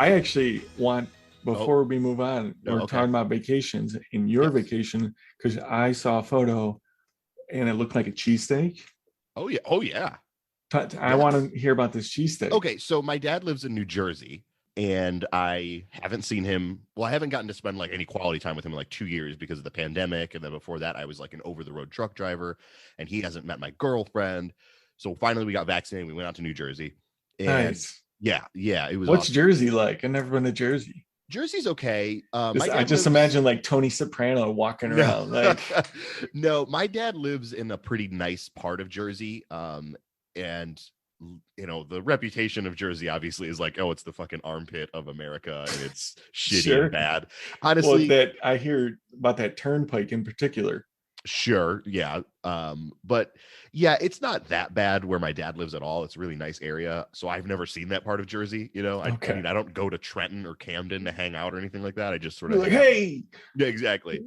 I actually want, Oh, before we move on, no, we're okay. talking about vacations in your Yes. vacation, because I saw a photo and it looked like a cheesesteak. Oh yeah. Oh yeah. I want Yes. to hear about this cheesesteak. Okay, so my dad lives in New Jersey, and I haven't seen him. Well, I haven't gotten to spend like any quality time with him in like 2 years because of the pandemic. And then before that, I was like an over the road truck driver, and he hasn't met my girlfriend. So finally, we got vaccinated. We went out to New Jersey, and Nice. yeah, it was What's awesome. Jersey like? I've never been to Jersey. Jersey's okay. My I dad just lives. imagine like Tony Soprano walking No, around. Like, no, my dad lives in a pretty nice part of Jersey. And the reputation of Jersey obviously is like, oh, it's the fucking armpit of America and it's shitty and sure. bad. Well, Honestly, that I hear about that turnpike in particular. sure, yeah. But yeah, it's not that bad where my dad lives at all. It's a really nice area. So I've never seen that part of Jersey. I Okay. mean, I don't go to Trenton or Camden to hang out or anything like that. I just sort You're of like, hang out. hey. Yeah, exactly.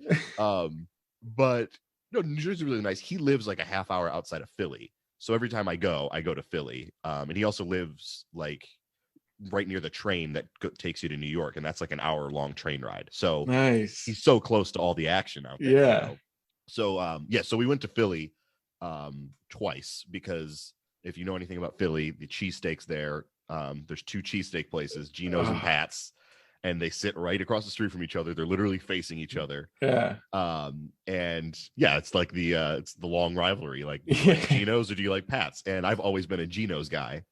But no, New Jersey is really nice. He lives like a half hour outside of Philly. So every time I go to Philly. And he also lives like right near the train that takes you to New York, and that's like an hour-long train ride. So Nice. he's so close to all the action out there, Yeah. So yeah, so we went to Philly twice because if you know anything about Philly, the cheesesteaks there, there's two cheesesteak places, Geno's and Oh, Pat's, and they sit right across the street from each other. They're literally facing each other. yeah. And yeah, it's like it's the long rivalry. Like, do you like Yeah. Geno's or do you like Pat's? And I've always been a Geno's guy,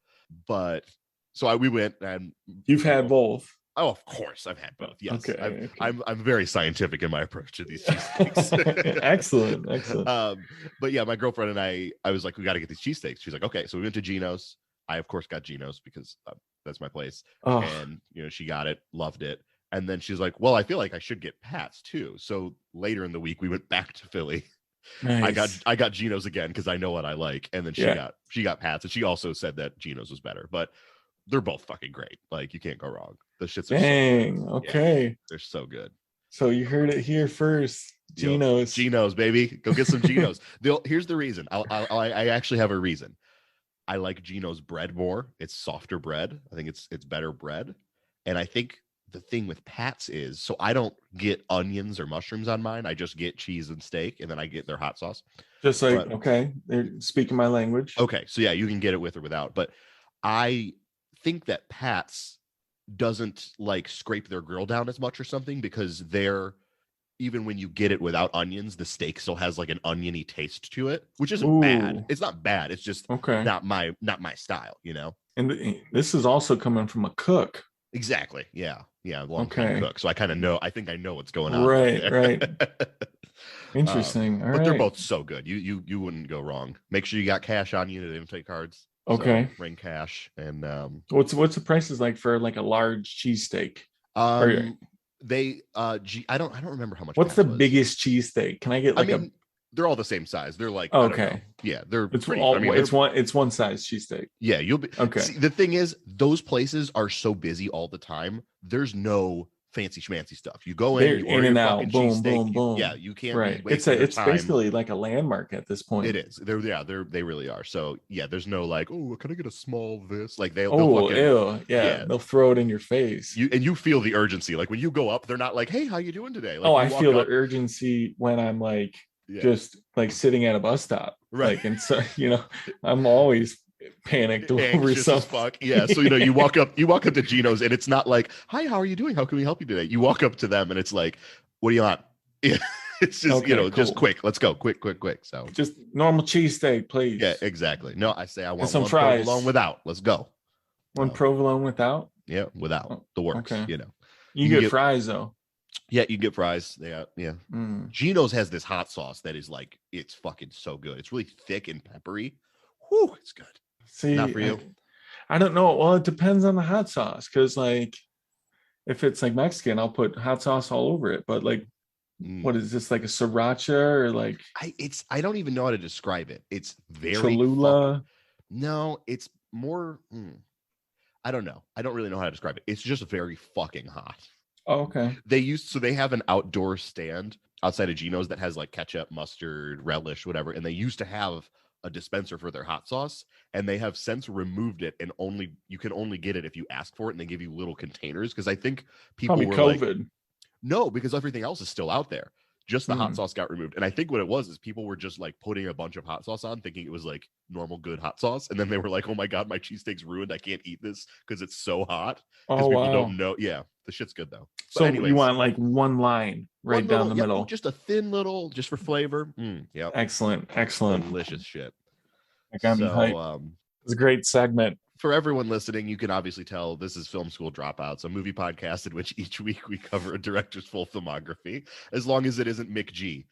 but so we went and You've had both. oh, of course I've had both. Yes, Okay. Okay. I'm very scientific in my approach to these cheesesteaks. Excellent. Excellent. But yeah, my girlfriend and I was like, we got to get these cheesesteaks. She's like, okay, so we went to Geno's. I of course got Geno's because that's my place, Oh, and she got it, loved it. And then she's like, well, I feel like I should get Pat's too. So later in the week, we went back to Philly. nice. I got Geno's again because I know what I like. And then Yeah. she got Pat's, and she also said that Geno's was better. But they're both fucking great. Like, you can't go wrong. The shits are so good. Dang. Yeah, Okay. they're so good. So you heard it here first. Geno's. Geno's, baby. Go get some Geno's. Here's the reason. I actually have a reason. I like Geno's bread more. It's softer bread. I think it's better bread. And I think the thing with Pat's is, so I don't get onions or mushrooms on mine. I just get cheese and steak, and then I get their hot sauce. Just like, But okay, they're speaking my language. okay, so yeah, you can get it with or without. But I think that Pat's doesn't like scrape their grill down as much or something because they're even when you get it without onions, the steak still has like an oniony taste to it, which isn't bad. Ooh. It's not bad. It's just Okay. not my style, And this is also coming from a cook. Exactly. Yeah. Yeah. Long time Okay. cook. So I kind of know, I think I know what's going on back Right, right. there. Interesting. All But they're right. both so good. You wouldn't go wrong. Make sure you got cash on you. They don't take cards. So Okay. bring cash. And What's the prices like for like a large cheesesteak? Or um I don't remember how much what's the Pat's was. biggest cheesesteak? Can I get I like mean, they're all the same size. They're like, I don't know. okay. Yeah, they're It's pretty. all I mean, it's one size cheesesteak. yeah, you'll be. Okay. See, the thing is, those places are so busy all the time. There's no fancy schmancy stuff. You go in, They're you in order your and fucking out. Boom, cheesesteak. boom, boom. Yeah, you can't Right. be wasting your It's time. basically like a landmark at this point. It is. They really are. So yeah, there's no like, oh, can I get a small this? Like they'll Oh, fucking ew. Yeah. yeah. They'll throw it in your face. You feel the urgency. Like when you go up, they're not like, hey, how you doing today? Like Oh, you I walk feel the up, urgency when I'm like yeah, just like sitting at a bus stop. right. Like, and so, I'm always panicked over Anxious as something. fuck. Yeah. So you walk up to Geno's and it's not like, hi, how are you doing? How can we help you today? You walk up to them and it's like, what do you want? Yeah. It's just, Okay, just cool. quick. Let's go. Quick. So Just normal cheesesteak, please. yeah, exactly. No, I say I want some one fries. provolone without. Let's go. One provolone without? Yeah, without Oh, the works, okay. you know. You get fries though. Yeah, you get fries. Yeah. Geno's has this hot sauce that is like, it's fucking so good. It's really thick and peppery. Whew, it's good. See, not for you. I don't know. Well, it depends on the hot sauce because like if it's like Mexican, I'll put hot sauce all over it. But like, what is this, like a sriracha or like I don't even know how to describe it. It's very Cholula? No, it's more I don't know. I don't really know how to describe it. It's just very fucking hot. Oh, okay. They have an outdoor stand outside of Geno's that has like ketchup, mustard, relish, whatever, and they used to have a dispenser for their hot sauce, and they have since removed it, and you can only get it if you ask for it, and they give you little containers, because I think people Probably were like, COVID. no, because everything else is still out there. Just the hot Hmm. sauce got removed. And I think what it was is people were just like putting a bunch of hot sauce on, thinking it was like normal good hot sauce. And then they were like, oh my God, my cheesesteak's ruined. I can't eat this because it's so hot. Because Oh people wow. don't know. Yeah, the shit's good though. But So you anyways, want like one line right one down little, the yep, middle. just a thin little, just for flavor. Yep. Excellent. Excellent. Delicious shit. I got me hyped. So It's a great segment. for everyone listening, you can obviously tell this is Film School Dropouts, a movie podcast in which each week we cover a director's full filmography, as long as it isn't Mick G.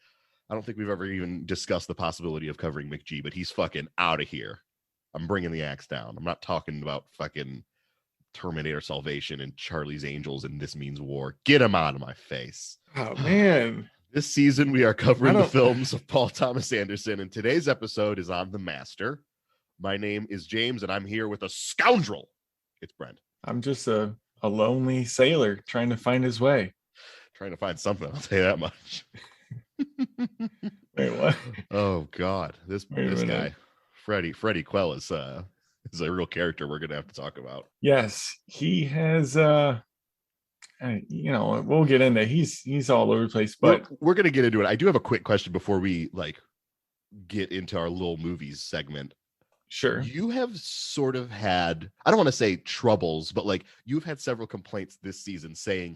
I don't think we've ever even discussed the possibility of covering Mick G, but he's fucking out of here. I'm bringing the axe down. I'm not talking about fucking Terminator Salvation and Charlie's Angels and This Means War. Get him out of my face. Oh man. This season we are covering the films of Paul Thomas Anderson, and today's episode is on The Master. My name is James, and I'm here with a scoundrel. It's Brent. I'm just a lonely sailor trying to find his way. Trying to find something, I'll tell you that much. Wait, what? Oh God, this guy, Freddie Quell is a real character we're gonna have to talk about. Yes, he has. We'll get into. He's all over the place, but we're gonna get into it. I do have a quick question before we get into our little movies segment. Sure. You have sort of had, I don't want to say troubles, but you've had several complaints this season saying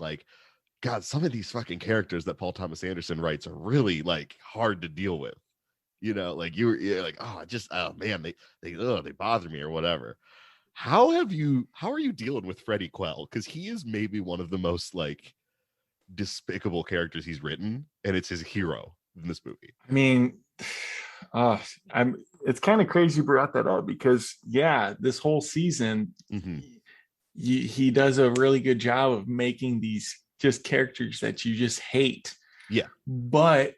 God, some of these fucking characters that Paul Thomas Anderson writes are really hard to deal with. You're like, oh man, they bother me or whatever. How are you dealing with Freddie Quell? Because he is maybe one of the most despicable characters he's written, and it's his hero in this movie. I mean, it's kind of crazy you brought that up because this whole season, he does a really good job of making these just characters that you just hate. Yeah. But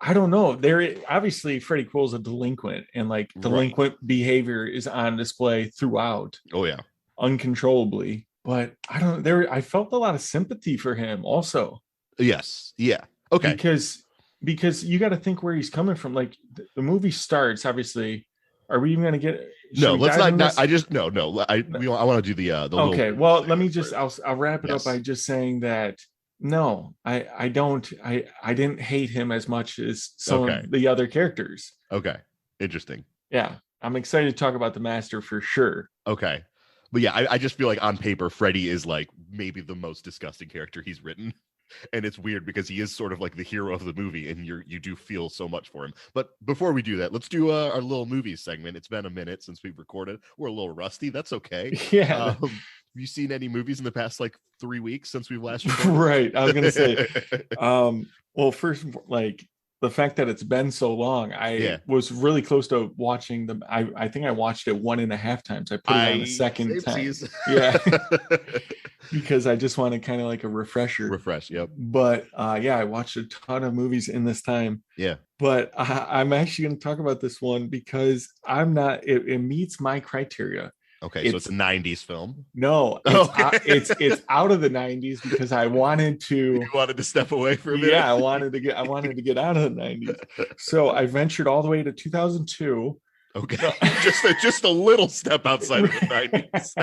I don't know. Obviously Freddie Quell's a delinquent, and delinquent behavior is on display throughout. Oh yeah. Uncontrollably. But I felt a lot of sympathy for him also. Yes. Yeah. Okay. Because you got to think where he's coming from. The movie starts, obviously. Are we even going to get? No, let's not. I just no. I want to do the. Okay, well, let me just. I'll wrap it up by just saying that no, I don't. I didn't hate him as much as some of the other characters. Okay, interesting. Yeah, I'm excited to talk about the Master for sure. Okay, but yeah, I just feel like on paper, Freddie is maybe the most disgusting character he's written. And it's weird because he is sort of the hero of the movie, and you do feel so much for him. But before we do that, let's do our little movies segment. It's been a minute since we've recorded. We're a little rusty. That's okay. Yeah. Have you seen any movies in the past 3 weeks since we've last recorded? Right. I was gonna say. Well, first, the fact that it's been so long, I was really close to watching them. I think I watched it 1.5 times. I put it on the second time. Yeah. Because I just wanted kind of a refresher. Yep. But I watched a ton of movies in this time. Yeah. But I'm actually going to talk about this one because it meets my criteria. Okay, so it's a 90s film. No, it's out of the 90s because I wanted to. You wanted to step away for a minute. Yeah, I wanted to get out of the 90s. So I ventured all the way to 2002. Okay, just a little step outside of the 90s.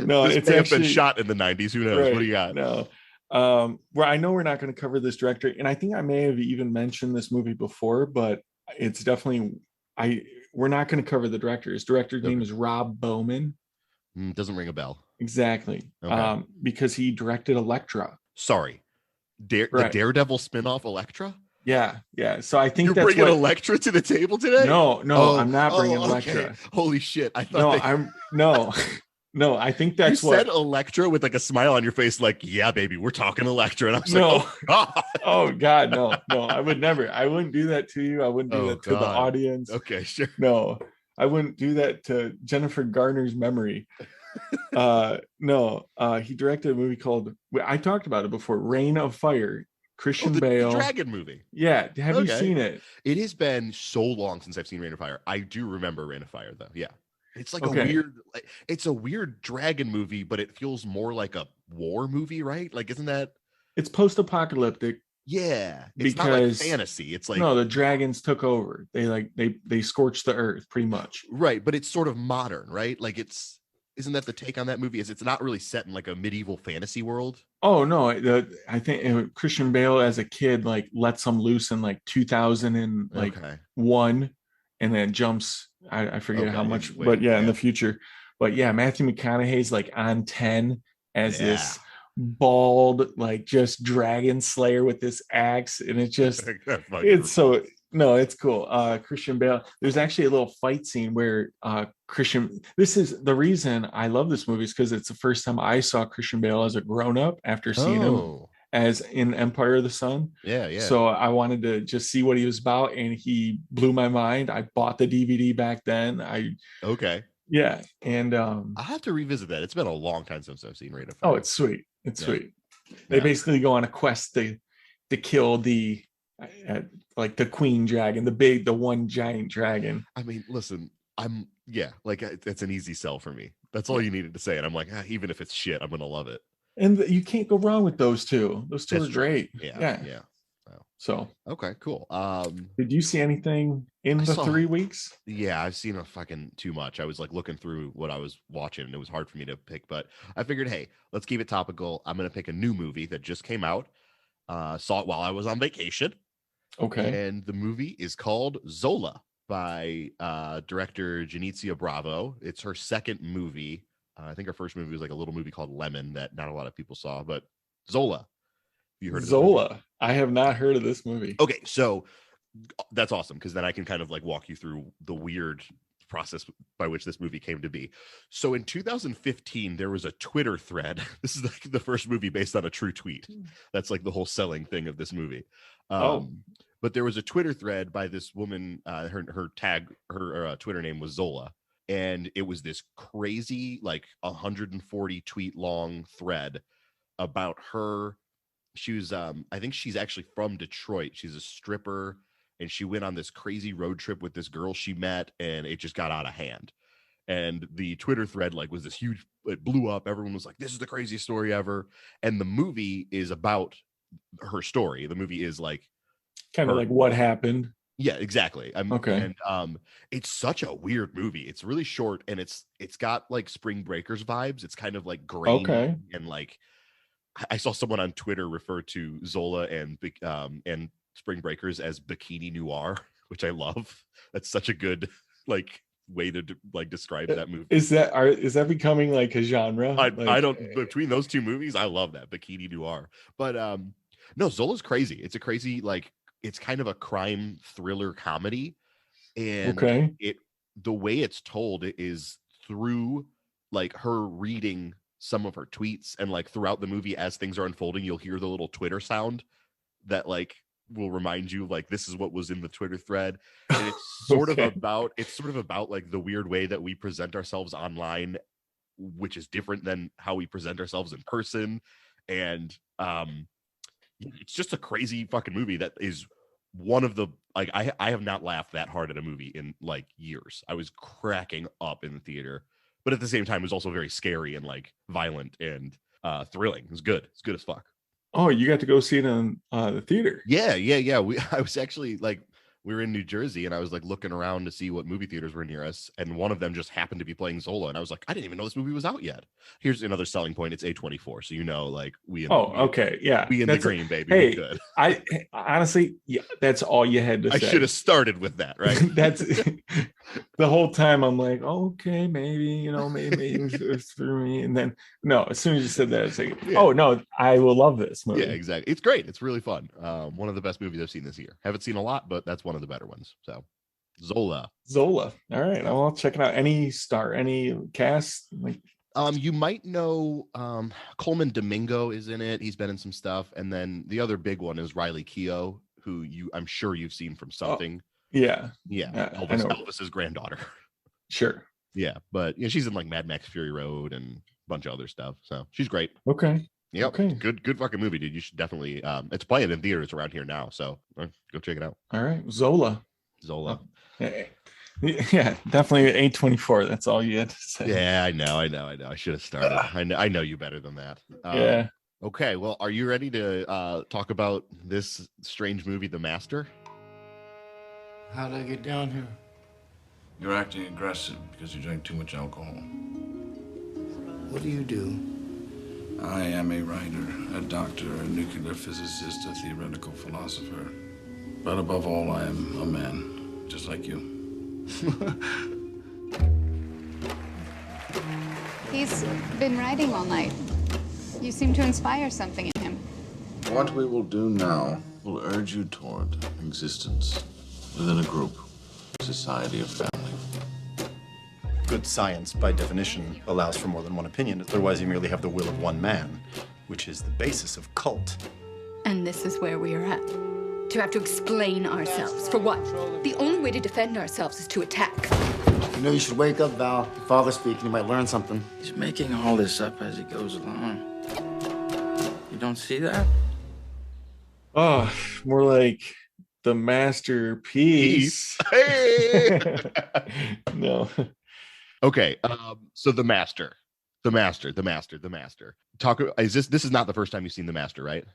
No, this may have been shot in the 90s. Who knows? Right, what do you got? No. Well, I know we're not going to cover this director, and I think I may have even mentioned this movie before, but it's definitely we're not going to cover the director. His director's name is Rob Bowman. Doesn't ring a bell. Exactly. Okay. Because he directed Elektra. Sorry. The Daredevil spinoff Elektra? Yeah. So I think you're bringing Elektra to the table today. No, I'm not bringing Elektra. Holy shit! I thought No, I think that's you said Elektra with a smile on your face, yeah, baby, we're talking Elektra, and I was oh God. Oh God, no, I would never. I wouldn't do that to you. I wouldn't do that to the audience. Okay, sure. No, I wouldn't do that to Jennifer Garner's memory. No, he directed a movie called. I talked about it before. Reign of Fire. Christian Bale. The dragon movie. Yeah. Have you seen it? It has been so long since I've seen Reign of Fire. I do remember Reign of Fire though. Yeah. It's it's a weird dragon movie, but it feels more like a war movie, right? Isn't that? It's post-apocalyptic. Yeah, it's not like because fantasy. It's like no, the dragons took over. They scorched the earth pretty much. right, but it's sort of modern, right? Like isn't that the take on that movie? Is it's not really set in like a medieval fantasy world? Oh no, I think Christian Bale as a kid like lets them loose in like 2000 and like Okay. one, and then jumps. I forget how Okay. much, but Wait, yeah, in yeah. the future. But yeah, Matthew McConaughey's like on 10 as Yeah. this bald like just dragon slayer with this axe, and That's fucking it's rules. so no, it's cool. Christian Bale. There's actually a little fight scene where Christian. This is the reason I love this movie is because it's the first time I saw Christian Bale as a grown up after seeing him Oh. as in Empire of the Sun. Yeah, yeah. So I wanted to just see what he was about, and he blew my mind. I bought the DVD back then. Okay. Yeah, and I'll have to revisit that. It's been a long time since I've seen Rate of oh, Fire. it's sweet. It's Yeah. sweet. They Yeah. basically go on a quest to kill the like the queen dragon, the one giant dragon. I mean, listen, like it's an easy sell for me. That's all you needed to say. And I'm like, even if it's shit, I'm gonna love it. And you can't go wrong with those two. Those two That's are true. great. Yeah. Wow. So Okay, cool. did you see anything in the 3 weeks? Yeah, I've seen a fucking too much. I was like looking through what I was watching and it was hard for me to pick, but I figured, hey, let's keep it topical. I'm gonna pick a new movie that just came out. Saw it while I was on vacation. Okay. And the movie is called Zola by director Janitzia Bravo. It's her second movie. I think her first movie was like a little movie called Lemon that not a lot of people saw, but Zola. Have you heard of Zola? I have not heard of this movie. Okay, so that's awesome because then I can kind of like walk you through the weird process by which this movie came to be. So in 2015, there was a Twitter thread. This is like the first movie based on a true tweet. That's like the whole selling thing of this movie. But there was a Twitter thread by this woman. Her Twitter name was Zola, and it was this crazy like 140 tweet long thread about her. She was I think she's actually from Detroit. She's a stripper, and she went on this crazy road trip with this girl she met, and it just got out of hand. And the Twitter thread like was this huge, it blew up. Everyone was like, this is the craziest story ever. And the movie is about her story. The movie is like kind of like what happened. Yeah, exactly. Okay. And it's such a weird movie. It's really short, and it's got like Spring Breakers vibes. It's kind of like grainy and like I saw someone on Twitter refer to Zola and Spring Breakers as bikini noir, which I love. That's such a good like way to like describe that movie. Is that becoming like a genre? I don't, between those two movies, I love that bikini noir. But no, Zola's crazy. It's a crazy like it's kind of a crime thriller comedy, and the way it's told is through like her reading some of her tweets, and like throughout the movie as things are unfolding you'll hear the little Twitter sound that like will remind you like this is what was in the Twitter thread. And it's sort of about like the weird way that we present ourselves online, which is different than how we present ourselves in person. And it's just a crazy fucking movie that is one of the like I have not laughed that hard at a movie in like years. I was cracking up in the theater, but at the same time it was also very scary and like violent and thrilling. It was good. It's good as fuck. Oh, you got to go see it in the theater? Yeah. I was actually like, we were in New Jersey, and I was like looking around to see what movie theaters were near us, and one of them just happened to be playing Zola, and I was like, I didn't even know this movie was out yet. Here's another selling point: it's A24, so you know, like we in the green, baby. Hey, good. I honestly, yeah, that's all you had to say. I should have started with that, right? That's the whole time. I'm like, okay, maybe it's for me, and then no, as soon as you said that, it's like, oh no, I will love this movie. Yeah, exactly. It's great. It's really fun. One of the best movies I've seen this year. Haven't seen a lot, but that's one of the better ones. So Zola. All right, I'll check it out. Any cast? Like you might know Coleman Domingo is in it. He's been in some stuff. And then the other big one is Riley Keough, who I'm sure you've seen from something. Yeah. Elvis's granddaughter. Sure. Yeah, but she's in like Mad Max Fury Road and a bunch of other stuff. So she's great. Okay. Yeah. Okay. Good fucking movie, dude. You should definitely. It's playing in theaters around here now, so go check it out. All right, Zola. Yeah, definitely A24. That's all you had to say. Yeah, I know. I should have started. I know you better than that. Yeah. Okay, well, are you ready to talk about this strange movie, The Master? How'd I get down here? You're acting aggressive because you drank too much alcohol. What do you do? I am a writer, a doctor, a nuclear physicist, a theoretical philosopher. But above all, I am a man, just like you. He's been writing all night. You seem to inspire something in him. What we will do now will urge you toward existence within a group, society, or family. Good science, by definition, allows for more than one opinion. Otherwise, you merely have the will of one man, which is the basis of cult. And this is where we are at. To have to explain ourselves. For what? The only way to defend ourselves is to attack. You know, you should wake up, Val. Your father's speaking. You might learn something. He's making all this up as he goes along. You don't see that? Oh, more like the masterpiece. Hey! No. Okay, so the master. Talk. This is not the first time you've seen The Master, right?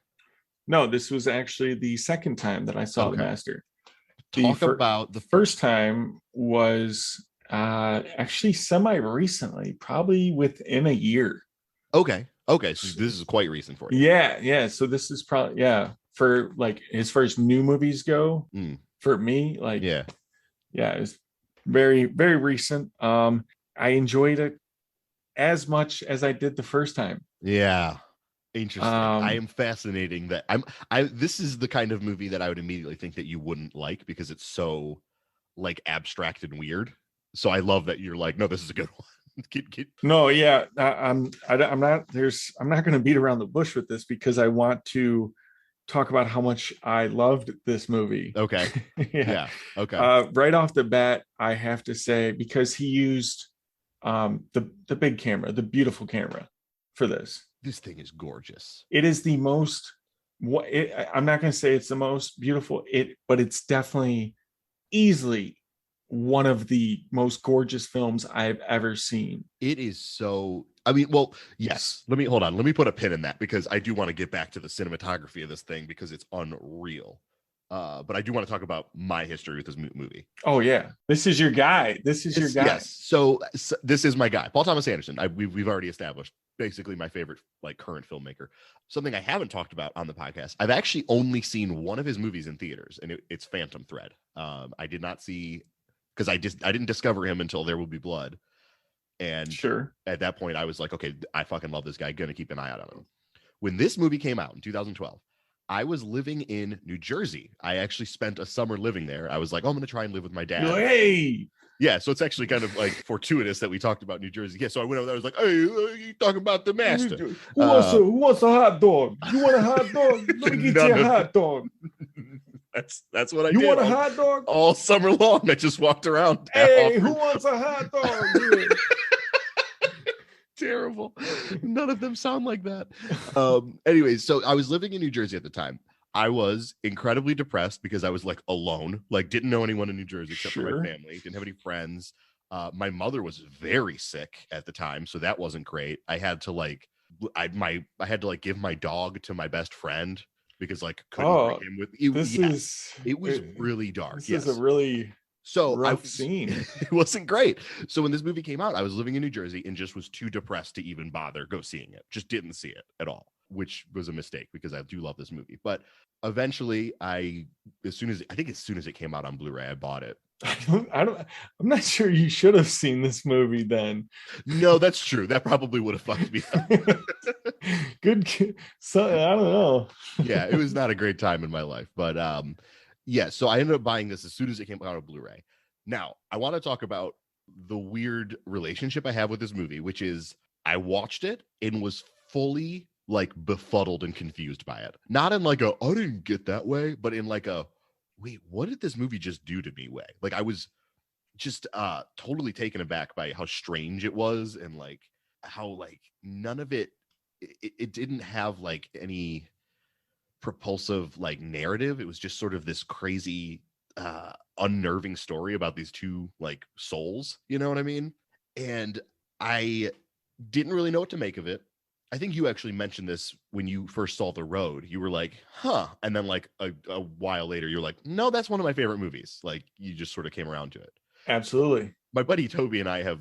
No, this was actually the second time that I saw The Master. Talk about the first time was actually semi-recently, probably within a year. Okay, so this is quite recent for you. Yeah. So this is probably for like as far as new movies go. For me, like it's very, very recent. I enjoyed it as much as I did the first time. Yeah. Interesting. I am fascinating that this is the kind of movie that I would immediately think that you wouldn't like because it's so like abstract and weird. So I love that you're like, no, this is a good one. No, yeah. I'm not going to beat around the bush with this because I want to talk about how much I loved this movie. Okay. Yeah. Okay. Right off the bat, I have to say, because he used the big camera, the beautiful camera for this. This thing is gorgeous. It is the most, I'm not going to say it's the most beautiful, but it's definitely easily one of the most gorgeous films I've ever seen. It is so, I mean, well, yes. Let me put a pin in that because I do want to get back to the cinematography of this thing because it's unreal. But I do want to talk about my history with this movie. Oh yeah, this is your guy. Yes. So this is my guy, Paul Thomas Anderson. We've already established basically my favorite like current filmmaker. Something I haven't talked about on the podcast. I've actually only seen one of his movies in theaters, and it's Phantom Thread. I did not see because I didn't discover him until There Will Be Blood, and at that point I was like, okay, I fucking love this guy. Gonna keep an eye out on him. When this movie came out in 2012. I was living in New Jersey. I actually spent a summer living there. I was like, oh, I'm going to try and live with my dad. You're like, hey. Yeah, so it's actually kind of like fortuitous that we talked about New Jersey. Yeah, so I went over there. I was like, hey, you talking about The Master? Who wants a hot dog? You want a hot dog? Let me get you a hot dog. That's what I did. You want a hot dog? All summer long, I just walked around. Hey, who wants a hot dog? Terrible. None of them sound like that. Anyways, so I was living in New Jersey at the time. I was incredibly depressed because I was like alone, like didn't know anyone in New Jersey except for my family, didn't have any friends. My mother was very sick at the time, so that wasn't great. I had to give my dog to my best friend because like couldn't bring him with it was really dark. This is a really rough scene. It wasn't great. So when this movie came out, I was living in New Jersey and just was too depressed to even bother go seeing it. Just didn't see it at all, which was a mistake because I do love this movie. But eventually, as soon as it came out on Blu-ray, I bought it. I'm not sure you should have seen this movie then. No, that's true. That probably would have fucked me up. Good. So I don't know. Yeah, it was not a great time in my life, but yeah, so I ended up buying this as soon as it came out on Blu-ray. Now, I want to talk about the weird relationship I have with this movie, which is I watched it and was fully like befuddled and confused by it. Not in like I didn't get that way, but in like wait, what did this movie just do to me way? Like I was just totally taken aback by how strange it was and like how like none of it didn't have like any propulsive like narrative. It was just sort of this crazy unnerving story about these two like souls, you know what I mean? And I didn't really know what to make of it. I think you actually mentioned this when you first saw The Road. You were like, huh. And then like a while later, you're like, no, that's one of my favorite movies. Like you just sort of came around to it. Absolutely. My buddy Toby and I have,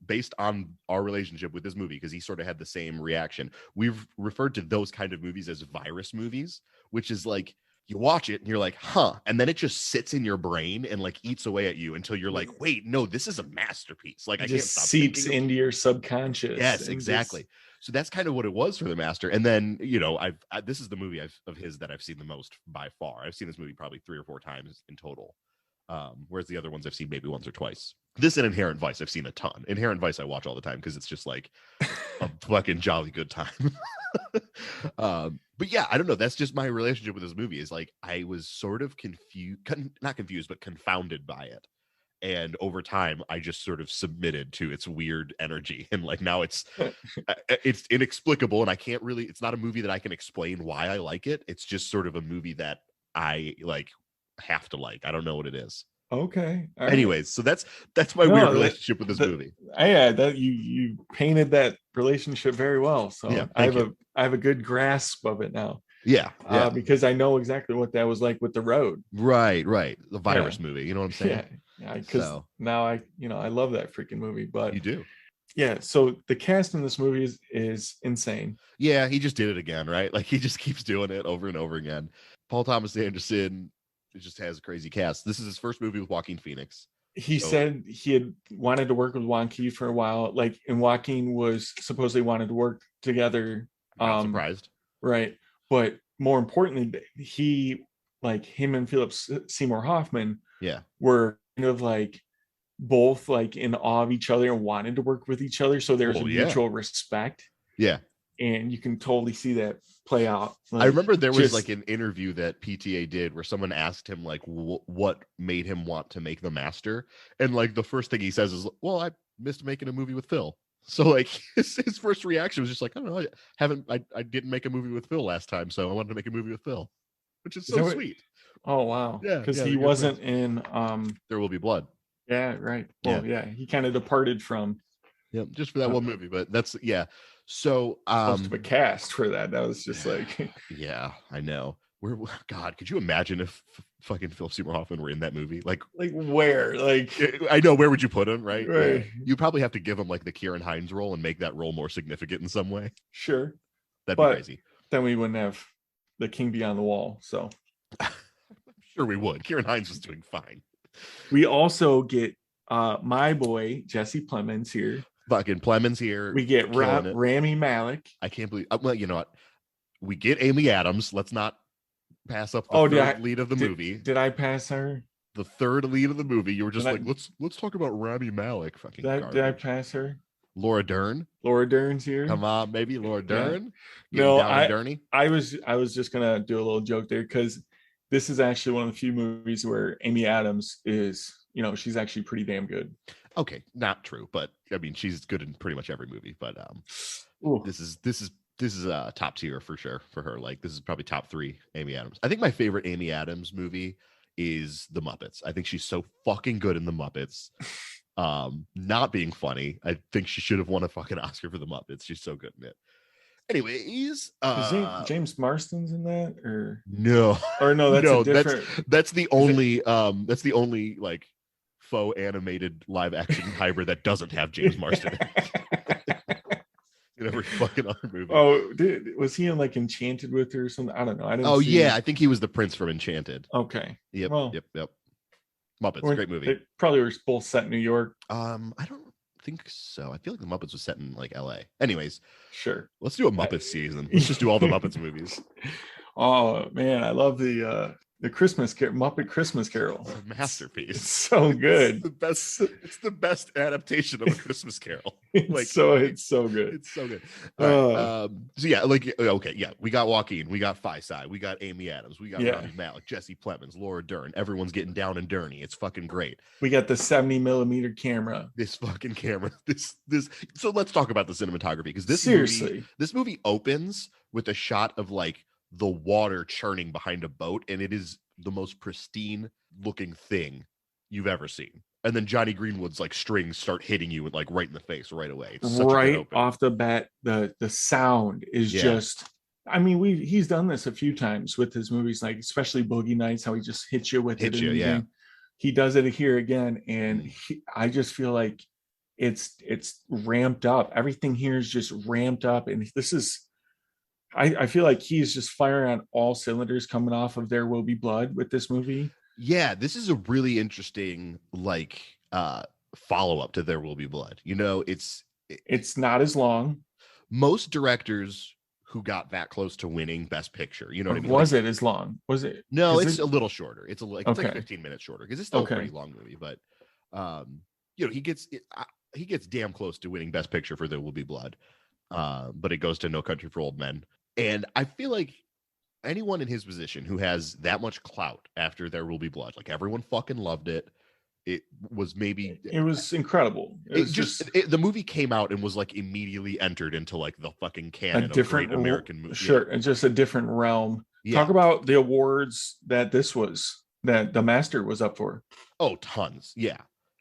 based on our relationship with this movie, because he sort of had the same reaction, we've referred to those kind of movies as virus movies, which is like, you watch it and you're like, huh. And then it just sits in your brain and like eats away at you until you're like, wait, no, this is a masterpiece. Like, I can't stop seeps into your subconscious. Yes, exactly. So that's kind of what it was for The Master. And then, you know, this is the movie of his that I've seen the most by far. I've seen this movie probably 3 or 4 times in total. Whereas the other ones I've seen maybe once or twice. This and Inherent Vice I've seen a ton. Inherent Vice I watch all the time because it's just like a fucking jolly good time. But yeah, I don't know. That's just my relationship with this movie. Is like I was sort of not confused, but confounded by it. And over time, I just sort of submitted to its weird energy. And like now it's inexplicable, and I can't really. It's not a movie that I can explain why I like it. It's just sort of a movie that I like. Have to like. I don't know what it is. Okay. Anyways, so that's my weird relationship with this movie. Yeah, that you painted that relationship very well. So yeah, I have a good grasp of it now. Yeah. Because I know exactly what that was like with The Road. Right. The virus movie. You know what I'm saying? Yeah. Because now I love that freaking movie. But you do. Yeah. So the cast in this movie is insane. Yeah, he just did it again, right? Like he just keeps doing it over and over again. Paul Thomas Anderson. It just has a crazy cast. This is his first movie with Joaquin Phoenix. He said he had wanted to work with Joaquin for a while, like, and Joaquin was supposedly wanted to work together. Not surprised, right? But more importantly, him and Philip Seymour Hoffman, were kind of like both like in awe of each other and wanted to work with each other. So there's a mutual respect. Yeah. And you can totally see that play out. Like, I remember there was like an interview that PTA did where someone asked him like what made him want to make The Master, and like the first thing he says is, well, I missed making a movie with Phil. So like his first reaction was just like, I don't know, I didn't make a movie with Phil last time, so I wanted to make a movie with Phil, which is so sweet. Oh wow. Yeah, because he wasn't in There Will Be Blood. Yeah, right. Well, yeah, he kind of departed from just for that one movie, but that's So supposed to be cast for that. That was just like yeah, I know. God, could you imagine if fucking Philip Seymour Hoffman were in that movie? Like where? Like I know, where would you put him, right? Right. Yeah. You probably have to give him like the Kieran Hines role and make that role more significant in some way. Sure. That'd be crazy. Then we wouldn't have the King Beyond the Wall. So I'm sure we would. Kieran Hines was doing fine. We also get my boy Jesse Plemons here. Fucking Plemons here. We get Rami Malek. I can't believe. Well, you know what? We get Amy Adams. Let's not pass up the third lead of the movie. Did I pass her? The third lead of the movie. You were just let's talk about Rami Malek. Fucking. Did I pass her? Laura Dern. Laura Dern's here. Come on, maybe Laura Dern. Yeah. No, I was just gonna do a little joke there because this is actually one of the few movies where Amy Adams is, she's actually pretty damn good. Okay, not true, but I mean she's good in pretty much every movie. But this is top tier for sure for her. Like this is probably top 3 Amy Adams. I think my favorite Amy Adams movie is The Muppets. I think she's so fucking good in The Muppets. Not being funny. I think she should have won a fucking Oscar for The Muppets. She's so good in it. Anyways, James Marsden's in that or no? Or no, that's a different. That's the only like faux animated live action hybrid that doesn't have James Marsden in every fucking other movie. Oh, was he in like Enchanted with her or something? I don't know. I didn't. Oh yeah, I think he was the prince from Enchanted. Okay. Yep. Muppets, great movie. They probably were both set in New York. I don't think so. I feel like the Muppets was set in like LA. Anyways, sure. Let's do a Muppets season. Let's just do all the Muppets movies. Oh man, I love the Muppet Christmas Carol. It's a masterpiece. It's so good. It's the best adaptation of a Christmas Carol. It's so good. It's so good. Right. So yeah, okay, yeah. We got Joaquin, we got Faisal, we got Amy Adams, we got Rami Malek, Jesse Plemons, Laura Dern. Everyone's getting down and dirty. It's fucking great. We got the 70mm camera. This fucking camera. This. So let's talk about the cinematography because this movie opens with a shot of like the water churning behind a boat, and it is the most pristine looking thing you've ever seen. and then Johnny Greenwood's like strings start hitting you like right in the face right away. It's such right a good open. off the bat. The sound is just. I mean, he's done this a few times with his movies, like especially Boogie Nights, how he just hits you with it. He does it here again, and I just feel like it's ramped up. Everything here is just ramped up, and this is. I feel like he's just firing on all cylinders coming off of There Will Be Blood with this movie. Yeah, this is a really interesting like follow-up to There Will Be Blood. You know, it's not as long. Most directors who got that close to winning Best Picture, you know what I mean? Was it as long? Was it? No, it's a little shorter. It's like 15 minutes shorter because it's still a pretty long movie. But you know, he gets damn close to winning Best Picture for There Will Be Blood. But it goes to No Country for Old Men. And I feel like anyone in his position who has that much clout after There Will Be Blood, like everyone fucking loved it. It was incredible. The movie came out and was like immediately entered into like the fucking canon of great American movies. Sure, and just a different realm. Yeah. Talk about the awards that The Master was up for. Oh, tons. Yeah.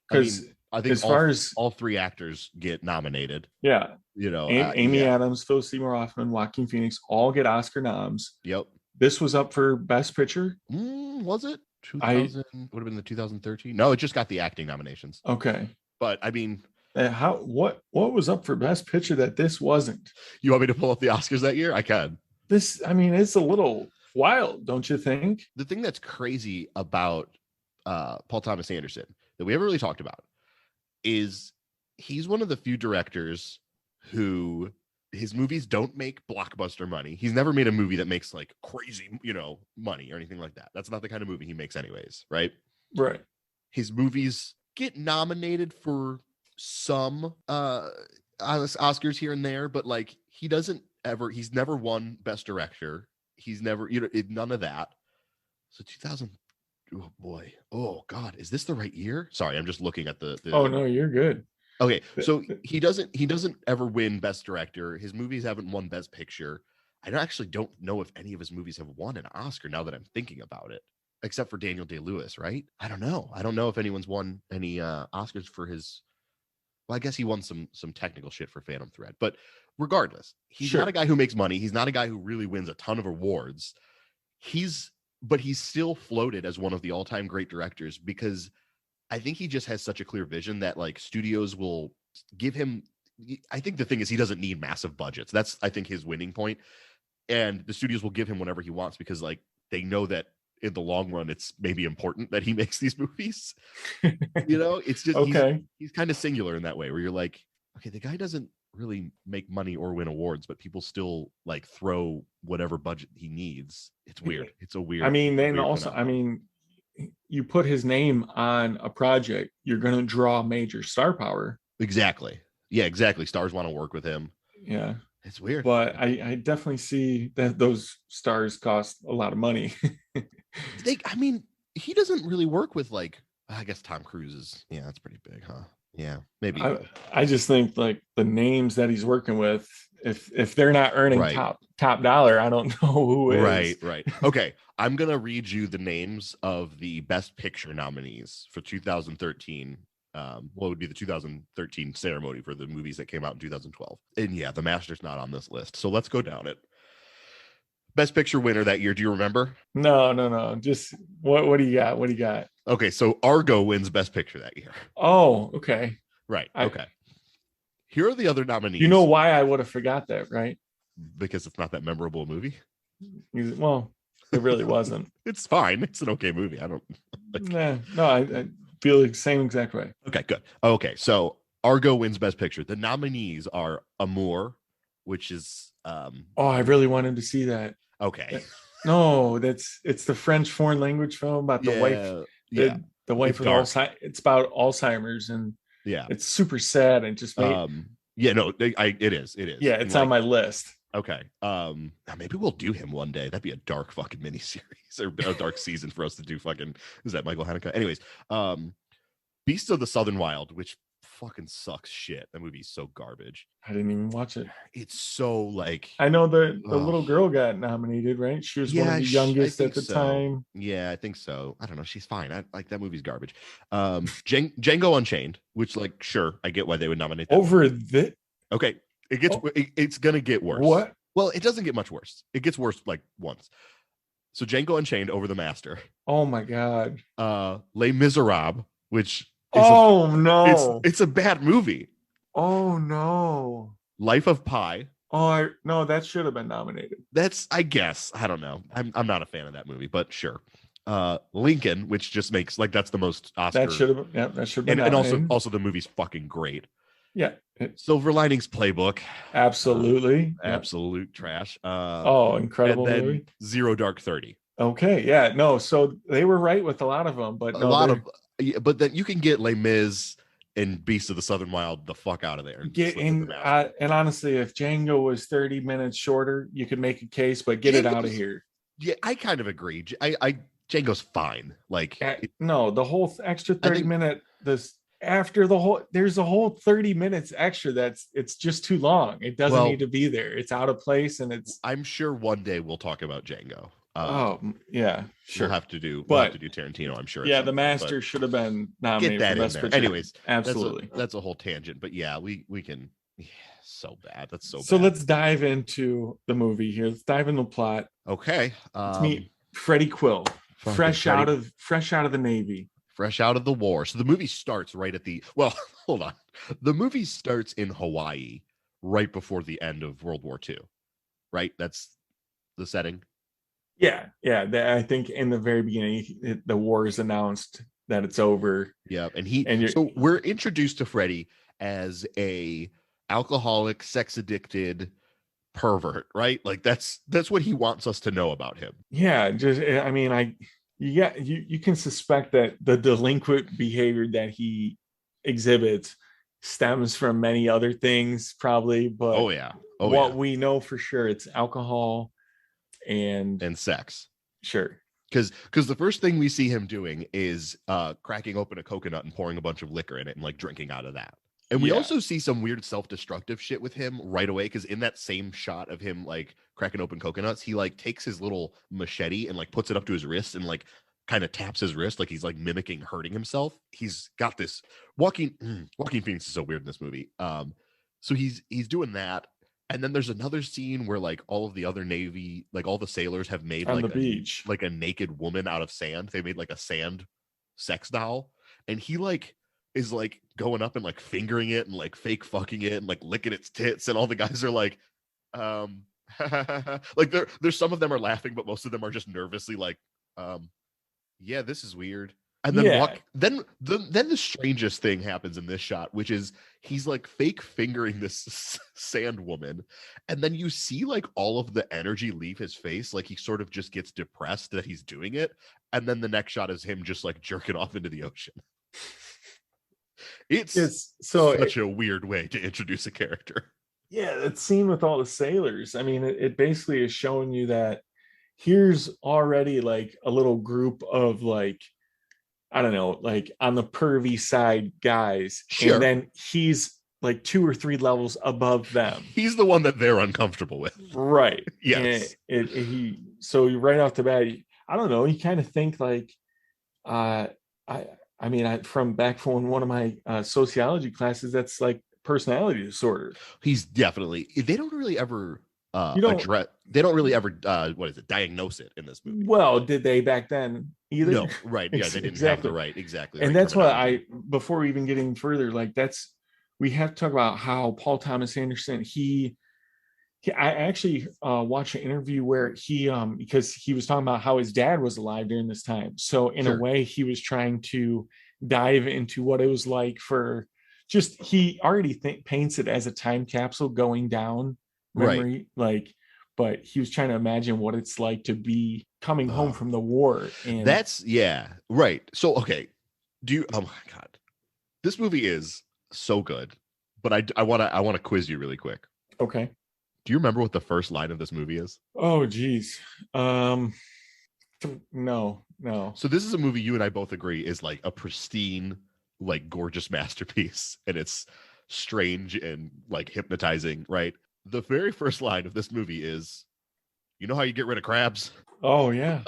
Because I think as far as all three actors get nominated. Yeah. You know, Amy Adams, Philip Seymour Hoffman, Joaquin Phoenix all get Oscar noms. Yep. This was up for Best Picture. Was it? 2000 would have been the 2013. No, it just got the acting nominations. Okay. But I mean, what was up for Best Picture that this wasn't? You want me to pull up the Oscars that year? I can. It's a little wild, don't you think? The thing that's crazy about Paul Thomas Anderson that we haven't really talked about is he's one of the few directors who his movies don't make blockbuster money. He's never made a movie that makes like crazy, money or anything like that. That's not the kind of movie he makes anyways, right? Right. His movies get nominated for some Oscars here and there, but like he's never won Best Director. He's never, none of that. So 2000, oh boy. Oh God, is this the right year? Sorry, I'm just looking at the Oh no, you're good. Okay, so he doesn't ever win Best Director. His movies haven't won Best Picture. I actually don't know if any of his movies have won an Oscar now that I'm thinking about it, except for Daniel Day-Lewis, right? I don't know. I don't know if anyone's won any Oscars for his. Well, I guess he won some technical shit for Phantom Thread, but regardless, he's not a guy who makes money. He's not a guy who really wins a ton of awards. But he's still floated as one of the all-time great directors because I think he just has such a clear vision that like studios will give him. I think the thing is he doesn't need massive budgets. That's, I think, his winning point. And the studios will give him whatever he wants because like they know that in the long run, it's maybe important that he makes these movies. It's just, okay. He's kind of singular in that way where you're like, okay, the guy doesn't really make money or win awards, but people still like throw whatever budget he needs. It's weird. It's a weird. You put his name on a project, you're going to draw major star power. Exactly. Yeah, exactly. Stars want to work with him. Yeah. It's weird. But I definitely see that those stars cost a lot of money. He doesn't really work with like, I guess Tom Cruise is, yeah, that's pretty big, huh? Yeah, maybe. I just think like the names that he's working with, if they're not earning top dollar, I don't know who is. Right. Okay, I'm gonna read you the names of the Best Picture nominees for 2013. It would be the 2013 ceremony for the movies that came out in 2012. And yeah, The Master's not on this list. So let's go down it. Best Picture winner that year. Do you remember? No. Just what do you got? What do you got? Okay, so Argo wins Best Picture that year. Oh, okay. Right. Okay. Here are the other nominees. You know why I would have forgot that, right? Because it's not that memorable a movie. Well, it really wasn't. It's fine. It's an okay movie. I don't. I feel the same exact way. Okay, good. Okay, so Argo wins Best Picture. The nominees are Amour, which is. I really wanted to see that. Okay. No, it's the French foreign language film about the wife. Yeah. The wife with Alzheimer's. It's about Alzheimer's and it's super sad and just made. It is. Yeah, it's on my list. Okay. Maybe we'll do him one day. That'd be a dark fucking miniseries or a dark season for us to do fucking. Is that Michael Haneke? Anyways, Beasts of the Southern Wild, which fucking sucks shit. That movie's so garbage. I didn't even watch it. It's so like, I know the little girl got nominated, right? She was one of the youngest at the time. Yeah, I think so. I don't know. She's fine. Like that movie's garbage. Django Unchained, which like, sure, I get why they would nominate that over the. Okay, it's gonna get worse. What? Well, it doesn't get much worse. It gets worse like once. So Django Unchained over The Master. Oh my god. Les Miserables, which is it's a bad movie. Oh no. Life of Pi. Oh no, that should have been nominated. That's, I guess, I don't know. I'm not a fan of that movie, but sure. Lincoln, which just makes like that's the most Oscar. That should have been and also the movie's fucking great. Yeah. Silver Linings Playbook. Absolutely. Absolute trash. Incredible and then movie. Zero Dark 30. Okay. Yeah. No. So they were right with a lot of them, but but then you can get Les Mis and Beasts of the Southern Wild the fuck out of there. And honestly, if Django was 30 minutes shorter, you could make a case, but get it out of here. Yeah, I kind of agree. Django's fine. Like the whole extra 30 minute there's a whole 30 minutes extra it's just too long. It doesn't need to be there. It's out of place, and I'm sure one day we'll talk about Django. Yeah, sure. We'll have to do Tarantino, I'm sure. Yeah, The Master should have been nominated get that for Best in there. Picture. Anyways, absolutely. That's a whole tangent, but yeah, we can. Yeah, so bad. That's so bad. So let's dive into the movie here. Let's dive into the plot. Okay. Let's meet Freddie Quill, fresh out of the Navy. Fresh out of the war. So the movie starts right at hold on. The movie starts in Hawaii right before the end of World War II, right? That's the setting. Yeah. I think in the very beginning, the war is announced that it's over. Yeah, so we're introduced to Freddie as a alcoholic, sex addicted pervert, right? Like that's what he wants us to know about him. Yeah, you can suspect that the delinquent behavior that he exhibits stems from many other things, probably. But we know for sure, it's alcohol and sex. Sure. Because the first thing we see him doing is cracking open a coconut and pouring a bunch of liquor in it and like drinking out of that. And we also see some weird self-destructive shit with him right away, because in that same shot of him like cracking open coconuts, he like takes his little machete and like puts it up to his wrist and like kind of taps his wrist like he's like mimicking hurting himself. He's got this Joaquin Phoenix is so weird in this movie. So he's doing that. And then there's another scene where like all of the other Navy, like all the sailors have made on like the beach, like a naked woman out of sand. They made like a sand sex doll, and he like is like going up and like fingering it and like fake fucking it and like licking its tits, and all the guys are like, like there's some of them are laughing, but most of them are just nervously like, yeah, this is weird. And then then the strangest thing happens in this shot, which is he's like fake fingering this sand woman, and then you see like all of the energy leave his face, like he sort of just gets depressed that he's doing it, and then the next shot is him just like jerking off into the ocean. It's such a weird way to introduce a character. Yeah, that scene with all the sailors. I mean, it basically is showing you that here's already like a little group of like, I don't know, like on the pervy side guys. Sure. And then he's like 2 or 3 levels above them. He's the one that they're uncomfortable with. Right. Yes. So right off the bat, I don't know, you kind of think like, from back from one of my sociology classes, that's like personality disorder. He's definitely, they don't really ever diagnose it in this movie. Well, did they back then either? No, right. Yeah, they didn't have the right, exactly. And that's what before we even get any further, like we have to talk about how Paul Thomas Anderson, I actually watched an interview where he because he was talking about how his dad was alive during this time. So in a way, he was trying to dive into what it was like for he already paints it as a time capsule going down memory, right. But he was trying to imagine what it's like to be coming home from the war. And right. So, okay. Oh my God, this movie is so good, but I want to quiz you really quick. Okay. Do you remember what the first line of this movie is? Oh, geez. No. So this is a movie you and I both agree is like a pristine, like gorgeous masterpiece, and it's strange and like hypnotizing, right? The very first line of this movie is, "You know how you get rid of crabs?" Oh yeah.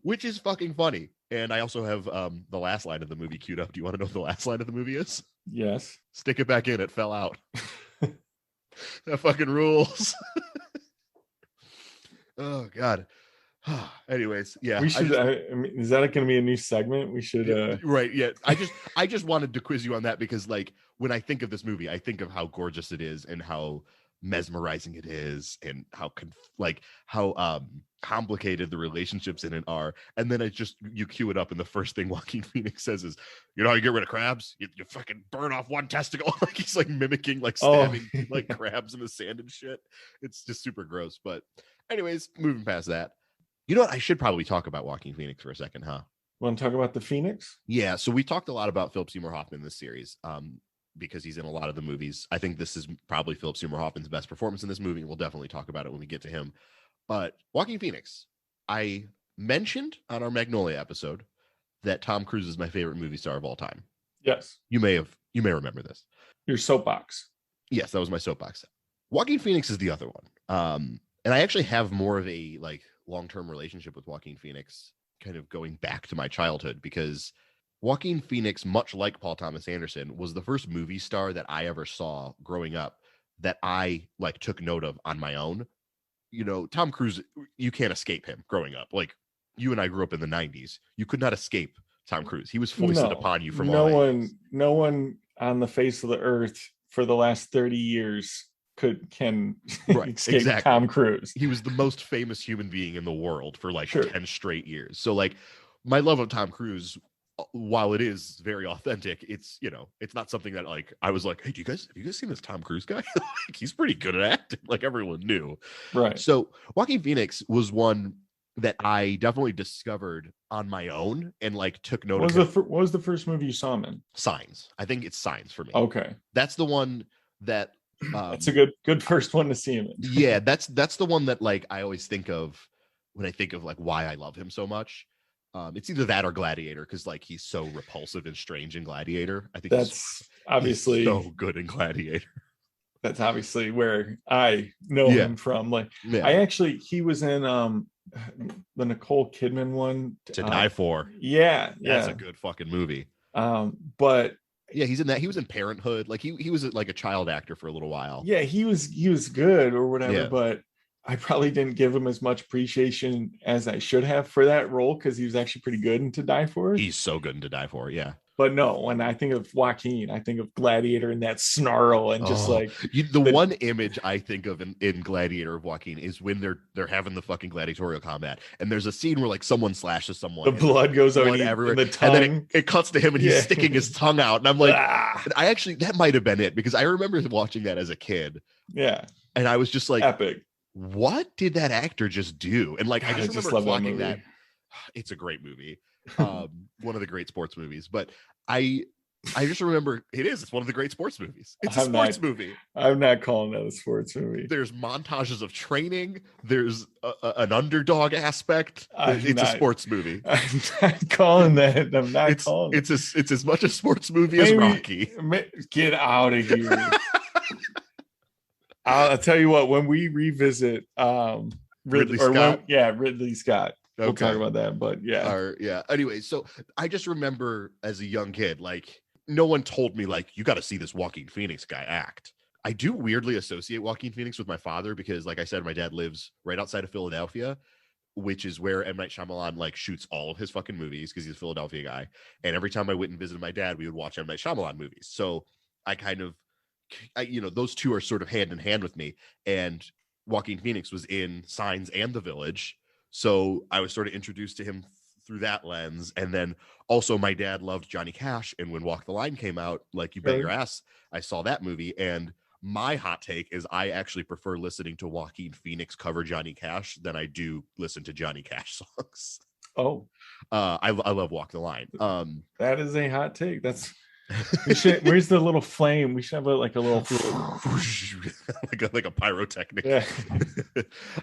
Which is fucking funny. And I also have the last line of the movie queued up. Do you want to know what the last line of the movie is? Yes. "Stick it back in, it fell out." That fucking rules. Oh god. Anyways, yeah. We should. I mean, is that going to be a new segment? We should. Right. Yeah. I just wanted to quiz you on that because, like, when I think of this movie, I think of how gorgeous it is and how mesmerizing it is, and how complicated the relationships in it are. And then you cue it up, and the first thing Joaquin Phoenix says is, "You know how you get rid of crabs? You fucking burn off one testicle." Like he's like mimicking, like stabbing like crabs in the sand and shit. It's just super gross. But anyways, moving past that. You know what? I should probably talk about Joaquin Phoenix for a second, huh? Want to talk about the Phoenix? Yeah. So we talked a lot about Philip Seymour Hoffman in this series, because he's in a lot of the movies. I think this is probably Philip Seymour Hoffman's best performance in this movie. We'll definitely talk about it when we get to him. But Joaquin Phoenix, I mentioned on our Magnolia episode that Tom Cruise is my favorite movie star of all time. Yes. You may remember this. Your soapbox. Yes, that was my soapbox. Joaquin Phoenix is the other one. And I actually have more of a like long-term relationship with Joaquin Phoenix, kind of going back to my childhood, because Joaquin Phoenix, much like Paul Thomas Anderson, was the first movie star that I ever saw growing up that I like took note of on my own. You know, Tom Cruise, you can't escape him growing up. Like, you and I grew up in the 90s. You could not escape Tom Cruise. He was foisted upon you from no one on the face of the earth for the last 30 years can escape Tom Cruise. He was the most famous human being in the world for like 10 straight years. So like, my love of Tom Cruise, while it is very authentic, it's, you know, it's not something that like I was like, "Hey, have you guys seen this Tom Cruise guy? Like, he's pretty good at acting." Like, everyone knew. Right. So Joaquin Phoenix was one that I definitely discovered on my own and like took note of. What was the first movie you saw him in? Signs. I think it's Signs for me. Okay. That's the one that that's a good first one to see him in. Yeah, that's the one that like I always think of when I think of like why I love him so much. It's either that or Gladiator, because like he's so repulsive and strange in Gladiator. I think that's obviously so good in Gladiator. That's obviously where I know him from. Like, he was in the Nicole Kidman one, To Die For. Yeah, that's a good fucking movie. But yeah, he's in that. He was in Parenthood. Like he was like a child actor for a little while. Yeah, he was good or whatever, but I probably didn't give him as much appreciation as I should have for that role, because he was actually pretty good in To Die For. He's so good in To Die For, yeah. But no, when I think of Joaquin, I think of Gladiator and that snarl and just like the one image I think of in Gladiator of Joaquin is when they're having the fucking gladiatorial combat, and there's a scene where like someone slashes someone, the blood goes out everywhere, and the tongue, and then it cuts to him and he's sticking his tongue out, and I'm like, that might have been it, because I remember watching that as a kid. Yeah, and I was just like, epic. What did that actor just do? And like, I just remember clocking that. It's a great movie. One of the great sports movies, but I just remember it's one of the great sports movies. It's a sports movie. I'm not calling that a sports movie. There's montages of training. There's an underdog aspect. It's a sports movie. I'm not calling that. I'm not calling it. It's as much a sports movie as Rocky. Get out of here. I'll tell you what, when we revisit Ridley Scott. Ridley Scott. We'll talk about that, but Anyway, so I just remember as a young kid, like, no one told me like, you got to see this Joaquin Phoenix guy act. I do weirdly associate Joaquin Phoenix with my father, because like I said, my dad lives right outside of Philadelphia, which is where M. Night Shyamalan like shoots all of his fucking movies, because he's a Philadelphia guy. And every time I went and visited my dad, we would watch M. Night Shyamalan movies. So I kind of, those two are sort of hand in hand with me. And Joaquin Phoenix was in Signs and The Village. So I was sort of introduced to him through that lens. And then also my dad loved Johnny Cash. And when Walk the Line came out, like, you bet your ass, I saw that movie. And my hot take is I actually prefer listening to Joaquin Phoenix cover Johnny Cash than I do listen to Johnny Cash songs. Oh, I love Walk the Line. That is a hot take. Where's the little flame? We should have a little like a pyrotechnic.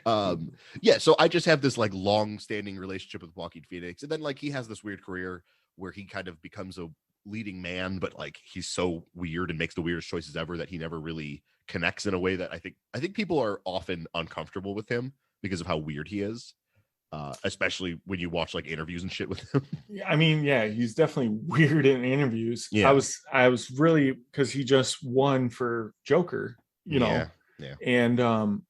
So I just have this like long-standing relationship with Joaquin Phoenix, and then like he has this weird career where he kind of becomes a leading man, but like he's so weird and makes the weirdest choices ever that he never really connects in a way that I think people are often uncomfortable with him because of how weird he is. Especially when you watch like interviews and shit with him. I mean, yeah, he's definitely weird in interviews. Yeah. I was really, because he just won for Joker, you know. Yeah. And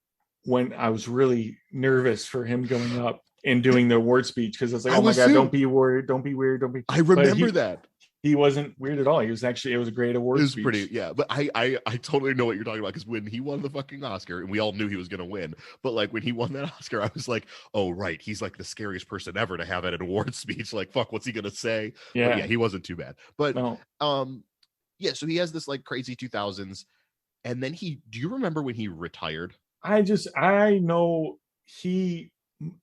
when I was really nervous for him going up and doing the award speech, because I was like, oh my God, don't be weird, don't be weird, don't be. I remember that. He wasn't weird at all. He was actually, it was a great award. It was speech. pretty, yeah. But I totally know what you're talking about, because when he won the fucking Oscar, and we all knew he was gonna win, but like when he won that Oscar, I was like, oh right, he's like the scariest person ever to have at an award speech. Like, fuck, what's he gonna say? Yeah, but yeah, he wasn't too bad. But no. Yeah. So he has this like crazy 2000s, and then do you remember when he retired? I know he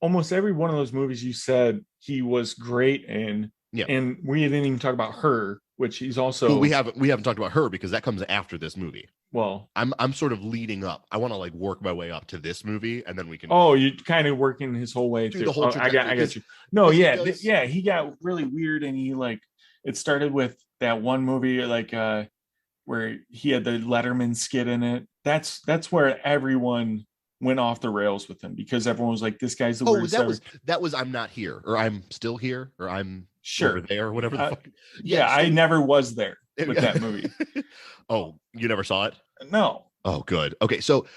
almost every one of those movies you said he was great in. Yeah. And we didn't even talk about Her, which he's also. Well, we haven't talked about Her because that comes after this movie. Well, I'm sort of leading up. I want to like work my way up to this movie, and then we can. Oh, you're kind of working his whole way through the whole. I got you. No, yeah, he got really weird, and he like it started with that one movie like where he had the Letterman skit in it. That's where everyone went off the rails with him, because everyone was like, "This guy's the weirdest." That was I'm not here, or I'm still here, or I'm sure over there, or whatever the fuck. Yeah, I never was there with that movie. Oh, you never saw it? No. Oh, good. Okay, so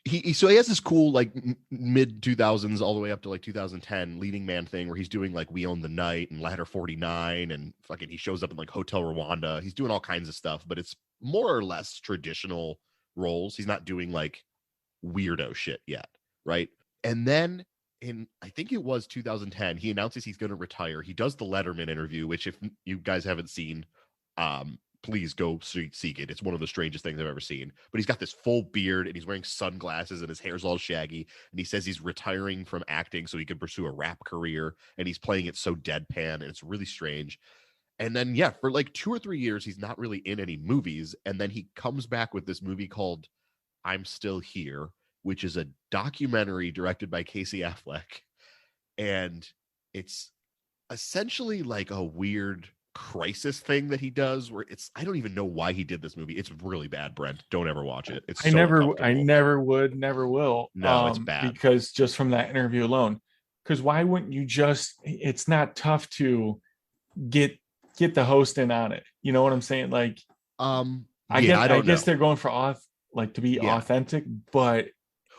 he has this cool like mid 2000s all the way up to like 2010 leading man thing where he's doing like We Own the Night and Ladder 49, and fucking he shows up in like Hotel Rwanda. He's doing all kinds of stuff, but it's more or less traditional roles. He's not doing like weirdo shit yet, right? And then in I think it was 2010, he announces he's going to retire. He does the Letterman interview, which if you guys haven't seen, please go seek it. It's one of the strangest things I've ever seen. But he's got this full beard and he's wearing sunglasses and his hair's all shaggy, and he says he's retiring from acting so he can pursue a rap career, and he's playing it so deadpan, and it's really strange. And then yeah, for like 2 or 3 years he's not really in any movies, and then he comes back with this movie called I'm Still Here, which is a documentary directed by Casey Affleck, and it's essentially like a weird crisis thing that he does where I don't even know why he did this movie. It's really bad, Brent. Don't ever watch it. It's I never would, never will. No, it's bad. Because just from that interview alone, because why wouldn't you it's not tough to get the host in on it. You know what I'm saying? Like, I guess they're going for to be authentic, but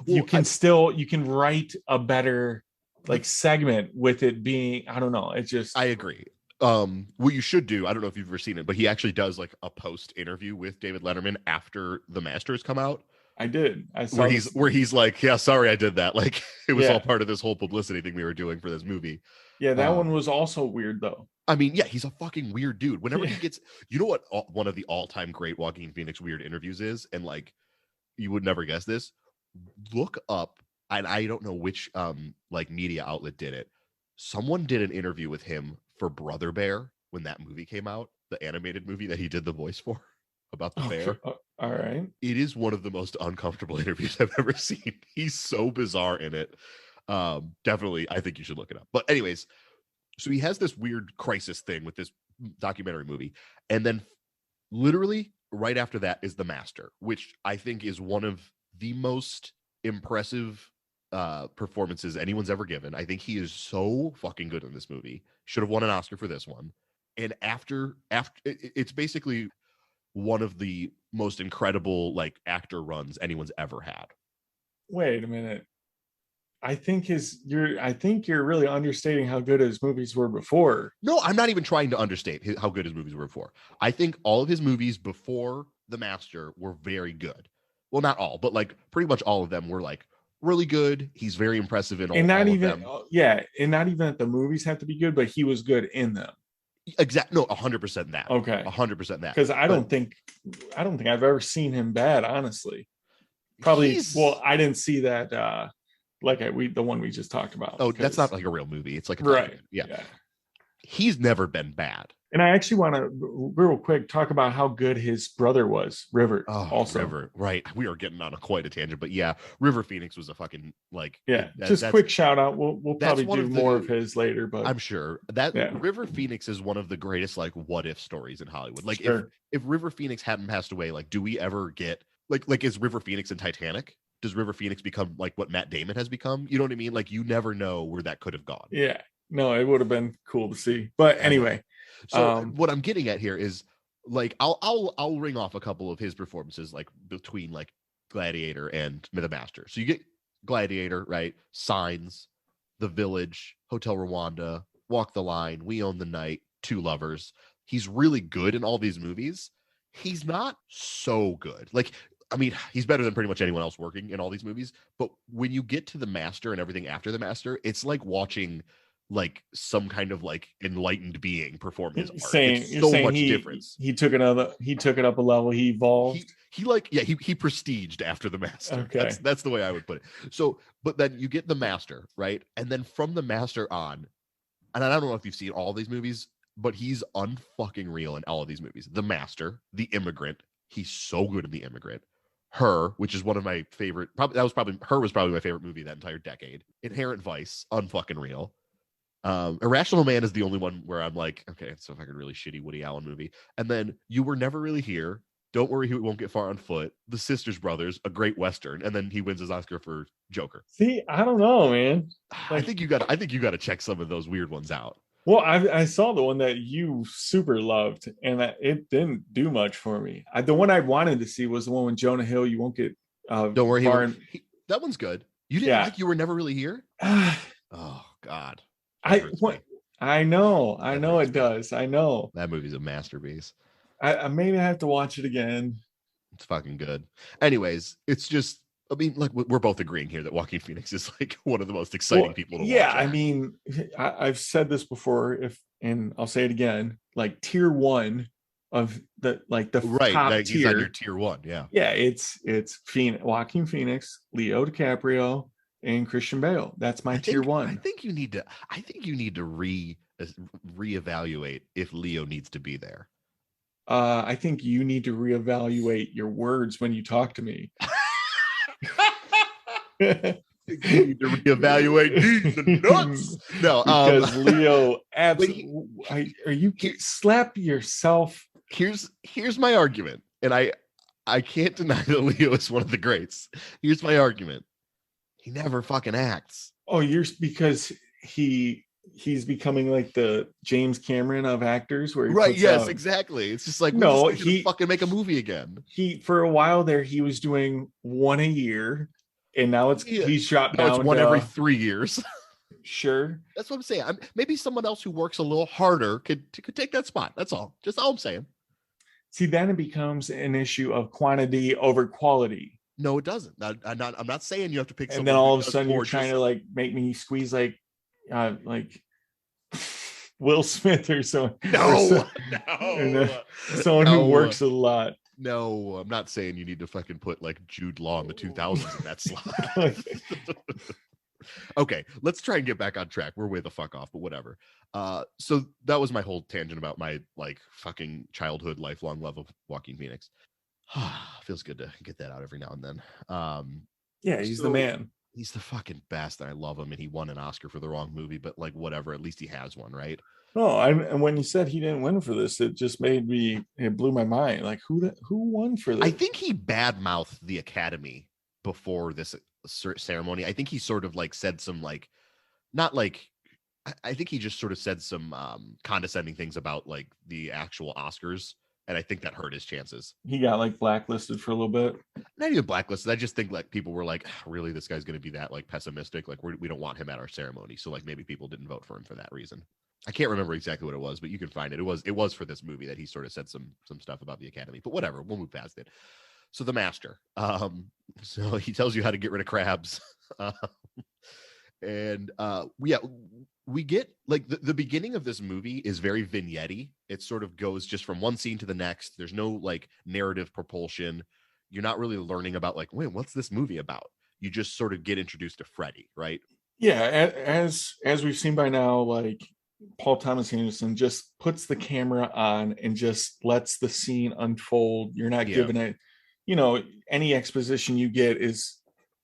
you can write a better like segment with it being, I don't know. It's just, I agree. What you should do, I don't know if you've ever seen it, but he actually does like a post interview with David Letterman after The Masters come out. I did. I saw where he's like, yeah, sorry I did that. Like it was all part of this whole publicity thing we were doing for this movie. Yeah, that one was also weird though. I mean, yeah, he's a fucking weird dude. Whenever he gets, you know what, one of the all-time great Joaquin Phoenix weird interviews is, and like you would never guess this. Look up, and I don't know which like media outlet did it. Someone did an interview with him for Brother Bear when that movie came out, the animated movie that he did the voice for about the bear. All right. It is one of the most uncomfortable interviews I've ever seen. He's so bizarre in it. Definitely, I think you should look it up. But anyways, so he has this weird crisis thing with this documentary movie. And then literally right after that is The Master, which I think is one of the most impressive performances anyone's ever given. I think he is so fucking good in this movie. Should have won an Oscar for this one. And after it's basically one of the most incredible like actor runs anyone's ever had. Wait a minute. I think you're really understating how good his movies were before. No, I'm not even trying to understate how good his movies were before. I think all of his movies before The Master were very good. Well, not all, but like pretty much all of them were like really good. He's very impressive in all, and not all even of them. Yeah, and not even that the movies have to be good, but he was good in them. Exactly. No, 100% that. Okay, 100% that. Because I don't think I've ever seen him bad. Honestly, probably. Well, I didn't see that. The one we just talked about. Oh, that's not like a real movie. It's like a right. Yeah. he's never been bad. And I actually want to real quick talk about how good his brother was, River. Also, River, right? We are getting on quite a tangent, but yeah, River Phoenix was a fucking like just quick shout out. We'll probably do more of his later, but I'm sure that River Phoenix is one of the greatest like what if stories in Hollywood. Like if River Phoenix hadn't passed away, like do we ever get like is River Phoenix in Titanic? Does River Phoenix become like what Matt Damon has become? You know what I mean? Like you never know where that could have gone. Yeah, no, it would have been cool to see. But anyway. So what I'm getting at here is like I'll ring off a couple of his performances like between like Gladiator and The Master. So you get Gladiator, right? Signs, The Village, Hotel Rwanda, Walk the Line, We Own the Night, Two Lovers. He's really good in all these movies. He's not so good. Like, I mean, he's better than pretty much anyone else working in all these movies. But when you get to The Master and everything after The Master, it's like watching like some kind of like enlightened being perform his art. It's so much difference. He took it up a level. He evolved. He prestiged after The Master. Okay. That's the way I would put it. So, but then you get The Master, right? And then from The Master on, and I don't know if you've seen all these movies, but he's unfucking real in all of these movies. The Master, The Immigrant. He's so good in The Immigrant. Her, which is one of my favorite. Her was probably my favorite movie that entire decade. Inherent Vice, unfucking real. Irrational Man is the only one where I'm like, okay, it's a fucking really shitty Woody Allen movie. And then You Were Never Really Here. Don't Worry, He Won't Get Far on Foot. The Sisters Brothers, a great Western, and then he wins his Oscar for Joker. See, I don't know, man. Like, I think you got to check some of those weird ones out. Well, I saw the one that you super loved, and that it didn't do much for me. The one I wanted to see was the one with Jonah Hill. You won't get. Don't worry, that one's good. You didn't like You Were Never Really Here? Oh God. I know it does. I know that movie's a masterpiece. I maybe have to watch it again. It's fucking good. Anyways, it's just, I mean, like we're both agreeing here that Joaquin Phoenix is like one of the most exciting people to watch. Yeah, I mean, I've said this before, and I'll say it again, like tier one of the right, top like tier. He's on your tier one, yeah. Yeah, it's Joaquin Phoenix, Leo DiCaprio, and Christian Bale. That's my tier one. I think you need to reevaluate if Leo needs to be there. I think you need to reevaluate your words when you talk to me. You need to reevaluate these nuts. No, because Leo absolutely. Are you slap yourself? Here's my argument, and I can't deny that Leo is one of the greats. Here's my argument. He never fucking acts. Oh, because he's becoming like the James Cameron of actors, where exactly. It's just like, no, he fucking make a movie again. He for a while there he was doing one a year, and now he's dropped down. It's one every 3 years. Sure, that's what I'm saying. Maybe someone else who works a little harder could take that spot. That's all. Just all I'm saying. See, then it becomes an issue of quantity over quality. No, it doesn't. I'm not saying you have to pick. And then all of a sudden you're trying to like make me squeeze like Will Smith or someone. No. Someone who works a lot. No, I'm not saying you need to fucking put like Jude Law in the 2000s in that slot. Okay, let's try and get back on track. We're way the fuck off, but whatever. So that was my whole tangent about my like fucking childhood, lifelong love of Joaquin Phoenix. Feels good to get that out every now and then. Yeah, he's the man. He's the fucking best, and I love him. And he won an Oscar for the wrong movie, but like whatever. At least he has one, right? No, and when you said he didn't win for this, it just it blew my mind. Like who won for this? I think he badmouthed the Academy before this ceremony. I think he sort of like said some like, not like. I think he just sort of said some condescending things about like the actual Oscars. And I think that hurt his chances. He got like blacklisted for a little bit. Not even blacklisted. I just think like people were like, really, this guy's going to be that like pessimistic. Like we don't want him at our ceremony. So like maybe people didn't vote for him for that reason. I can't remember exactly what it was, but you can find it. It was for this movie that he sort of said some stuff about the Academy, but whatever, we'll move past it. So The Master. So he tells you how to get rid of crabs. We get like the beginning of this movie is very vignette-y. It sort of goes just from one scene to the next. There's no like narrative propulsion. You're not really learning about like, wait, what's this movie about? You just sort of get introduced to Freddy, right? Yeah, as we've seen by now, like Paul Thomas Anderson just puts the camera on and just lets the scene unfold. You're not giving it, any exposition you get is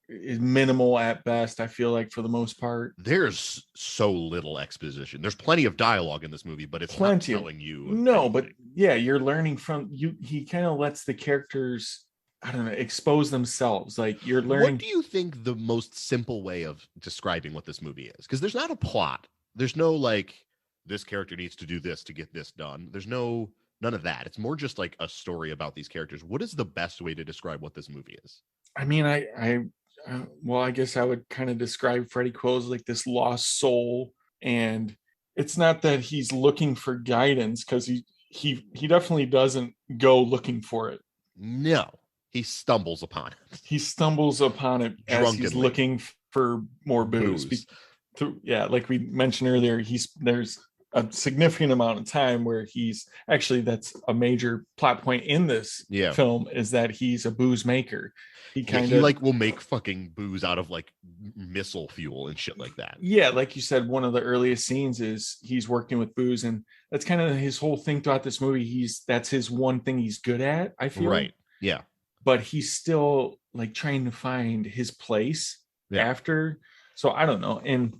minimal at best. I feel like for the most part, there's so little exposition. There's plenty of dialogue in this movie, but it's not telling you. No, but yeah, you're learning from you. He kind of lets the characters, I don't know, expose themselves. Like you're learning. What do you think the most simple way of describing what this movie is? Because there's not a plot. There's no like this character needs to do this to get this done. There's none of that. It's more just like a story about these characters. What is the best way to describe what this movie is? I mean, I guess I would kind of describe Freddie Quill as like this lost soul, and it's not that he's looking for guidance, because he definitely doesn't go looking for it. No, he stumbles upon it. He stumbles upon it as he's looking for more booze. Like we mentioned earlier, there's a significant amount of time where that's a major plot point in this film, is that he's a booze maker. He will make fucking booze out of like missile fuel and shit like that. Yeah, like you said, one of the earliest scenes is he's working with booze, and that's kind of his whole thing throughout this movie. That's his one thing he's good at, I feel. Right. Yeah. But he's still like trying to find his place after. So I don't know. And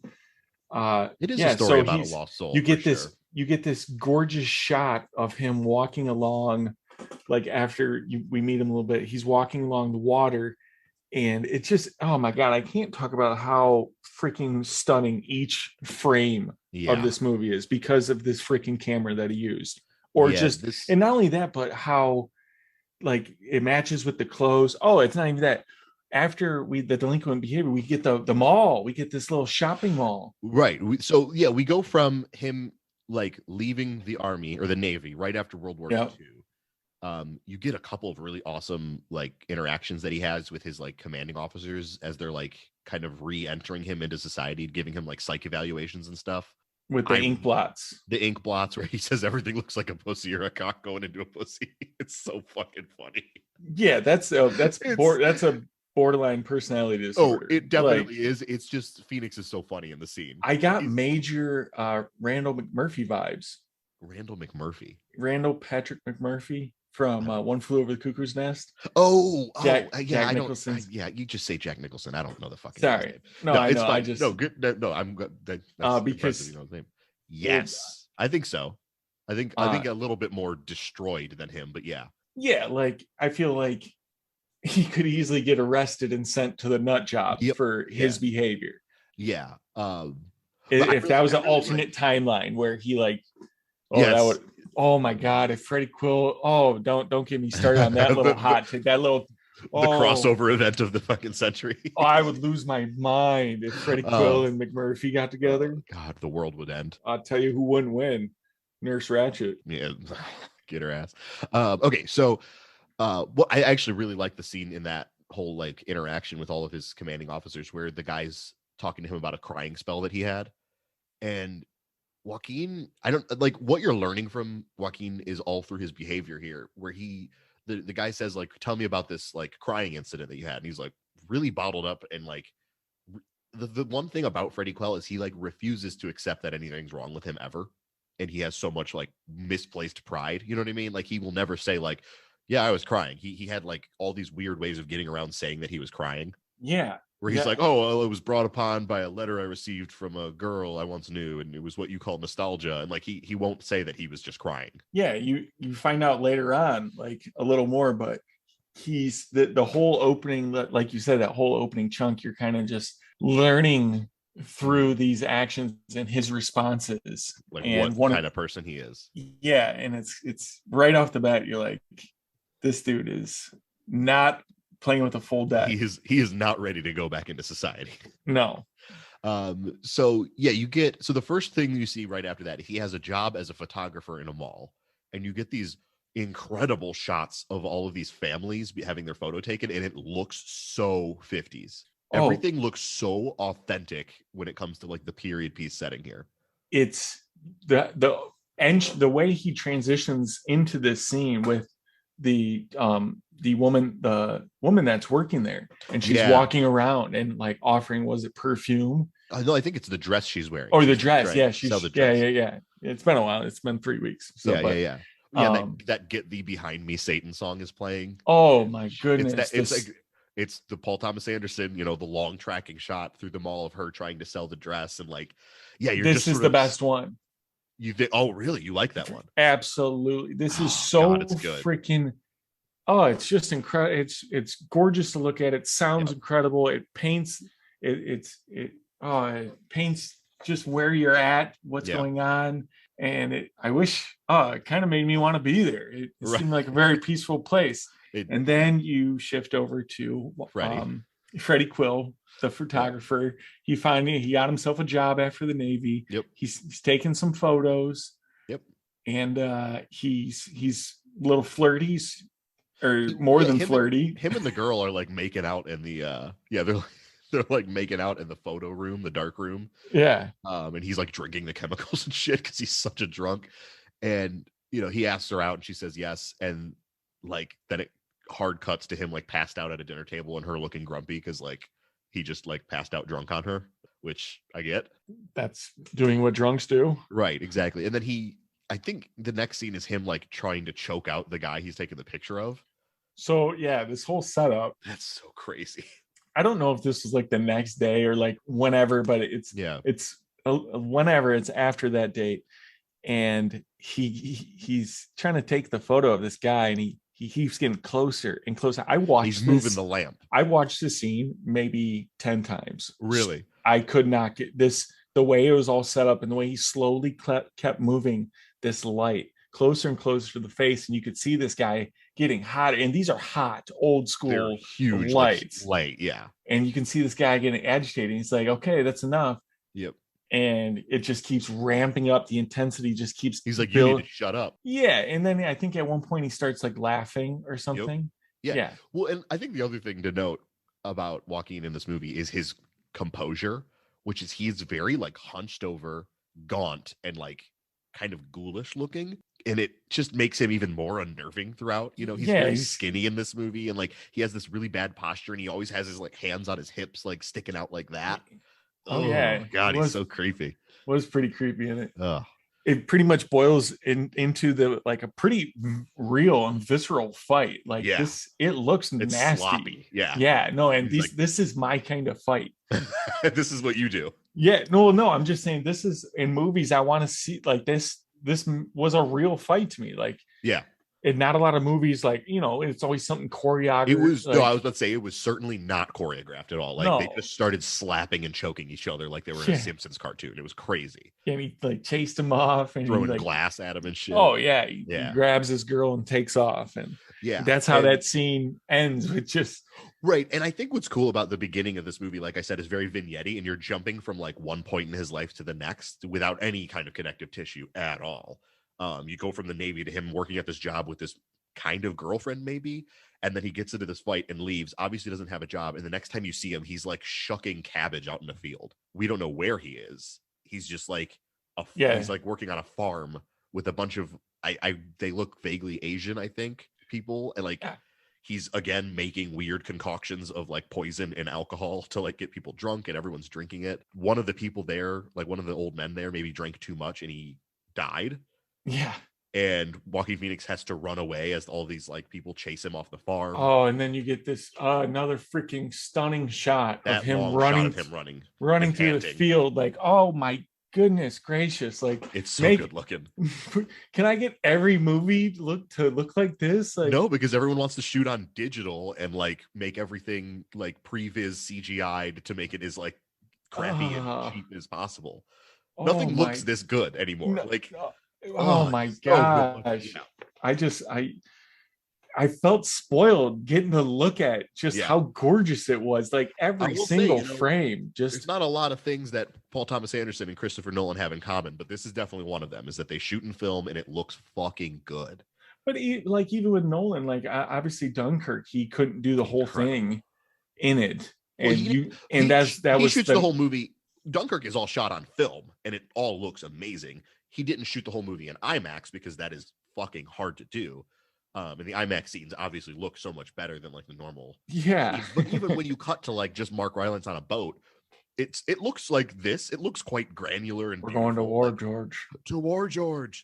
it is a story about a lost soul. You get this gorgeous shot of him walking along, like after we meet him a little bit, he's walking along the water, and it's just, oh my God, I can't talk about how freaking stunning each frame of this movie is because of this freaking camera that he used. And not only that, but how like it matches with the clothes. Oh, it's not even that. After the delinquent behavior, we get the mall. We get this little shopping mall. Right. We go from him like leaving the army or the Navy right after World War II. You get a couple of really awesome like interactions that he has with his like commanding officers as they're like kind of re-entering him into society, giving him like psych evaluations and stuff. With the ink blots. The ink blots where he says everything looks like a pussy or a cock going into a pussy. It's so fucking funny. Yeah, that's a borderline personality disorder. Oh, it definitely is. It's just Phoenix is so funny in the scene. I got major Randall McMurphy vibes. Randall Patrick McMurphy from One Flew Over the Cuckoo's Nest. Jack Nicholson. You just say Jack Nicholson. I don't know the fucking Sorry. name. No, I know. Fine. I'm good. That's because you know his name. Yes, I think so. I think a little bit more destroyed than him, but yeah. Yeah, like I feel like he could easily get arrested and sent to the nut job for his behavior. Yeah. If that was an alternate timeline where he oh my God, if Freddie Quill, don't get me started on that little hot take, that little the crossover event of the fucking century. I would lose my mind if Freddie Quill and McMurphy got together. God, the world would end. I'll tell you who wouldn't win. Nurse Ratched. Yeah, get her ass. Okay, so I actually really like the scene in that whole like interaction with all of his commanding officers where the guy's talking to him about a crying spell that he had. And Joaquin, I don't like what you're learning from Joaquin is all through his behavior here, where the guy says like, tell me about this like crying incident that you had. And he's like really bottled up. And like the one thing about Freddie Quill is he like refuses to accept that anything's wrong with him ever. And he has so much like misplaced pride. You know what I mean? Like he will never say like, yeah, I was crying. He had like all these weird ways of getting around saying that he was crying. Yeah. Where he's like, oh, well, it was brought upon by a letter I received from a girl I once knew, and it was what you call nostalgia. And like he won't say that he was just crying. Yeah, you find out later on, like a little more, but he's the whole opening, like you said, that whole opening chunk, you're kind of just learning through these actions and his responses. Like and what kind of person he is. Yeah, and it's right off the bat, you're like, this dude is not playing with a full deck. He is not ready to go back into society. No. So the first thing you see right after that, he has a job as a photographer in a mall, and you get these incredible shots of all of these families having their photo taken, and it looks so 50s. Everything looks so authentic when it comes to like the period piece setting here. It's the way he transitions into this scene with the woman that's working there, and she's walking around and like offering, was it perfume? No, I think it's the dress she's wearing. Oh, the dress. Yeah, yeah. It's been a while. It's been 3 weeks. So, Yeah. That "Get Thee Behind Me" Satan song is playing. Oh my goodness! It's the Paul Thomas Anderson, the long tracking shot through the mall of her trying to sell the dress, and this is the best one. You think? Oh, really? You like that one? Absolutely. This is so it's good. freaking. Oh, it's just incredible. It's gorgeous to look at. It sounds incredible. It paints. It paints just where you're at, what's going on, and I wish. It kind of made me want to be there. It seemed like a very peaceful place. And then you shift over to Freddie Quill, the photographer. He got himself a job after the Navy. Yep. He's taking some photos. Yep. And he's a little flirty, or more than flirty. Him and the girl are like making out in the they're like making out in the photo room, the dark room. Yeah. And he's like drinking the chemicals and shit because he's such a drunk. And he asks her out and she says yes. And then it hard cuts to him passed out at a dinner table and her looking grumpy because he just passed out drunk on her, which I get. That's doing what drunks do. Right, exactly. And then I think the next scene is him trying to choke out the guy he's taking the picture of. So yeah, this whole setup. That's so crazy. I don't know if this was the next day or whenever, but it's whenever, it's after that date. And he's trying to take the photo of this guy, and he keeps getting closer and closer. He's moving the lamp. I watched the scene maybe 10 times. Really? I could not get this, the way it was all set up and the way he slowly kept moving this light closer and closer to the face. And you could see this guy getting hotter. And these are hot, old school, huge lights. Light, yeah. And you can see this guy getting agitated. He's like, okay, that's enough. Yep. And it just keeps ramping up. The intensity just keeps. He's like, you need to shut up. Yeah. And then I think at one point he starts laughing or something. Yep. Yeah. Well, and I think the other thing to note about Joaquin in this movie is his composure, which is he's very hunched over, gaunt, and kind of ghoulish looking. And it just makes him even more unnerving throughout. He's very skinny in this movie, and he has this really bad posture, and he always has his hands on his hips sticking out like that. Oh yeah, God, he's so creepy. Was pretty creepy in it. Oh. It pretty much boils into the a pretty real and visceral fight. This, it looks it's nasty. Sloppy. Yeah. No, and this is my kind of fight. This is what you do. Yeah. No. I'm just saying, this is in movies I want to see this. This was a real fight to me. Yeah. And not a lot of movies, it's always something choreographed. It was no, I was about to say it was certainly not choreographed at all. They just started slapping and choking each other like they were in a Simpsons cartoon. It was crazy. And he chased him off and throwing glass at him and shit. Oh yeah, he grabs his girl and takes off, and that's how that scene ends with just right. And I think what's cool about the beginning of this movie, like I said, is very vignette-y, and you're jumping from one point in his life to the next without any kind of connective tissue at all. You go from the Navy to him working at this job with this kind of girlfriend, maybe, and then he gets into this fight and leaves. Obviously doesn't have a job, and the next time you see him, he's shucking cabbage out in the field. We don't know where he is. He's just he's working on a farm with a bunch of they look vaguely Asian, I think, people, and he's again making weird concoctions of poison and alcohol to get people drunk, and everyone's drinking it. One of the people there, one of the old men there, maybe drank too much and he died. Yeah. And Joaquin Phoenix has to run away as all these people chase him off the farm. Oh, and then you get this another freaking stunning shot of him running through the field. Oh my goodness gracious! It's so good looking. Can I get every movie look like this? No, because everyone wants to shoot on digital and make everything pre-viz CGI'd to make it as crappy and cheap as possible. Nothing looks this good anymore. Oh my gosh. I felt spoiled getting to look at just how gorgeous it was. Every single frame. There's not a lot of things that Paul Thomas Anderson and Christopher Nolan have in common, but this is definitely one of them, is that they shoot in film and it looks fucking good. But even with Nolan, obviously Dunkirk, he couldn't do the whole thing in it. And he shoots the whole movie. Dunkirk is all shot on film and it all looks amazing. He didn't shoot the whole movie in IMAX because that is fucking hard to do. And the IMAX scenes obviously look so much better than the normal. Yeah. But even when you cut to just Mark Rylance on a boat, it looks like this. It looks quite granular and we're going to war, George. To war, George.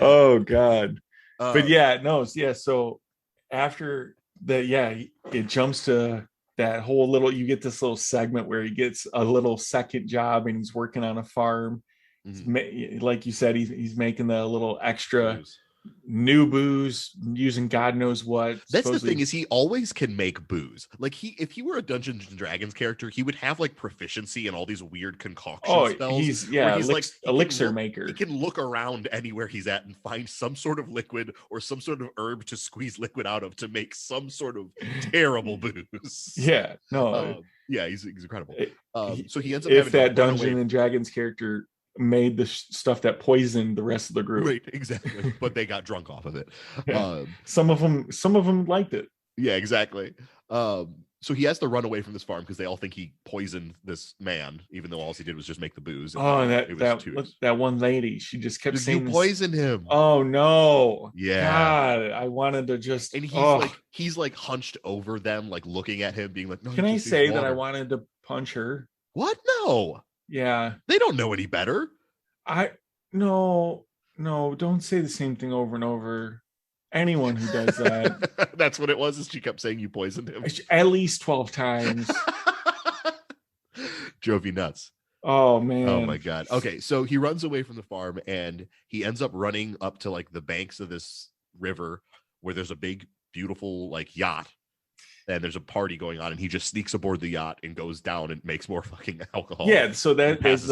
Oh God. But yeah, no, yeah. So after that, yeah, it jumps to that whole little. You get this little segment where he gets a little second job and he's working on a farm. Like you said, he's making the little extra new booze using God knows what. That's the thing, is he always can make booze. Like if he were a Dungeons and Dragons character, he would have like proficiency in all these weird concoction spells. He's like elixir maker. He can look around anywhere he's at and find some sort of liquid or some sort of herb to squeeze liquid out of to make some sort of terrible booze. Yeah, no, yeah, he's incredible. So he ends up if that Dungeons and Dragons character made the stuff that poisoned the rest of the group. Right, exactly. But they got drunk off of it. Yeah. Some of them liked it. Yeah, exactly. So he has to run away from this farm because they all think he poisoned this man, even though all he did was just make the booze. And that one lady, she just kept saying, "You poisoned him." Oh no! Yeah, God, I wanted to just. And he's like hunched over them, like looking at him, being like, "No." Can I say that I wanted to punch her? What? No. Yeah, they don't know any better. No, don't say the same thing over and over. Anyone who does that. That's what it was, is she kept saying you poisoned him. At least 12 times. Drove you nuts. Oh man. Oh my God. Okay, so he runs away from the farm and he ends up running up to like the banks of this river where there's a big, beautiful like yacht. And there's a party going on, and he just sneaks aboard the yacht and goes down and makes more fucking alcohol. Yeah, so that is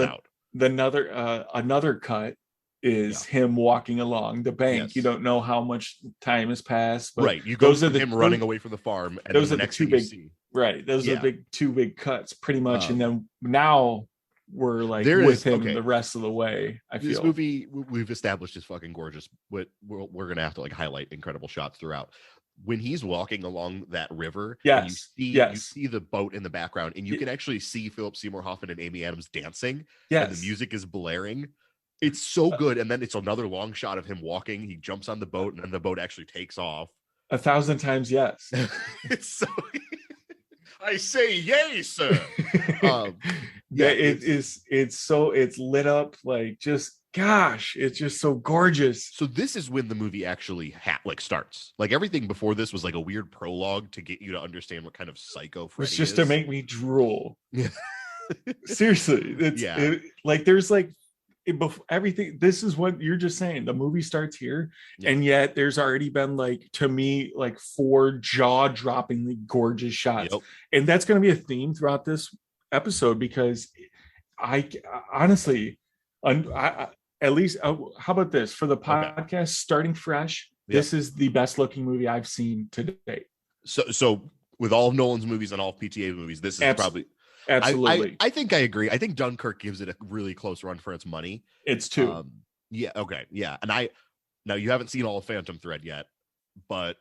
another cut is him walking along the bank. Yes. You don't know how much time has passed, but right. You go to him running away from the farm, and those are the two big. Right, those are two big cuts, pretty much. And then now we're like with him the rest of the way. I feel this movie we've established is fucking gorgeous. But we're gonna have to like highlight incredible shots throughout. When he's walking along that river, you see the boat in the background, and you can actually see Philip Seymour Hoffman and Amy Adams dancing. Yes. And the music is blaring. It's so good. And then it's another long shot of him walking. He jumps on the boat, and then the boat actually takes off. 1,000 times yes. It's so I say yay, sir. It's lit up like just gosh, it's just so gorgeous. So this is when the movie actually starts. Like everything before this was like a weird prologue to get you to understand what kind of psycho Freddy is. It's just to make me drool. Seriously, there's like everything. This is what you're just saying. The movie starts here, and yet there's already been like, to me, like 4 jaw-droppingly gorgeous shots, and that's going to be a theme throughout this episode because I honestly, at least, how about this for the podcast? Starting fresh, this is the best looking movie I've seen to date. So with all of Nolan's movies and all of PTA movies, this is probably. Absolutely. I think I agree. I think Dunkirk gives it a really close run for its money. It's 2. Yeah. Okay. Yeah. And now you haven't seen all of Phantom Thread yet, but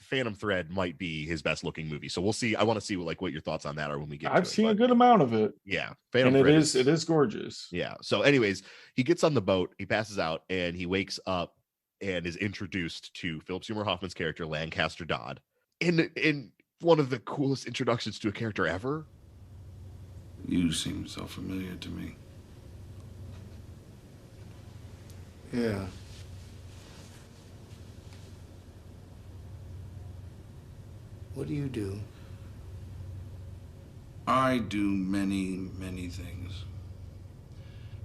Phantom Thread might be his best looking movie. So we'll see. I want to see what your thoughts on that are when we get I've seen a good amount of it. Yeah. Phantom Thread it is gorgeous. Yeah. So anyways, he gets on the boat, he passes out, and he wakes up and is introduced to Philip Seymour Hoffman's character, Lancaster Dodd. In one of the coolest introductions to a character ever. You seem so familiar to me. Yeah. What do you do? I do many, many things.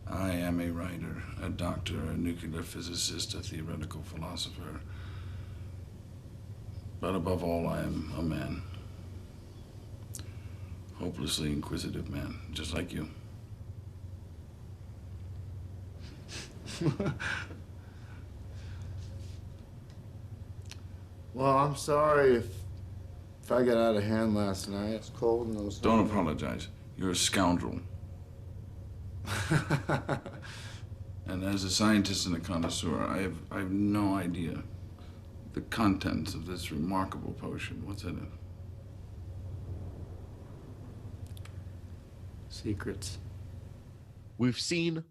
I am a writer, a doctor, a nuclear physicist, a theoretical philosopher. But above all, I am a man. Hopelessly inquisitive man, just like you. Well, I'm sorry if I got out of hand last night. It's cold and those. Don't apologize. You're a scoundrel. And as a scientist and a connoisseur, I have no idea the contents of this remarkable potion. What's in it? Secrets. We've seen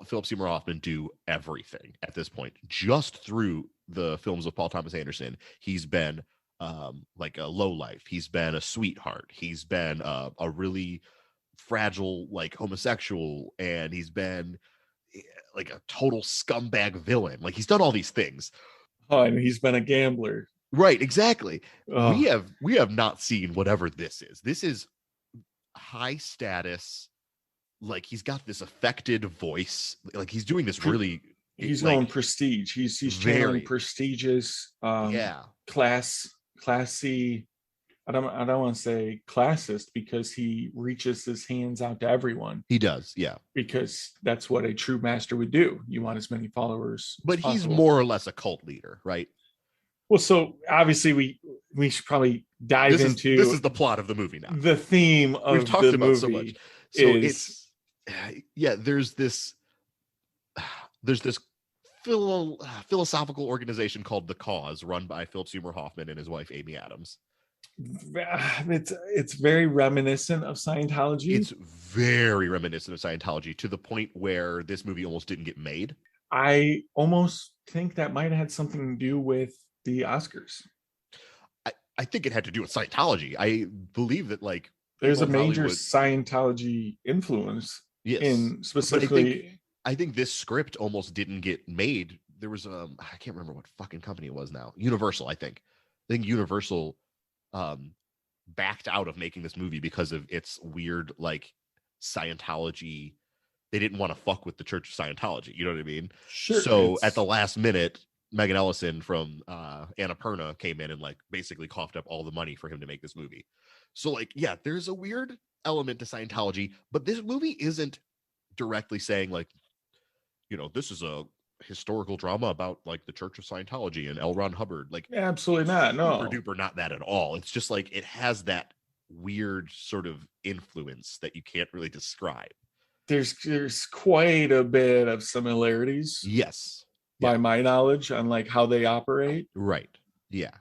Philip Seymour Hoffman do everything at this point. Just through the films of Paul Thomas Anderson, he's been like a lowlife. He's been a sweetheart. He's been a really fragile like homosexual, and he's been like a total scumbag villain. Like he's done all these things. Oh, and he's been a gambler. Right, exactly. We have not seen whatever this is. This is high status. Like he's got this affected voice. Like he's doing this really. He's like, going prestige. He's channeling prestigious. Classy. I don't want to say classist, because he reaches his hands out to everyone. He does, yeah. Because that's what a true master would do. You want as many followers. But he's more or less a cult leader, right? Well, so obviously we should probably dive into this is the plot of the movie now. The theme of we've talked the about movie so much. So it's there's this philosophical organization called The Cause, run by Philip Seymour Hoffman and his wife Amy Adams. It's very reminiscent of Scientology. It's very reminiscent of Scientology, to the point where this movie almost didn't get made. I almost think that might have had something to do with the Oscars. I think it had to do with Scientology. I believe that like there's a major Scientology influence in specifically. I think this script almost didn't get made. There was I can't remember what fucking company it was now. Universal, I think Universal backed out of making this movie because of its weird like Scientology. They didn't want to fuck with the Church of Scientology. You know what I mean? Sure. So at the last minute, Megan Ellison from Annapurna came in and like basically coughed up all the money for him to make this movie. So like, yeah, there's a weird element to Scientology, but this movie isn't directly saying like, you know, this is a historical drama about like the Church of Scientology and L. Ron Hubbard. Like, absolutely not. No, super duper not that at all. It's just like it has that weird sort of influence that you can't really describe. There's quite a bit of similarities. Yes. By my knowledge, on like how they operate. Right. Yeah.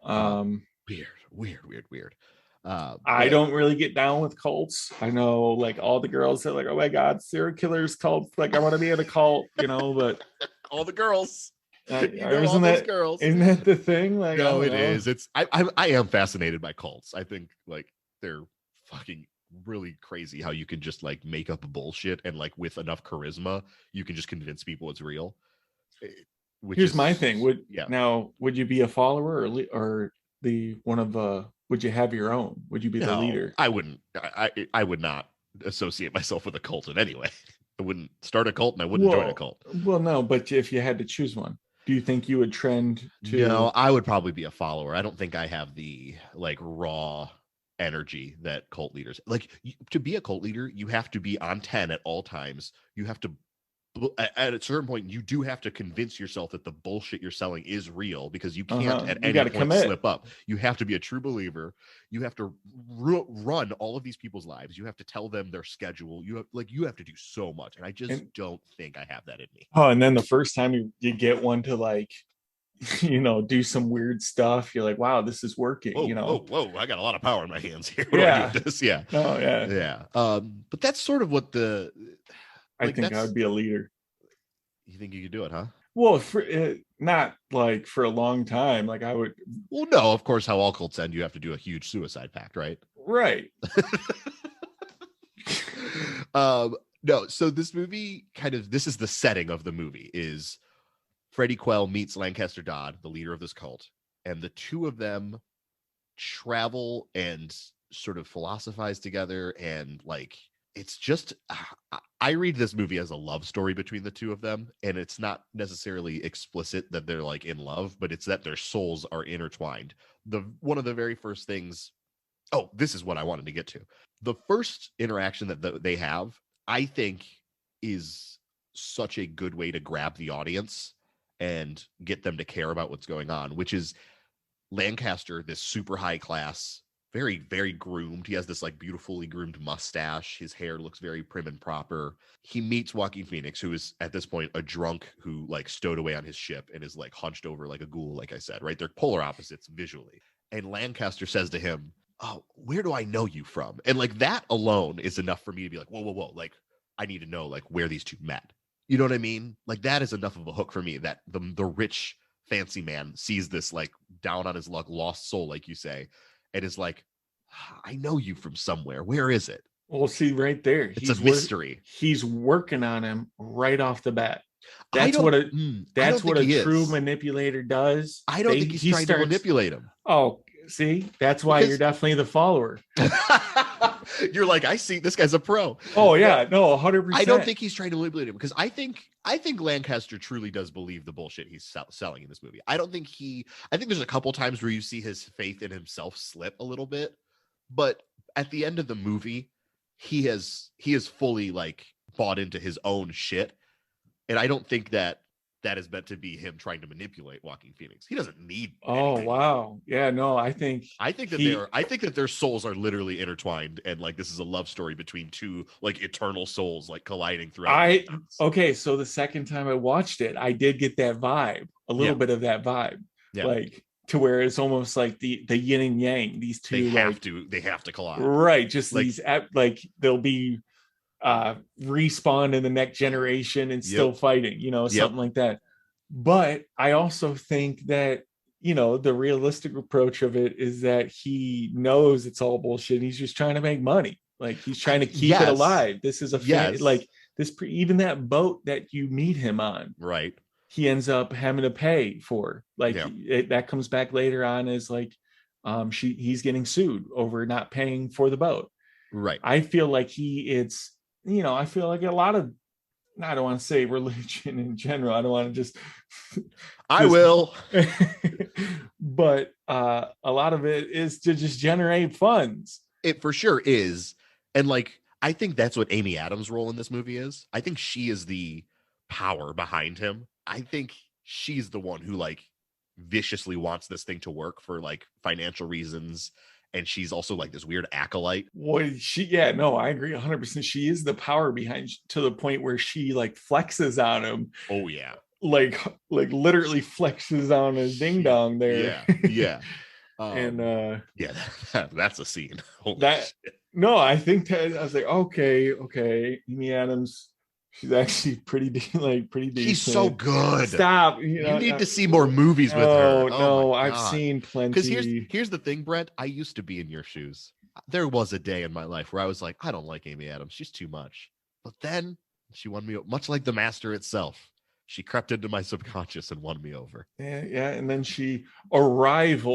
Weird. I don't really get down with cults. I know like all the girls are like, oh my God, serial killers, cults. Like I want to be in a cult, you know, but all the girls. Isn't that the thing? Like, no, it is. It's I am fascinated by cults. I think like they're fucking really crazy how you can just like make up bullshit and like with enough charisma you can just convince people it's real. Here's my thing. Would you be a follower or the one of would you have your own? Would you be the leader? I wouldn't. I would not associate myself with a cult in any way. I wouldn't start a cult and I wouldn't join a cult. Well, no, but if you had to choose one, do you think you would trend to? No, I would probably be a follower. I don't think I have the like raw energy that cult leaders like. To be a cult leader, you have to be on 10 at all times. You have to, at a certain point, you do have to convince yourself that the bullshit you're selling is real, because you can't at any point slip up. You have to be a true believer. You have to run all of these people's lives. You have to tell them their schedule. You have to do so much, and I just don't think I have that in me. Oh, and then the first time you get one to like, you know, do some weird stuff, you're like, wow, this is working. Whoa, I got a lot of power in my hands here. Yeah. I do this? Yeah. Oh yeah. Yeah. But that's sort of what I think I would be a leader. You think you could do it, huh? Well, not like for a long time. Like I would. Well, no, of course, how all cults end, you have to do a huge suicide pact, right? Right. No, so this movie this is the setting of the movie is Freddie Quell meets Lancaster Dodd, the leader of this cult, and the two of them travel and sort of philosophize together, and like it's just I read this movie as a love story between the two of them, and it's not necessarily explicit that they're like in love, but it's that their souls are intertwined. One of the very first things, this is what I wanted to get to. The first interaction that they have, I think, is such a good way to grab the audience and get them to care about what's going on, which is Lancaster, this super high class, very, very groomed. He has this like beautifully groomed mustache. His hair looks very prim and proper. He meets Joaquin Phoenix, who is at this point a drunk who like stowed away on his ship and is like hunched over like a ghoul, like I said, right? They're polar opposites visually. And Lancaster says to him, "Oh, where do I know you from?" And like that alone is enough for me to be like, whoa. Like I need to know like where these two met. You know what I mean? Like that is enough of a hook for me, that the rich fancy man sees this like down on his luck lost soul, like you say, and is like, I know you from somewhere. Where is it? Well, see, right there, it's a mystery. He's working on him right off the bat. That's what a true manipulator does. I don't think he's trying to manipulate him. Oh, see, that's why you're definitely the follower. You're like, I see this guy's a pro. Oh yeah, no, 100%. I don't think he's trying to manipulate him, because I think Lancaster truly does believe the bullshit he's selling in this movie. I think there's a couple times where you see his faith in himself slip a little bit, but at the end of the movie, he is fully like bought into his own shit. And I don't think that is meant to be him trying to manipulate Joaquin Phoenix. He doesn't need anything. Wow. Yeah, no, I think that their souls are literally intertwined, and like this is a love story between two like eternal souls like colliding throughout. Okay, so the second time I watched it, I did get that vibe, a little bit of that vibe. Yeah. Like to where it's almost like the yin and yang. These two they have to collide. Right. Just like, these like they'll be respawn in the next generation and still fighting, something like that. But I also think that the realistic approach of it is that he knows it's all bullshit. He's just trying to make money. Like he's trying to keep it alive. This is like this even that boat that you meet him on, right, he ends up having to pay for. Like that comes back later on as like he's getting sued over not paying for the boat. Right. I feel like I feel like a lot of, I don't want to say religion in general. I don't want to just I will. But a lot of it is to just generate funds. It for sure is. And like, I think that's what Amy Adams' role in this movie is. I think she is the power behind him. I think she's the one who like viciously wants this thing to work for like financial reasons. And she's also like this weird acolyte. Well, I agree 100%. She is the power behind, to the point where she like flexes on him. Oh yeah. Like literally flexes on his ding dong there. Yeah. And that's a scene. Holy shit. No, I think that I was like, okay. Amy Adams, she's actually pretty decent. She's so good. Stop. You need to see more movies with her. No, I've seen plenty. Because here's the thing, Brent. I used to be in your shoes. There was a day in my life where I was like, I don't like Amy Adams. She's too much. But then she won me, much like The Master itself. She crept into my subconscious and won me over. Yeah. And then she arrived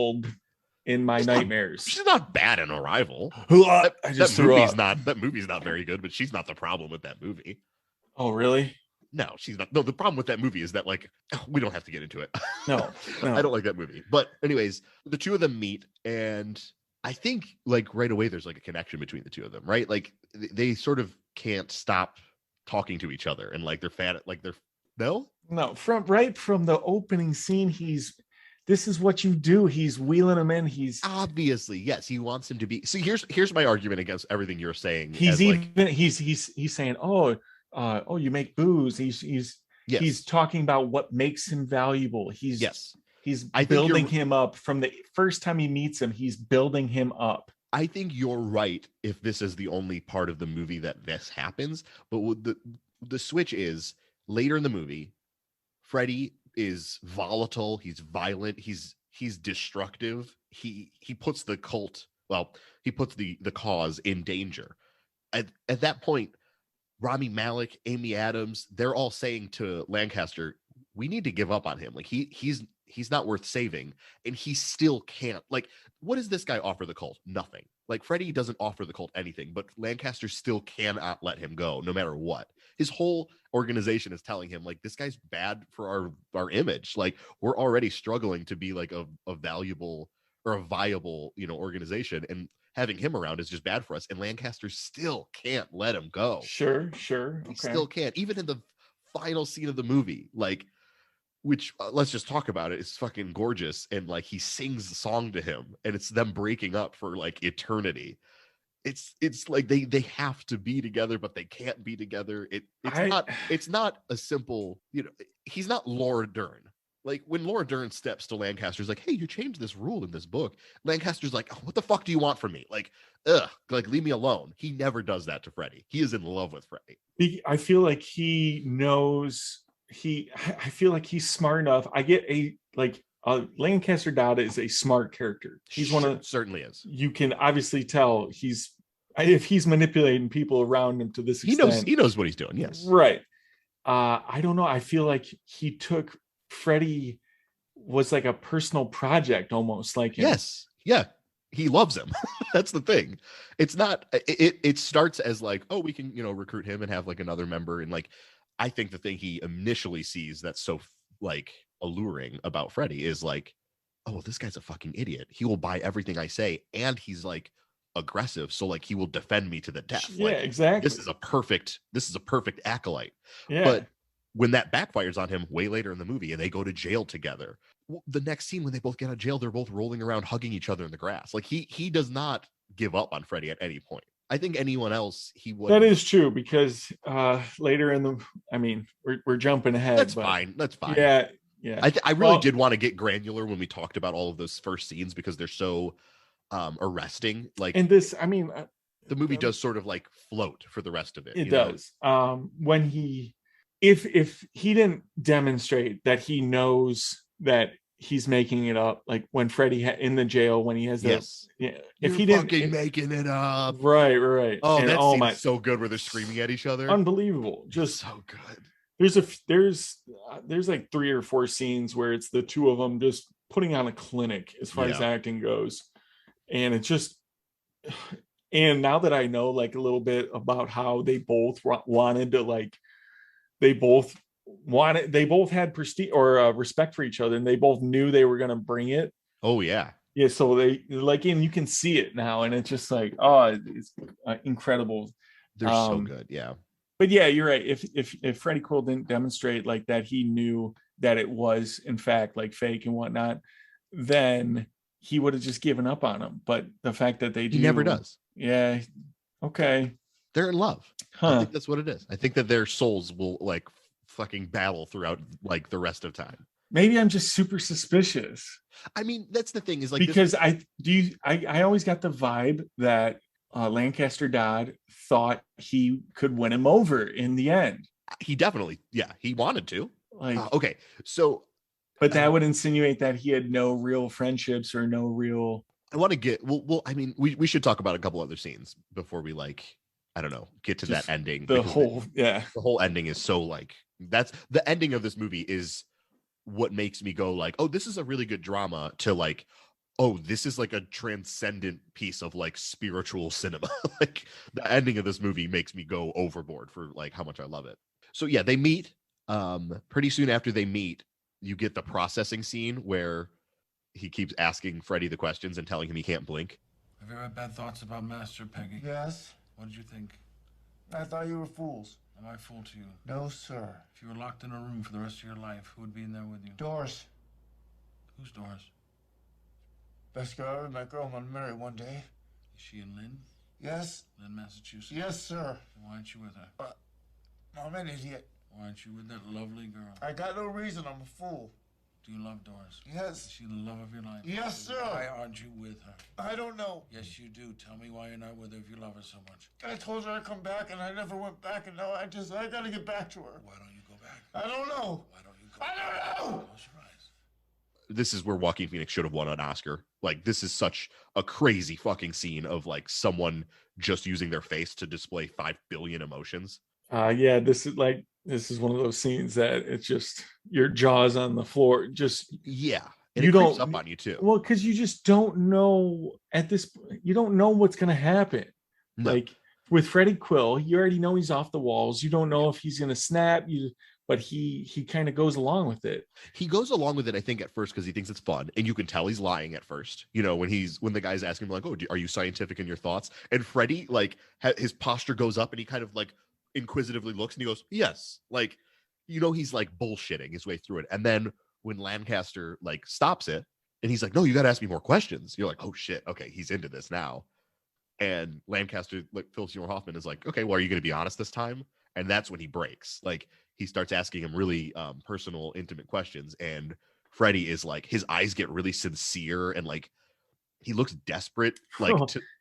in my nightmares. She's not bad in Arrival. That movie's not very good, but she's not the problem with that movie. Oh, really? No, she's not. No, the problem with that movie is that like we don't have to get into it. No. I don't like that movie. But anyways, the two of them meet, and I think like right away there's like a connection between the two of them, right? Like they sort of can't stop talking to each other, and like from the opening scene, this is what you do. He's wheeling him in. He's obviously, yes, he wants him to be. See, here's my argument against everything you're saying. He's saying, oh, you make booze. He's talking about what makes him valuable. He's building him up from the first time he meets him. He's building him up. I think you're right if this is the only part of the movie that this happens. But the switch is later in the movie, Freddy is volatile. He's violent. He's destructive. He puts the cult. Well, he puts the cause in danger. At that point, Rami Malek, Amy Adams, they're all saying to Lancaster, we need to give up on him. Like he's not worth saving, and he still can't. Like, what does this guy offer the cult? Nothing. Like Freddy doesn't offer the cult anything, but Lancaster still cannot let him go, no matter what. His whole organization is telling him, like, this guy's bad for our image. Like, we're already struggling to be like a valuable or a viable, organization, and having him around is just bad for us. And Lancaster still can't let him go. Sure. Okay. He still can't, even in the final scene of the movie, like, which let's just talk about it. It's fucking gorgeous. And like, he sings the song to him, and it's them breaking up for like eternity. It's like they have to be together, but they can't be together. It's not a simple, he's not Laura Dern. Like when Laura Dern steps to Lancaster's like, hey, you changed this rule in this book. Lancaster's like, oh, what the fuck do you want from me? Like, leave me alone. He never does that to Freddy. He is in love with Freddy. I feel like he knows I feel like he's smart enough. I get like Lancaster Dodd is a smart character. He's one of certainly is. You can obviously tell if he's manipulating people around him to this extent. He knows what he's doing. Yes. Right. I don't know. I feel like he took Freddy was like a personal project almost like him. Yes. Yeah. He loves him. That's the thing. It's not, it starts as like, oh, we can, recruit him and have like another member. And like, I think the thing he initially sees that's so like alluring about Freddy is like, oh, well, this guy's a fucking idiot. He will buy everything I say. And he's like aggressive. So like, he will defend me to the death. Yeah, like, exactly. This is a perfect acolyte. Yeah. But when that backfires on him way later in the movie and they go to jail together, the next scene when they both get out of jail, they're both rolling around hugging each other in the grass. Like he does not give up on Freddy at any point. I think anyone else he would. That is true because later in the, I mean, we're jumping ahead. That's fine. Yeah. I really did want to get granular when we talked about all of those first scenes because they're so arresting. Like, and this, I mean, the movie does sort of like float for the rest of it. It does. When if he didn't demonstrate that he knows that he's making it up, like when Freddy in the jail when he has yes, if he didn't making it up, right. Oh, and that scene is so good where they're screaming at each other. Unbelievable, just so good. There's like 3 or 4 scenes where it's the two of them just putting on a clinic as far as acting goes, and it's just. And now that I know like a little bit about how they both wanted to like. They both had prestige or respect for each other, and they both knew they were going to bring it. Oh yeah. So they like, and you can see it now, and it's just like, oh, it's incredible. They're so good. Yeah. But yeah, you're right. If Freddy Quill didn't demonstrate like that, he knew that it was in fact like fake and whatnot, then he would have just given up on him. But the fact that he never does. Yeah. Okay. They're in love. Huh. I think that's what it is. I think that their souls will like fucking battle throughout like the rest of time. Maybe I'm just super suspicious. I mean, that's the thing is like because I always got the vibe that Lancaster Dodd thought he could win him over in the end. He definitely, he wanted to. Like okay, so but that would insinuate that he had no real friendships or no real. I want to get well. I mean, we should talk about a couple other scenes before we like. I don't know, get to that ending. The whole ending is so like that's the ending of this movie is what makes me go like, oh, this is a really good drama to like, oh, this is like a transcendent piece of like spiritual cinema. Like the ending of this movie makes me go overboard for like how much I love it. So yeah, they meet. Pretty soon after they meet, you get the processing scene where he keeps asking Freddy the questions and telling him he can't blink. Have you ever had bad thoughts about Master, Peggy? Yes. What did you think? I thought you were fools. Am I a fool to you? No, sir. If you were locked in a room for the rest of your life, who would be in there with you? Doris. Who's Doris? Best girl I ever met. Girl I'm gonna marry one day. Is she in Lynn? Yes. Lynn, Massachusetts? Yes, sir. Then why aren't you with her? I'm an idiot. Why aren't you with that lovely girl? I got no reason. I'm a fool. Do you love Doris? Yes. Is she the love of your life? Yes, sir. Why aren't you with her? I don't know. Yes, you do. Tell me why you're not with her if you love her so much. I told her I'd come back, and I never went back, and now I gotta get back to her. Why don't you go back? I don't know. Why don't you go I don't know. Close your eyes. This is where Joaquin Phoenix should have won an Oscar. Like, this is such a crazy fucking scene of like someone just using their face to display 5 billion emotions. Yeah, this is one of those scenes that it's just your jaws on the floor. Just and you it don't creeps up on you too. Well, because you just don't know at this. You don't know what's going to happen. No. Like with Freddy Quill, you already know he's off the walls. You don't know if he's going to snap. But he kind of goes along with it. He goes along with it, I think, at first because he thinks it's fun, and you can tell he's lying at first. You know, when the guy's asking him like, "Oh, are you scientific in your thoughts?" And Freddy, like, his posture goes up, and he kind of like inquisitively looks, and he goes, "Yes." Like, you know, he's like bullshitting his way through it. And then when Lancaster like stops it, and he's like, "No, you got to ask me more questions." You're like, "Oh shit, okay, he's into this now." And Lancaster, like Philip Seymour Hoffman, is like, "Okay, well, are you going to be honest this time?" And that's when he breaks. Like, he starts asking him really personal, intimate questions. And Freddy is like, his eyes get really sincere and like, he looks desperate, like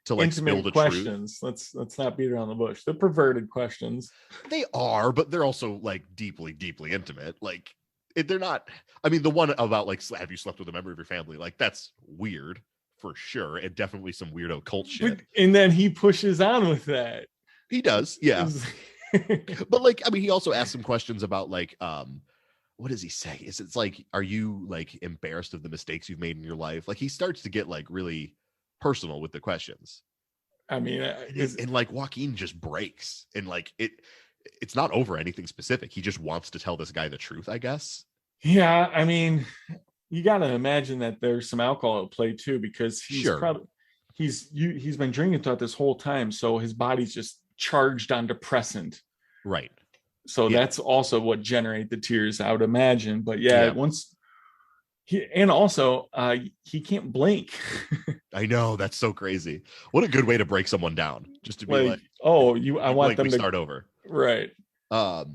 to like spill the questions. Truth. Let's not beat around the bush. They're perverted questions. They are, but they're also like deeply, deeply intimate. Like, they're not. I mean, the one about like, have you slept with a member of your family? Like, that's weird for sure, and definitely some weirdo cult shit. And then he pushes on with that. He does, yeah. But like, I mean, he also asks some questions about like, what does he say? It's like, are you like embarrassed of the mistakes you've made in your life? Like, he starts to get like really personal with the questions. I mean, and like Joaquin just breaks, and like it's not over anything specific. He just wants to tell this guy the truth, I guess. Yeah, I mean, you got to imagine that there's some alcohol at play too, because he's probably he's been drinking throughout this whole time, so his body's just charged on depressant. Right. So that's also what generate the tears, I would imagine. But once he can't blink. I know, that's so crazy. What a good way to break someone down, just to be like, I want them to start over. Right. But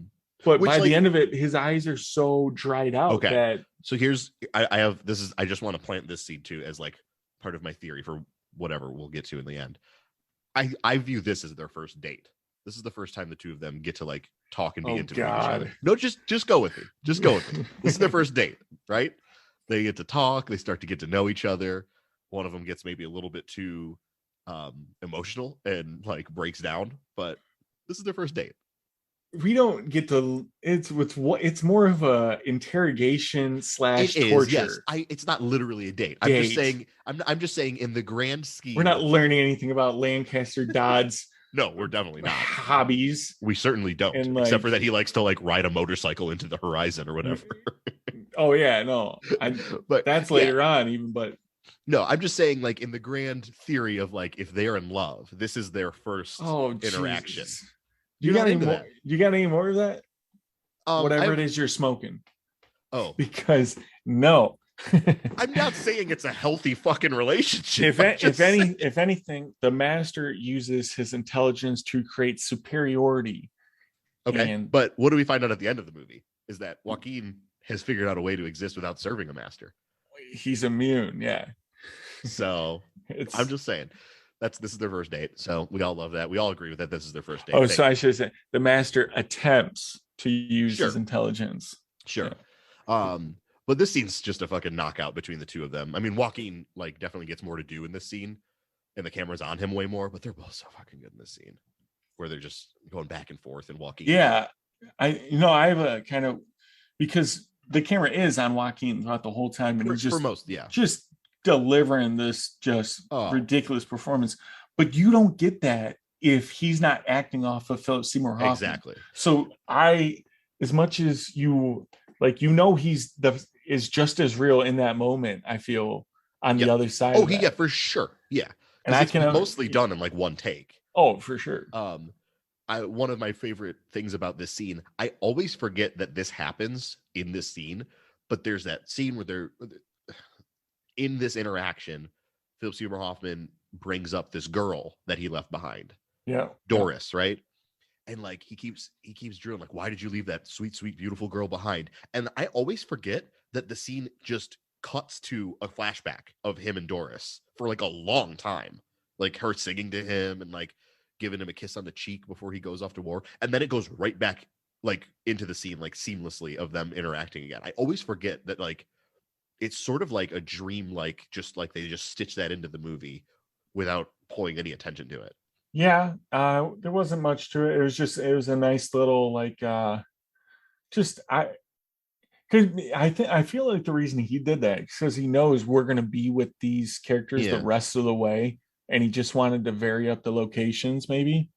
by the end of it, his eyes are so dried out that. So here's, I just want to plant this seed too as like part of my theory for whatever we'll get to in the end. I view this as their first date. This is the first time the two of them get to like talk and be intimate with each other. No, just go with me. Just go with me. This is their first date, right? They get to talk. They start to get to know each other. One of them gets maybe a little bit too emotional and like breaks down, but this is their first date. We don't get to. It's more of a interrogation / torture. Yes, it's not literally a date. I'm just saying. I'm just saying in the grand scheme. We're not learning anything about Lancaster Dodd's. No, we're definitely not. Hobbies. We certainly don't. And except for that he likes to like ride a motorcycle into the horizon or whatever. Oh yeah, no. But that's later on even, but no, I'm just saying like in the grand theory of like if they're in love, this is their first interaction. Jesus. You got any more of that? Whatever it is you're smoking. Oh. Because no. I'm not saying it's a healthy fucking relationship. If anything, the master uses his intelligence to create superiority. Okay, but what do we find out at the end of the movie? Is that Joaquin has figured out a way to exist without serving a master. He's immune, yeah. So I'm just saying this is their first date. So we all love that. We all agree with that. This is their first date. Oh, so I should say the master attempts to use his intelligence. Sure. Yeah. But this scene's just a fucking knockout between the two of them. I mean, Joaquin like definitely gets more to do in this scene, and the camera's on him way more. But they're both so fucking good in this scene, where they're just going back and forth and walking. Yeah, I have a kind of, because the camera is on Joaquin throughout the whole time, and he's just delivering this ridiculous performance. But you don't get that if he's not acting off of Philip Seymour Hoffman. Exactly. So as much as you like, he's is just as real in that moment, I feel, on the other side. Oh, yeah, for sure. Yeah. And it's mostly done in like one take. Oh, for sure. One of my favorite things about this scene, I always forget that this happens in this scene, but there's that scene where they're in this interaction. Philip Seymour Hoffman brings up this girl that he left behind. Yeah. Doris, right? And like he keeps drilling, like, why did you leave that sweet, sweet, beautiful girl behind? And I always forget that the scene just cuts to a flashback of him and Doris for like a long time, like her singing to him and like giving him a kiss on the cheek before he goes off to war, and then it goes right back like into the scene like seamlessly of them interacting again. I always forget that like it's sort of like a dream, like just like they just stitch that into the movie without pulling any attention to it. Yeah, there wasn't much to it. It was a nice little like I feel like the reason he did that is because he knows we're going to be with these characters the rest of the way, and he just wanted to vary up the locations maybe.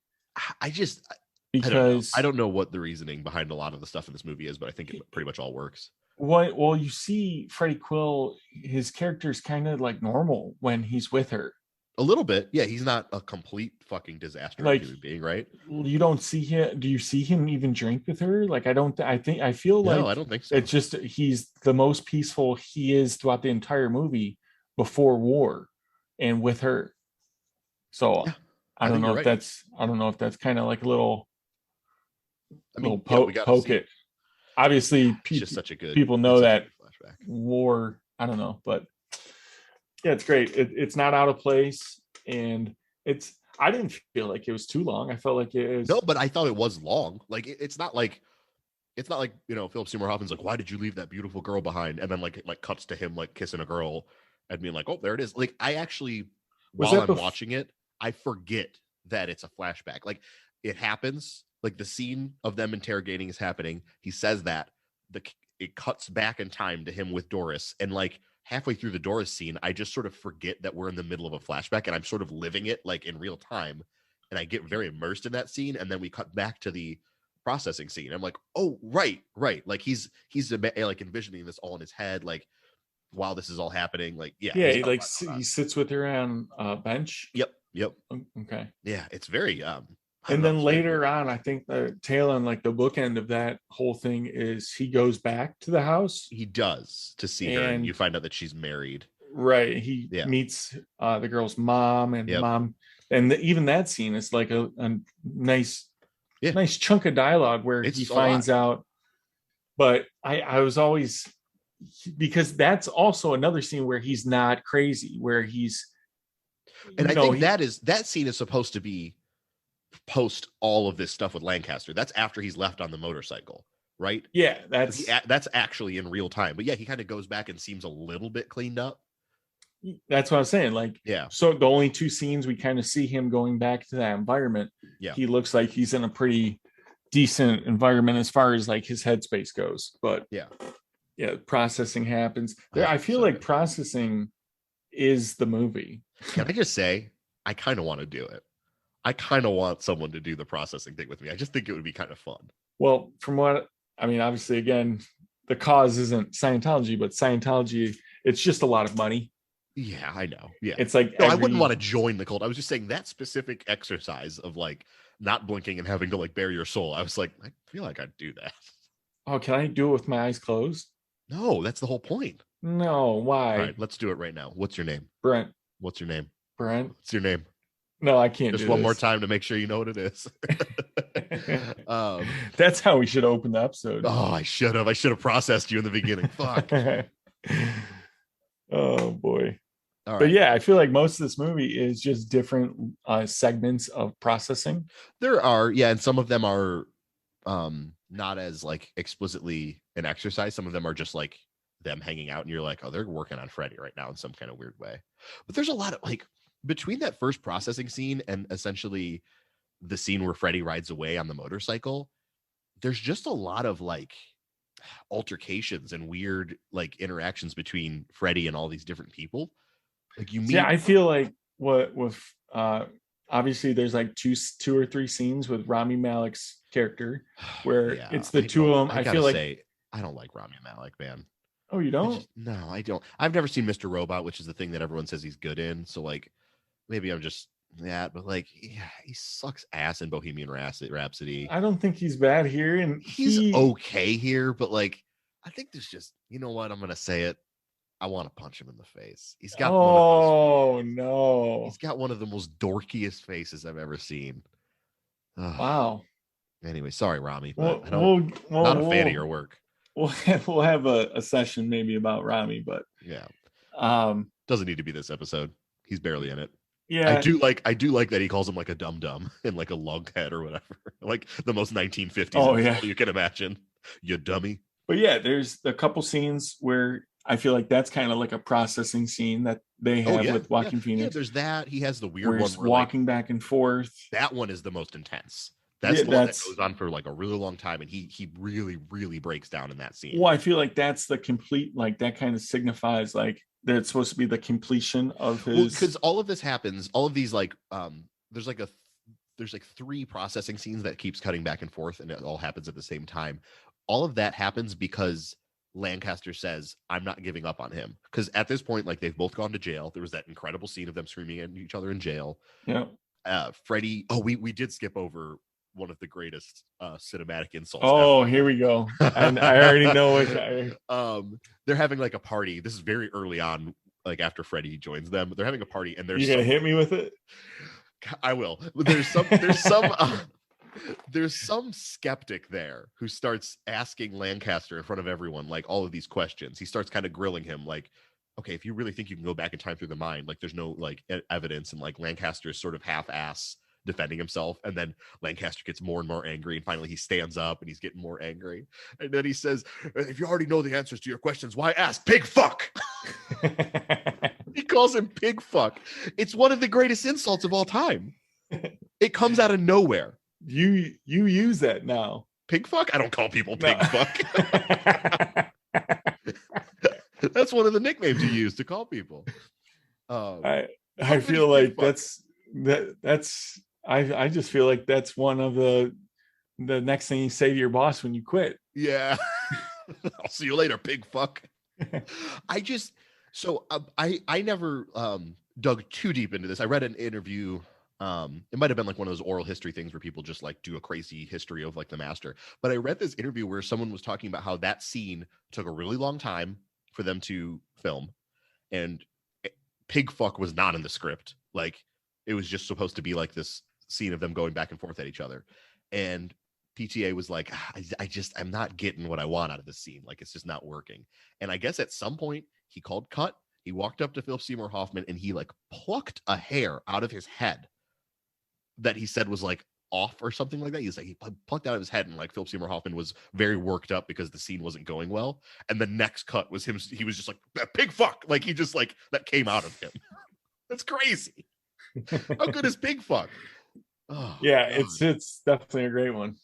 I don't know what the reasoning behind a lot of the stuff in this movie is, but I think it pretty much all works. Well, you see Freddie Quill, his character's kind of like normal when he's with her. A little bit, yeah. He's not a complete fucking disaster like, human being, right? You don't see him. Do you see him even drink with her? Like, I don't. I feel like no, I don't think so. It's just he's the most peaceful he is throughout the entire movie before war, and with her. So yeah, I don't know if that's kind of like a little. Poke it. Obviously, people know that war. I don't know, but. Yeah, it's great. It's not out of place, and I didn't feel like it was too long. I felt like it was. No, but I thought it was long. Like it's not like it's not like, Philip Seymour Hoffman's like, why did you leave that beautiful girl behind? And then like cuts to him like kissing a girl and being like, oh, there it is. Like I actually, while I'm watching it, I forget that it's a flashback. Like it happens, like the scene of them interrogating is happening. He says that it cuts back in time to him with Doris, and like halfway through the Doris scene, I just sort of forget that we're in the middle of a flashback and I'm sort of living it like in real time. And I get very immersed in that scene. And then we cut back to the processing scene. I'm like, oh, right. Like he's like envisioning this all in his head, like while this is all happening. Like, yeah. He sits with her on a bench. Yep. Okay. Yeah. It's very, and then later on, I think the tail end, like the bookend of that whole thing is he goes back to the house. He does to see her, and you find out that she's married. Right. He meets the girl's mom, and mom, and even that scene is like a nice chunk of dialogue where he finds out. But I was always, because that's also another scene where he's not crazy, where he's, and I think that scene is supposed to be post all of this stuff with Lancaster. That's after he's left on the motorcycle, right? Yeah, that's actually in real time. But yeah, he kind of goes back and seems a little bit cleaned up. That's what I was saying. Like, yeah. So the only two scenes we kind of see him going back to that environment, he looks like he's in a pretty decent environment as far as like his headspace goes. But yeah, processing happens. I feel like processing is the movie. Can I just say, I kind of want to do it. I kind of want someone to do the processing thing with me. I just think it would be kind of fun. Well, from what I mean, obviously, again, the cause isn't Scientology, but Scientology, it's just a lot of money. Yeah, I know. Yeah. It's like I wouldn't want to join the cult. I was just saying that specific exercise of like not blinking and having to like bare your soul. I was like, I feel like I'd do that. Oh, can I do it with my eyes closed? No, that's the whole point. No, why? All right, let's do it right now. What's your name? Brent. What's your name? Brent. What's your name? No, I can't. Just one more time to make sure you know what it is. That's how we should open the episode. Oh, I should have processed you in the beginning. Fuck. Oh boy. All right. But yeah, I feel like most of this movie is just different segments of processing. There are, and some of them are not as like explicitly an exercise. Some of them are just like them hanging out, and you're like, oh, they're working on Freddy right now in some kind of weird way. But there's a lot of like, between that first processing scene and essentially the scene where Freddy rides away on the motorcycle, there's just a lot of like altercations and weird like interactions between Freddy and all these different people. Like you meet. Yeah, I feel like what with obviously there's like two or three scenes with Rami Malek's character where it's the two of them. I feel like I don't like Rami Malek, man. Oh, you don't? No, I don't. I've never seen Mr. Robot, which is the thing that everyone says he's good in. So like, maybe I'm just that, but like, yeah, he sucks ass in Bohemian Rhapsody. I don't think he's bad here, and he's okay here, but like, I think there's just, you know what? I'm gonna say it. I want to punch him in the face. He's got no. He's got one of the most dorkiest faces I've ever seen. Ugh. Wow. Anyway, sorry, Rami, but not a fan of your work. We'll have a session maybe about Rami, but yeah, doesn't need to be this episode. He's barely in it. Yeah, I do like that he calls him like a dum dum and like a lughead or whatever, like the most 1950s. Oh yeah, you can imagine, you dummy. But yeah, there's a couple scenes where I feel like that's kind of like a processing scene that they have with Joaquin Phoenix. Yeah, there's that. He has the weird one where walking back and forth. That one is the most intense. That's the one that goes on for like a really long time, and he really, really breaks down in that scene. Well, I feel like that's the complete, like that kind of signifies like that it's supposed to be the completion of his. Because all of this happens, all of these like there's like three processing scenes that keeps cutting back and forth, and it all happens at the same time. All of that happens because Lancaster says, I'm not giving up on him. Because at this point, like they've both gone to jail. There was that incredible scene of them screaming at each other in jail. Yeah. Freddy. Oh, we did skip over one of the greatest cinematic insults. Oh, ever. Here we go. And I already know what. They're having like a party. This is very early on, like after Freddy joins them. They're having a party, and you're gonna hit me with it. I will. There's some skeptic there who starts asking Lancaster in front of everyone like all of these questions. He starts kind of grilling him like, okay, if you really think you can go back in time through the mind, like there's no like evidence, and like Lancaster is sort of half-ass defending himself. And then Lancaster gets more and more angry. And finally he stands up and he's getting more angry. And then he says, if you already know the answers to your questions, why ask? Pig fuck. He calls him pig fuck. It's one of the greatest insults of all time. It comes out of nowhere. You use that now. Pig fuck? I don't call people pig fuck. That's one of the nicknames you use to call people. I feel like that's I just feel like that's one of the next thing you say to your boss when you quit. Yeah. I'll see you later, pig fuck. I never dug too deep into this. I read an interview. It might have been like one of those oral history things where people just like do a crazy history of like the master. But I read this interview where someone was talking about how that scene took a really long time for them to film, and pig fuck was not in the script. Like it was just supposed to be like this scene of them going back and forth at each other. And PTA was like, I'm not getting what I want out of this scene. Like it's just not working. And I guess at some point he called cut. He walked up to Philip Seymour Hoffman and he like plucked a hair out of his head that he said was like off or something like that. He's like, he plucked out of his head, and like Philip Seymour Hoffman was very worked up because the scene wasn't going well. And the next cut was him. He was just like, pig fuck. Like he just like, that came out of him. That's crazy. How good is pig fuck? Oh, yeah, God. It's definitely a great one.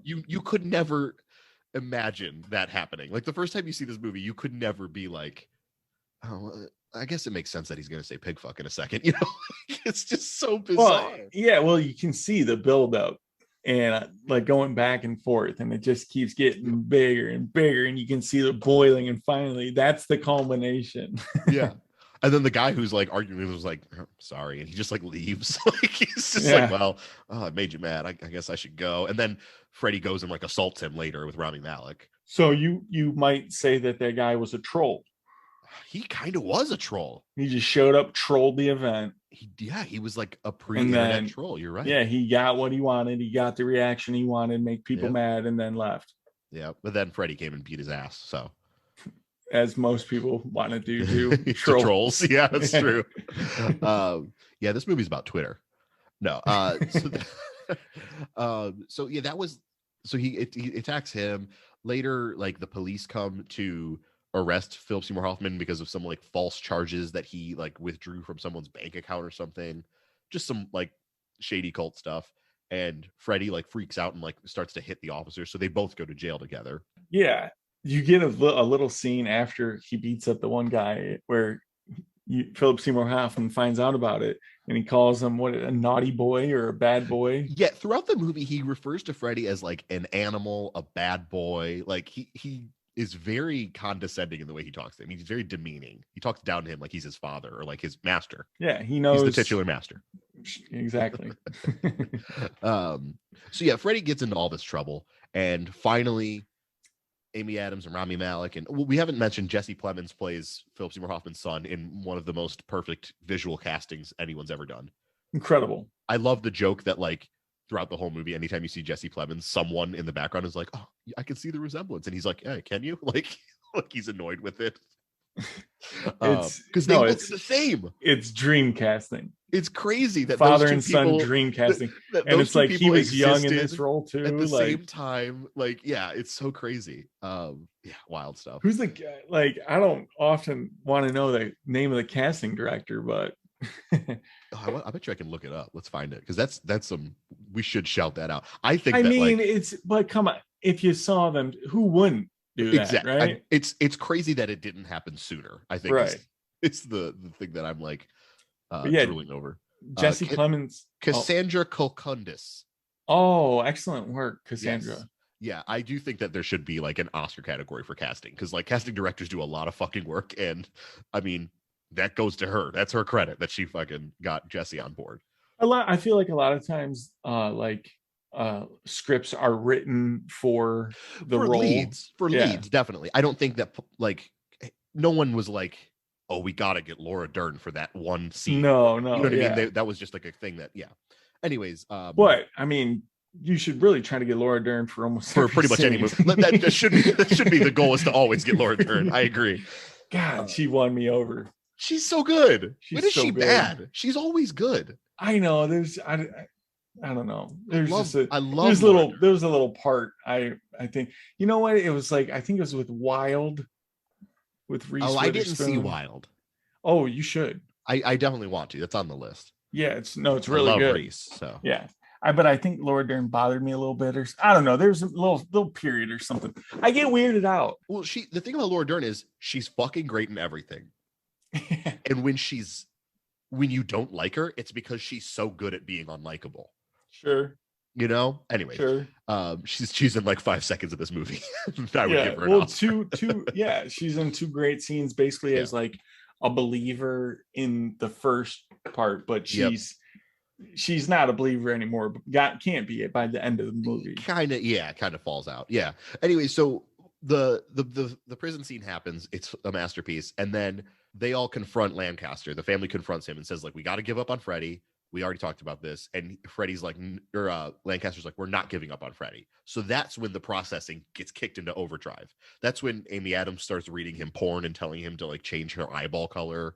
You could never imagine that happening. Like the first time you see this movie, you could never be like, oh, I guess it makes sense that he's going to say pig fuck in a second. You know, it's just so bizarre. Well, you can see the buildup and like going back and forth, and it just keeps getting bigger and bigger, and you can see the boiling, and finally that's the culmination. Yeah. And then the guy who's like arguing was like, sorry, and he just like leaves. Like he's just like, well, I made you mad. I guess I should go. And then Freddie goes and like assaults him later with Rami Malek. So you might say that guy was a troll. He kind of was a troll. He just showed up, trolled the event. He was like a pre-internet troll. You're right. Yeah, he got what he wanted. He got the reaction he wanted, make people mad, and then left. Yeah, but then Freddie came and beat his ass. So, as most people want to do to trolls. Yeah, that's true. Yeah, this movie's about Twitter. No. So he attacks him later. Like the police come to arrest Philip Seymour Hoffman because of some like false charges that he like withdrew from someone's bank account or something, just some like shady cult stuff. And Freddie like freaks out and like starts to hit the officer, so they both go to jail together. Yeah, you get a little scene after he beats up the one guy where Philip Seymour Hoffman finds out about it, and he calls him a naughty boy or a bad boy. Yeah, throughout the movie he refers to Freddie as like an animal, a bad boy. Like he is very condescending in the way he talks to him. He's very demeaning. He talks down to him like he's his father or like his master. Yeah, he knows. He's the titular master. Exactly. So yeah, Freddie gets into all this trouble, and finally Amy Adams and Rami Malek, and we haven't mentioned Jesse Plemons plays Philip Seymour Hoffman's son in one of the most perfect visual castings anyone's ever done. Incredible. I love the joke that like throughout the whole movie, anytime you see Jesse Plemons, someone in the background is like, oh, I can see the resemblance. And he's like, hey, can you? Like he's annoyed with it. Because they look the same. It's dream casting. It's crazy that father and son dream casting. And it's like he was young in this role too. At the same time, like, yeah, it's so crazy. Yeah, wild stuff. Who's the guy? Like, I don't often want to know the name of the casting director, but I bet you I can look it up. Let's find it, because that's some. We should shout that out. I think. But come on, if you saw them, who wouldn't do that? Exactly. Right? It's crazy that it didn't happen sooner. I think. Right. It's the thing that I'm like drooling over. Jesse Plemons, Cassandra Kolkundis. Oh, excellent work, Cassandra. Yes. Yeah, I do think that there should be like an Oscar category for casting, because like casting directors do a lot of fucking work, and I mean, that goes to her. That's her credit that she fucking got Jesse on board. I feel like a lot of times, scripts are written for the role. Leads, definitely. I don't think that like no one was like, oh, we got to get Laura Dern for that one scene. No, you know what I mean? That was just like a thing that, yeah. Anyways, but I mean, you should really try to get Laura Dern for almost for pretty much any movie. that should be the goal, is to always get Laura Dern. I agree. God, she won me over. She's so good. When is she bad? She's always good. I know there's I don't know. There's just a I love there's Laura little Dern. there was a little part I think you know what it was like. I think it was with Wild with Reese Oh, I didn't see Witherspoon. Wild. Oh, you should. I definitely want to. That's on the list. Yeah, it's really I love good. Reese, so Yeah. But I think Laura Dern bothered me a little bit, or I don't know. There's a little period or something. I get weirded out. Well, the thing about Laura Dern is she's fucking great in everything. And when you don't like her, it's because she's so good at being unlikable. Sure. You know? Anyway, sure. She's in like 5 seconds of this movie. I would give her an Oscar. She's in 2 great scenes basically as like a believer in the first part, but she's not a believer anymore. Can't be it by the end of the movie. Kind of falls out. Yeah. Anyway, so the prison scene happens. It's a masterpiece, and then they all confront Lancaster. The family confronts him and says, like, we got to give up on Freddie. We already talked about this. And Freddie's like, Lancaster's like, we're not giving up on Freddie. So that's when the processing gets kicked into overdrive. That's when Amy Adams starts reading him porn and telling him to like change her eyeball color.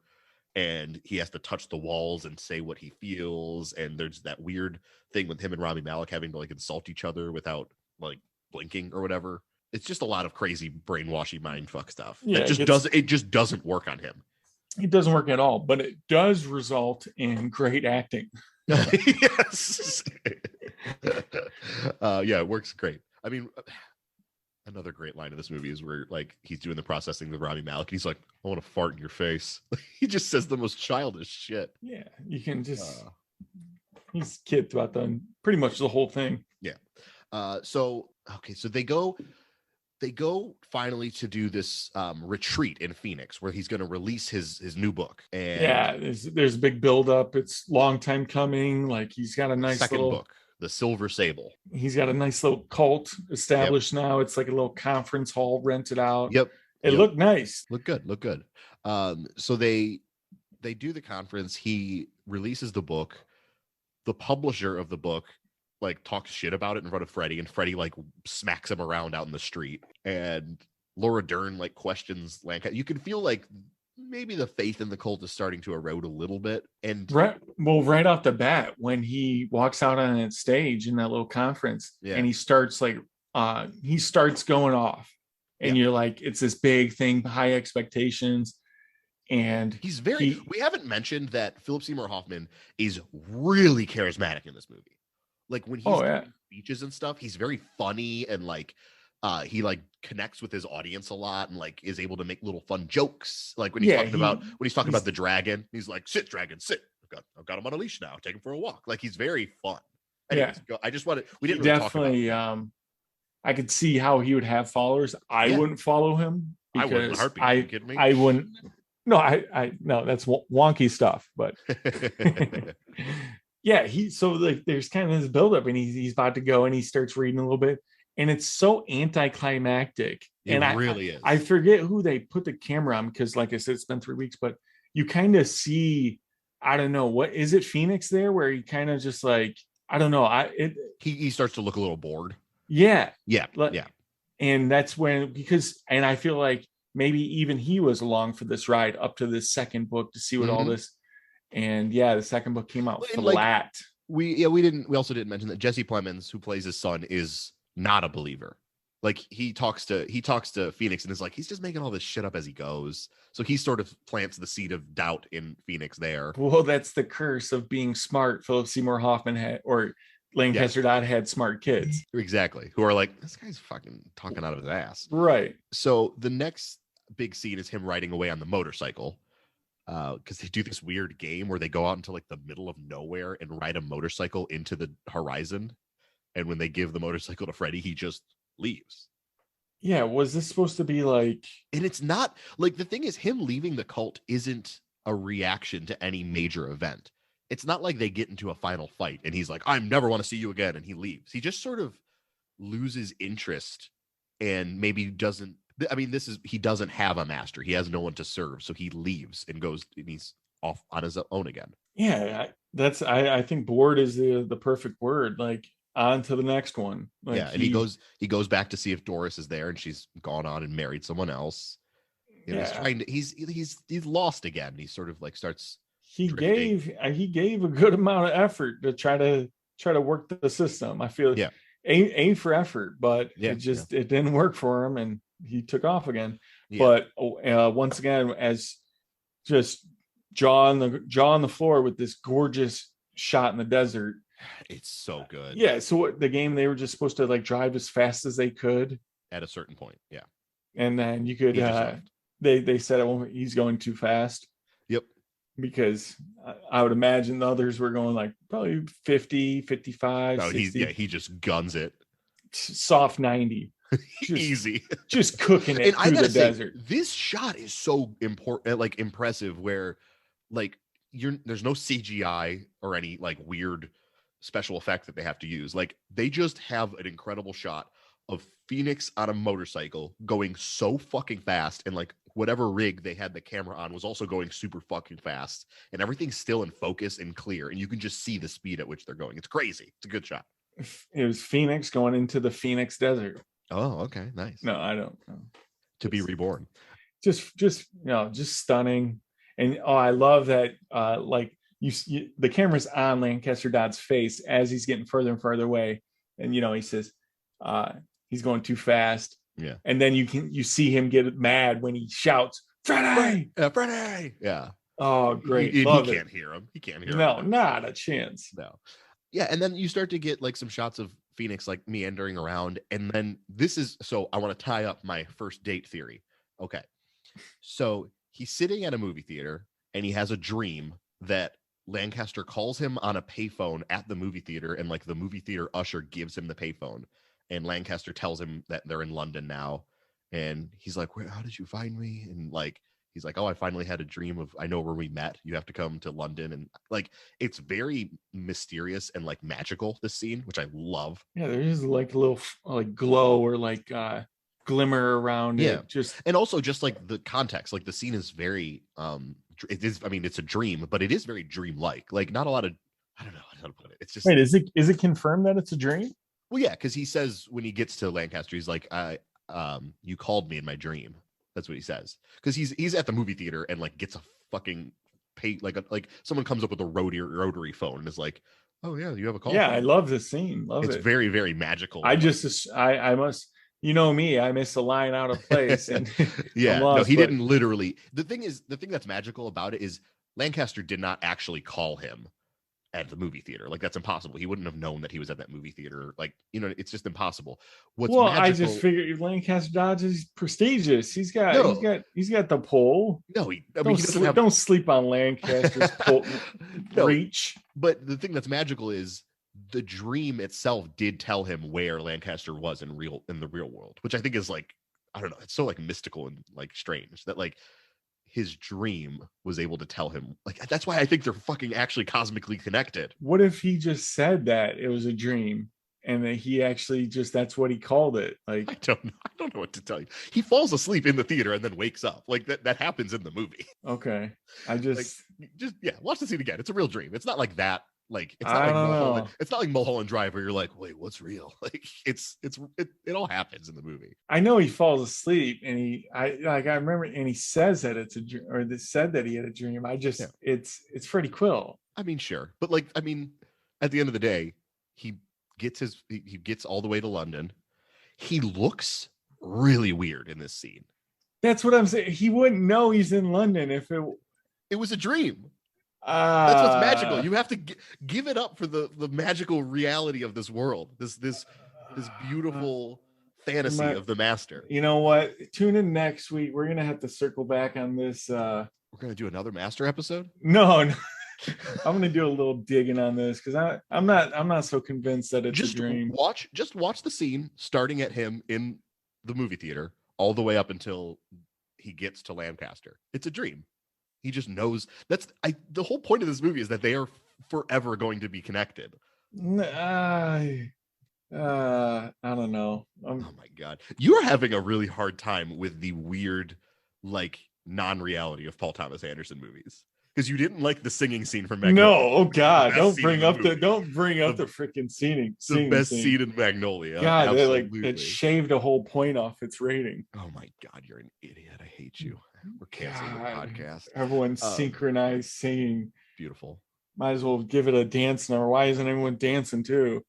And he has to touch the walls and say what he feels. And there's that weird thing with him and Rami Malek having to like insult each other without like blinking or whatever. It's just a lot of crazy brainwashy mindfuck stuff. Yeah, it just doesn't work on him. It doesn't work at all, but it does result in great acting. Yes. It works great. I mean, another great line in this movie is where like he's doing the processing with Rami Malek and he's like, I want to fart in your face. He just says the most childish shit. Yeah, you can just he's kidded about pretty much the whole thing. Yeah. So they go finally to do this retreat in Phoenix where he's going to release his new book. And there's a big buildup. It's long time coming. Like he's got a nice second book, The Silver Sable. He's got a nice little cult established now. It's like a little conference hall rented out. Yep. It looked nice. Look good. So they do the conference. He releases the book. The publisher of the book like talks shit about it in front of Freddie, and Freddie like smacks him around out in the street. And Laura Dern like questions Lancaster. You can feel like maybe the faith in the cult is starting to erode a little bit. And right off the bat, when he walks out on that stage in that little conference, and he starts like going off, and you're like, it's this big thing, high expectations. And we haven't mentioned that Philip Seymour Hoffman is really charismatic in this movie. Like when he's doing speeches and stuff, he's very funny and like he like connects with his audience a lot and like is able to make little fun jokes. Like when he's talking about the dragon, he's like, "Sit, dragon, sit. I've got him on a leash now. Take him for a walk." Like he's very fun. Anyways, I just wanted we didn't really definitely talk about I could see how he would have followers. I wouldn't follow him because I wouldn't heartbeat. Are you kidding me? I wouldn't. No, no, that's wonky stuff. But yeah, so like there's kind of this buildup, and he's about to go, and he starts reading a little bit, and it's so anticlimactic. It really is. I forget who they put the camera on because, like I said, it's been 3 weeks, but you kind of see, I don't know, what is it, Phoenix there, where he kind of just like, I don't know, he starts to look a little bored. Yeah. Yeah. And that's when and I feel like maybe even he was along for this ride up to this second book to see what all this. And the second book came out flat. We also didn't mention that Jesse Plemons, who plays his son, is not a believer. Like he talks to Phoenix and is like, he's just making all this shit up as he goes. So he sort of plants the seed of doubt in Phoenix there. Well, that's the curse of being smart. Philip Seymour Hoffman Lancaster Dodd had smart kids. Exactly. Who are like, this guy's fucking talking out of his ass. Right. So the next big scene is him riding away on the motorcycle. Because they do this weird game where they go out into like the middle of nowhere and ride a motorcycle into the horizon. And when they give the motorcycle to Freddie, he just leaves. Yeah, was this supposed to be like... And it's not... Like, the thing is, him leaving the cult isn't a reaction to any major event. It's not like they get into a final fight and he's like, I never want to see you again, and he leaves. He just sort of loses interest and maybe doesn't... I mean, he doesn't have a master. He has no one to serve, so he leaves and goes, and he's off on his own again. Yeah, I think bored is the perfect word. Like, on to the next one. Like, and he goes back to see if Doris is there, and she's gone on and married someone else. And he's trying to he's lost again. He sort of like starts he gave a good amount of effort to try to work the system. I feel A for effort, but it didn't work for him, and he took off again. But once again, as just jaw on the floor with this gorgeous shot in the desert. It's so good. Yeah. So the game, they were just supposed to like drive as fast as they could at a certain point. Yeah. And then you could, they said he's going too fast. Yep. Because I would imagine the others were going like probably 50, 55. No, 60. he just guns it. Soft 90. Easy. Just cooking it through the desert. This shot is so important, like impressive, where like there's no CGI or any like weird special effect that they have to use. Like they just have an incredible shot of Phoenix on a motorcycle going so fucking fast, and like whatever rig they had the camera on was also going super fucking fast, and everything's still in focus and clear, and you can just see the speed at which they're going. It's crazy. It's a good shot. It was Phoenix going into the Phoenix desert. Oh, okay, nice. No, I don't know. To be reborn. Just stunning. And I love that like you the camera's on Lancaster Dodd's face as he's getting further and further away, and he says he's going too fast. Yeah. And then you see him get mad when he shouts, Freddy! Freddy! Yeah. Oh, great. He can't hear him. He can't hear him. No, not a chance. No. Yeah, and then you start to get like some shots of Phoenix like meandering around, and then I want to tie up my first date theory. Okay. So he's sitting at a movie theater and he has a dream that Lancaster calls him on a payphone at the movie theater, and like the movie theater usher gives him the payphone, and Lancaster tells him that they're in London now, and he's like, how did you find me? And like he's like, oh, I finally had a dream of, I know where we met, you have to come to London. And like it's very mysterious and like magical, this scene, which I love. Yeah, there's like a little like glow or like glimmer around it. And also just like the context, like the scene is very it's a dream, but it is very dreamlike. Like not a lot of, I don't know how to put it. It's just, wait, is it confirmed that it's a dream? Well, yeah, because he says when he gets to Lancaster, he's like, you called me in my dream. That's what he says. Because he's at the movie theater and like gets a fucking like someone comes up with a rotary phone and is like, oh yeah, you have a call. Yeah, I love this scene. It's very, very magical. I must, me, I miss a line out of place. And yeah, lost, he didn't literally. The thing that's magical about it is Lancaster did not actually call him at the movie theater. Like that's impossible. He wouldn't have known that he was at that movie theater. Like, it's just impossible. Magical, I just figured Lancaster Dodge is prestigious. He's got the pull. No, don't sleep on Lancaster's pull reach. But the thing that's magical is the dream itself did tell him where Lancaster was in the real world, which I think is like, I don't know, it's so like mystical and like strange that like his dream was able to tell him. Like that's why I think they're fucking actually cosmically connected. What if he just said that it was a dream and that he actually that's what he called it? Like I don't know what to tell you. He falls asleep in the theater and then wakes up. Like that happens in the movie. Okay. I just watch the scene again. It's a real dream. It's not like that. Like it's not like Mulholland Drive where you're like, wait, what's real? Like it all happens in the movie. I know he falls asleep and I remember, and he says that it's a dream, or they said that he had a dream. It's Freddie Quill. I mean, sure, but like, I mean, at the end of the day, he gets all the way to London. He looks really weird in this scene. That's what I'm saying. He wouldn't know he's in London if it was a dream. That's what's magical. You have to give it up for the magical reality of this world. This beautiful fantasy of the master. You know what? Tune in next week. We're gonna have to circle back on this. We're gonna do another master episode. No. I'm gonna do a little digging on this because I'm not so convinced that it's a dream. Watch the scene starting at him in the movie theater all the way up until he gets to Lancaster. It's a dream. He just knows. The whole point of this movie is that they are forever going to be connected. I don't know. Oh my God. You are having a really hard time with the weird, like, non-reality of Paul Thomas Anderson movies. Because you didn't like the singing scene from Magnolia. No, oh God. Don't bring up the freaking singing. The best scene in Magnolia. God, it shaved a whole point off its rating. Oh my God, you're an idiot. I hate you. We're canceling the podcast. Everyone's synchronized singing. Beautiful. Might as well give it a dance number. Why isn't anyone dancing too?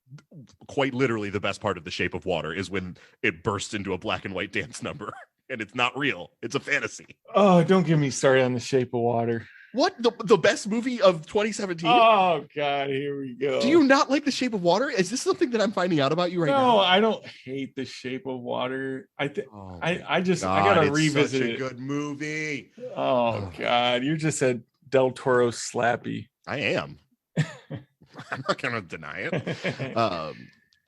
Quite literally, the best part of The Shape of Water is when it bursts into a black and white dance number, and it's not real. It's a fantasy. Oh, don't get me started on The Shape of Water. What? The best movie of 2017? Oh God, here we go. Do you not like The Shape of Water? Is this something that I'm finding out about you right now? No, I don't hate The Shape of Water. I think I gotta revisit it. Such a good movie. Oh God, you're just a Del Toro slappy. I am. I'm not gonna deny it.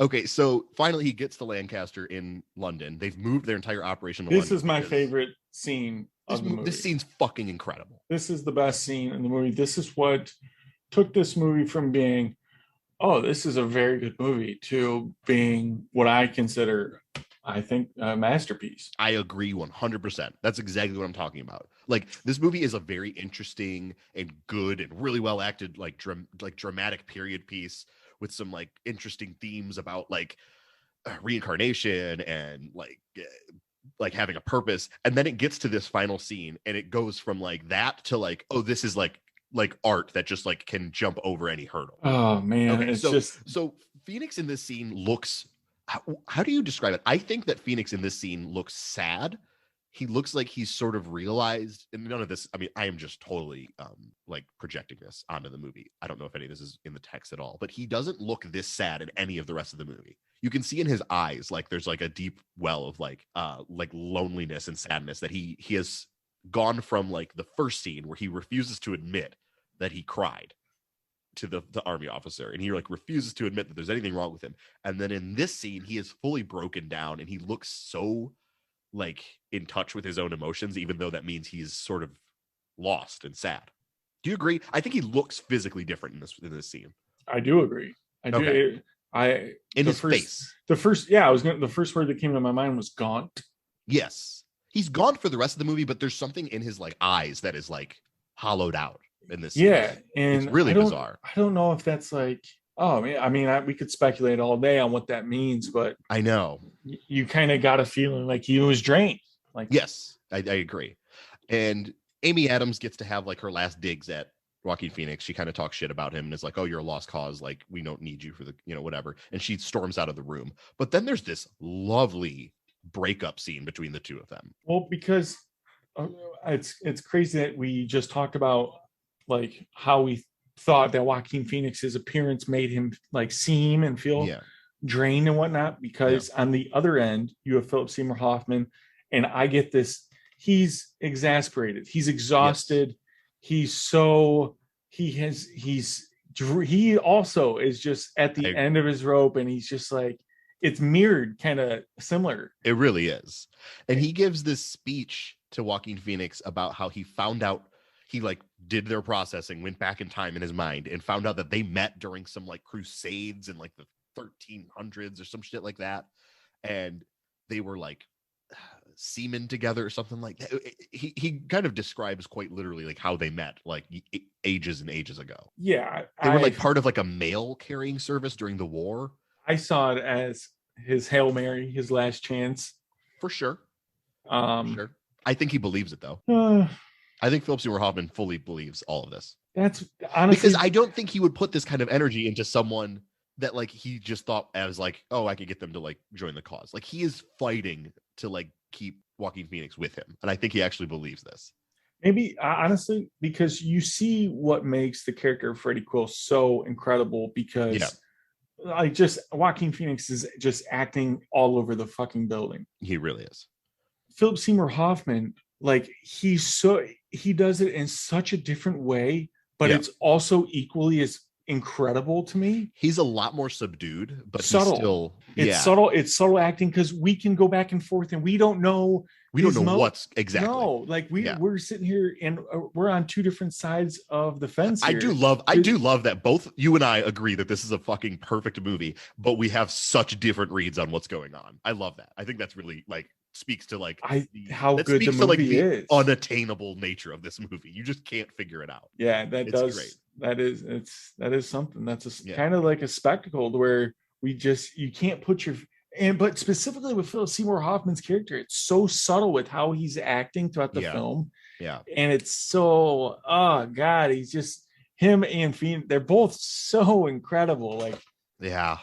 Okay, so finally he gets to Lancaster in London. They've moved their entire operation to London. This is my favorite scene of the movie. This scene's fucking incredible. This is the best scene in the movie. This is what took this movie from being, oh, this is a very good movie, to being what I consider, I think, a masterpiece. I agree 100%. That's exactly what I'm talking about. Like, this movie is a very interesting and good and really well acted, like dramatic period piece with some like interesting themes about like reincarnation and like having a purpose. And then it gets to this final scene and it goes from like that to like, oh, this is like art that just like can jump over any hurdle. Oh man. Okay, it's so Phoenix in this scene looks, how do you describe it? I think that Phoenix in this scene looks sad. He looks like he's sort of realized, and none of this, I mean, I am just totally like projecting this onto the movie. I don't know if any of this is in the text at all, but he doesn't look this sad in any of the rest of the movie. You can see in his eyes, like there's like a deep well of like loneliness and sadness that he has gone from like the first scene where he refuses to admit that he cried to the army officer, and he like refuses to admit that there's anything wrong with him. And then in this scene, he is fully broken down and he looks so like in touch with his own emotions, even though that means he's sort of lost and sad. Do you agree? I think he looks physically different in this scene. I do agree. I do. Okay. In his face. The first word that came to my mind was gaunt. Yes. He's gaunt for the rest of the movie, but there's something in his like eyes that is like hollowed out in this scene. Yeah, and it's really bizarre. I don't know if that's like, oh man, I mean, we could speculate all day on what that means, but I know you kind of got a feeling like he was drained. Like, yes, I agree. And Amy Adams gets to have like her last digs at Joaquin Phoenix. She kind of talks shit about him and is like, oh, you're a lost cause. Like, we don't need you for the, whatever. And she storms out of the room. But then there's this lovely breakup scene between the two of them. Well, because it's crazy that we just talked about like how we thought that Joaquin Phoenix's appearance made him like seem and feel drained and whatnot, because on the other end you have Philip Seymour Hoffman, and I get this, he's exasperated, he's exhausted, he also is just at the end of his rope, and he's just like, it's mirrored kind of similar. It really is. And he gives this speech to Joaquin Phoenix about how he found out, he like did their processing, went back in time in his mind and found out that they met during some like crusades in like the 1300s or some shit like that. And they were like seamen together or something like that. He kind of describes quite literally like how they met like ages and ages ago. Yeah. They were like part of like a mail carrying service during the war. I saw it as his Hail Mary, his last chance. For sure. Sure. I think he believes it though. I think Philip Seymour Hoffman fully believes all of this. That's honestly, because I don't think he would put this kind of energy into someone that like he just thought as like, oh, I could get them to like join the cause. Like, he is fighting to like keep Joaquin Phoenix with him, and I think he actually believes this. Maybe honestly, because you see what makes the character of Freddie Quill so incredible, because like just Joaquin Phoenix is just acting all over the fucking building. He really is. Philip Seymour Hoffman, like he does it in such a different way, but it's also equally as incredible to me. He's a lot more subdued, but subtle. He's still, subtle. It's subtle acting, because we can go back and forth and we don't know. What's exactly. No, like we're sitting here and we're on two different sides of the fence here. I do love that both you and I agree that this is a fucking perfect movie, but we have such different reads on what's going on. I love that. I think that's really like speaks to like how good the movie is. Unattainable nature of this movie. You just can't figure it out. Yeah, it's great. That is something. That's kind of like a spectacle where you can't put your but specifically with Philip Seymour Hoffman's character, it's so subtle with how he's acting throughout the film. Yeah. And it's so, oh God, him and Phoenix, they're both so incredible. Like, yeah.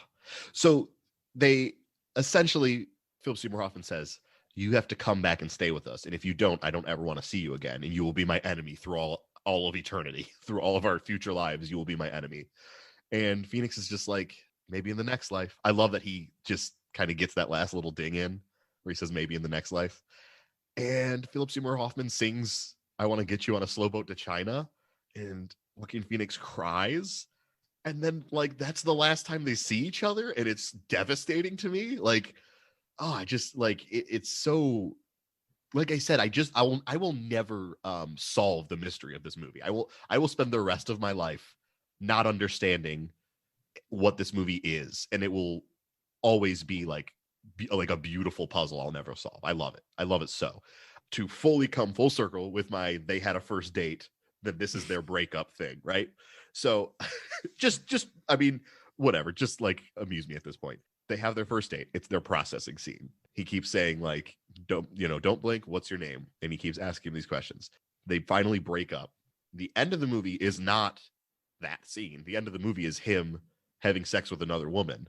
So they essentially, Philip Seymour Hoffman says, you have to come back and stay with us. And if you don't, I don't ever want to see you again. And you will be my enemy through all of eternity, through all of our future lives. You will be my enemy. And Phoenix is just like, maybe in the next life. I love that he just kind of gets that last little ding in where he says, maybe in the next life. And Philip Seymour Hoffman sings, I want to get you on a slow boat to China. And Joaquin Phoenix cries. And then, like, that's the last time they see each other. And it's devastating to me. Like, oh, I just, like, it's so, like I said, I will never solve the mystery of this movie. I will spend the rest of my life not understanding what this movie is. And it will always be like a beautiful puzzle I'll never solve. I love it. I love it so. To fully come full circle with my they had a first date, then this is their breakup thing, right? So just I mean, whatever, just like amuse me at this point. They have their first date. It's their processing scene. He keeps saying, like, don't blink, what's your name? And he keeps asking these questions. They finally break up. The end of the movie is not that scene. The end of the movie is him having sex with another woman.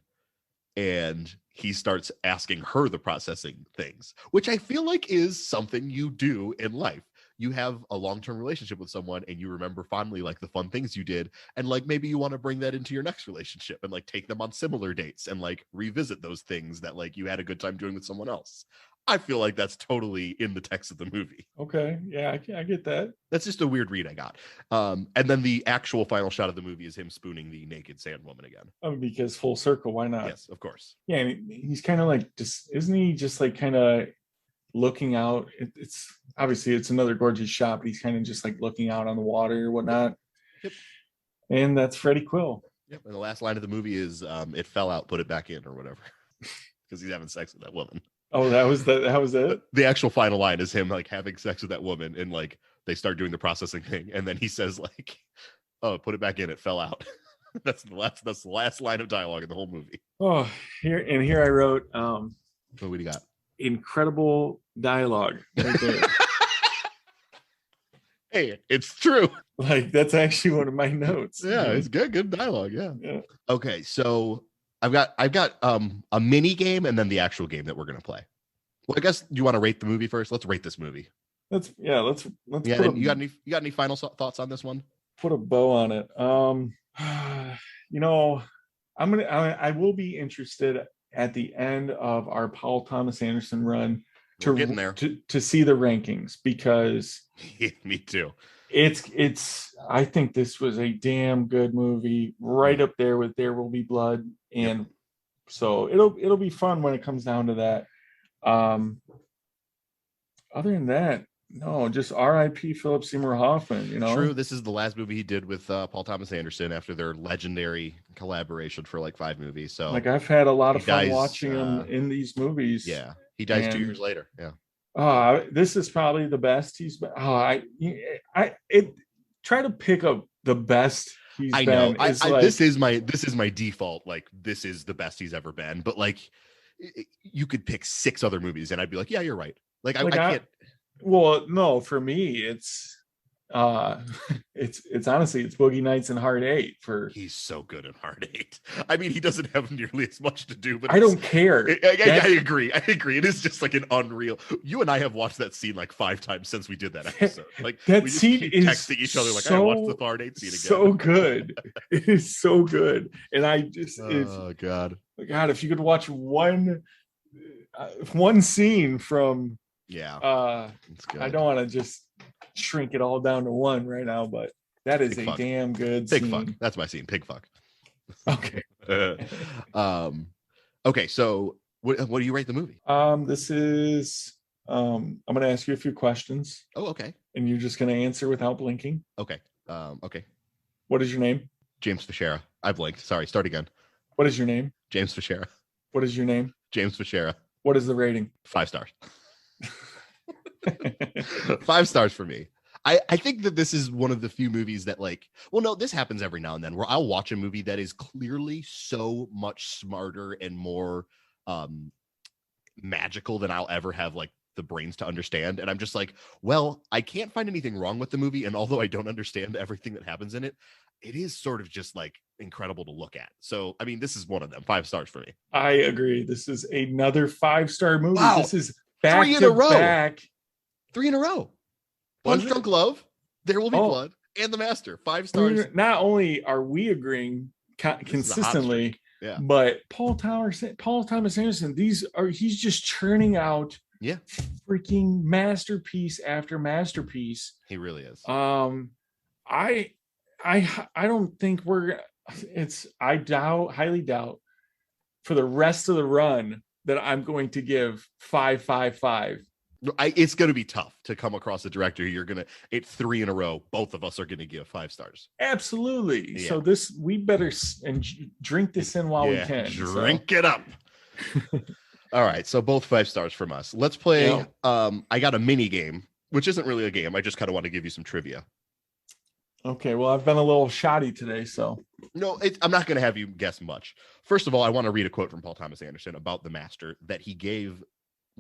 And he starts asking her the processing things, which I feel like is something you do in life. You have a long-term relationship with someone and you remember fondly like the fun things you did. And like, maybe you want to bring that into your next relationship and like take them on similar dates and like revisit those things that like you had a good time doing with someone else. I feel like that's totally in the text of the movie. Okay. Yeah, I get that. That's just a weird read I got. And then the actual final shot of the movie is him spooning the naked sand woman again. Oh, because full circle, why not? Yes, of course. Yeah, and he's kind of like, just isn't he just like kind of looking out? It's obviously it's another gorgeous shot, but he's kind of just like looking out on the water or whatnot. Yep. And that's Freddie Quill. Yep. And the last line of the movie is it fell out, put it back in or whatever. Because he's having sex with that woman. Oh, that was it? The actual final line is him like having sex with that woman and like they start doing the processing thing. And then he says like, oh, put it back in, it fell out. That's the last line of dialogue in the whole movie. Oh, here I wrote what do you got? Incredible dialogue right there. Hey, it's true. Like that's actually one of my notes. Yeah, it's good dialogue. Yeah. Okay, so I've got a mini game and then the actual game that we're gonna play. Well, I guess you want to rate the movie first. Let's rate this movie. Let's. Yeah. You got any final thoughts on this one? Put a bow on it. I will be interested at the end of our Paul Thomas Anderson run to see the rankings because me too. I think this was a damn good movie, right up there with There Will Be Blood, and so it'll be fun when it comes down to that. Other than that, no, just R.I.P. Philip Seymour Hoffman. True. This is the last movie he did with Paul Thomas Anderson after their legendary collaboration for like 5 movies. So like I've had a lot of fun watching him in these movies. Yeah, he dies 2 years later. Yeah. This is probably the best he's been. Try to pick up the best he's been. I know. This is my default. Like this is the best he's ever been. But like, you could pick 6 other movies, and I'd be like, yeah, you're right. Like I can't. Well, no, for me, it's honestly it's Boogie Nights and Hard 8 for. He's so good in Hard 8. I mean, he doesn't have nearly as much to do, but I don't care. I agree. It is just like an unreal. You and I have watched that scene like 5 times since we did that episode. Like that we just scene keep is texting each other like, I watched the Hard 8 scene again. So good. It is so good, and I just God, if you could watch one scene from. Yeah. I don't want to just shrink it all down to one right now, but that is Pig a fuck. damn good Pig scene. fuck. That's my scene. Pig fuck. Okay. Okay. So what do you rate the movie? This is I'm going to ask you a few questions. Oh, okay. And you're just going to answer without blinking. Okay. Okay. What is your name? James Fischera. I blinked. Sorry. Start again. What is your name? James Fischera. What is your name? James Fischera. What is the rating? 5 stars. 5 stars for me. I think that this is one of the few movies that like, well, no, this happens every now and then where I'll watch a movie that is clearly so much smarter and more magical than I'll ever have like the brains to understand. And I'm just like, well, I can't find anything wrong with the movie. And although I don't understand everything that happens in it, it is sort of just like incredible to look at. So, I mean, this is one of them. 5 stars for me. I agree. This is another 5-star movie. Wow. This is back 3 in to a row. back. 3 in a row. Punch Drunk Love, There Will Be Blood, and The Master. 5 stars. Not only are we agreeing consistently, yeah, but Paul Thomas Anderson, he's just churning out freaking masterpiece after masterpiece. He really is. I don't think highly doubt for the rest of the run that I'm going to give 5. It's going to be tough to come across a director it's 3 in a row. Both of us are going to give 5 stars. Absolutely. Yeah. So we better drink this in while we can. Drink it up. All right. So both 5 stars from us. Let's play. I got a mini game, which isn't really a game. I just kind of want to give you some trivia. Okay. Well, I've been a little shoddy today, so. No, I'm not going to have you guess much. First of all, I want to read a quote from Paul Thomas Anderson about The Master that he gave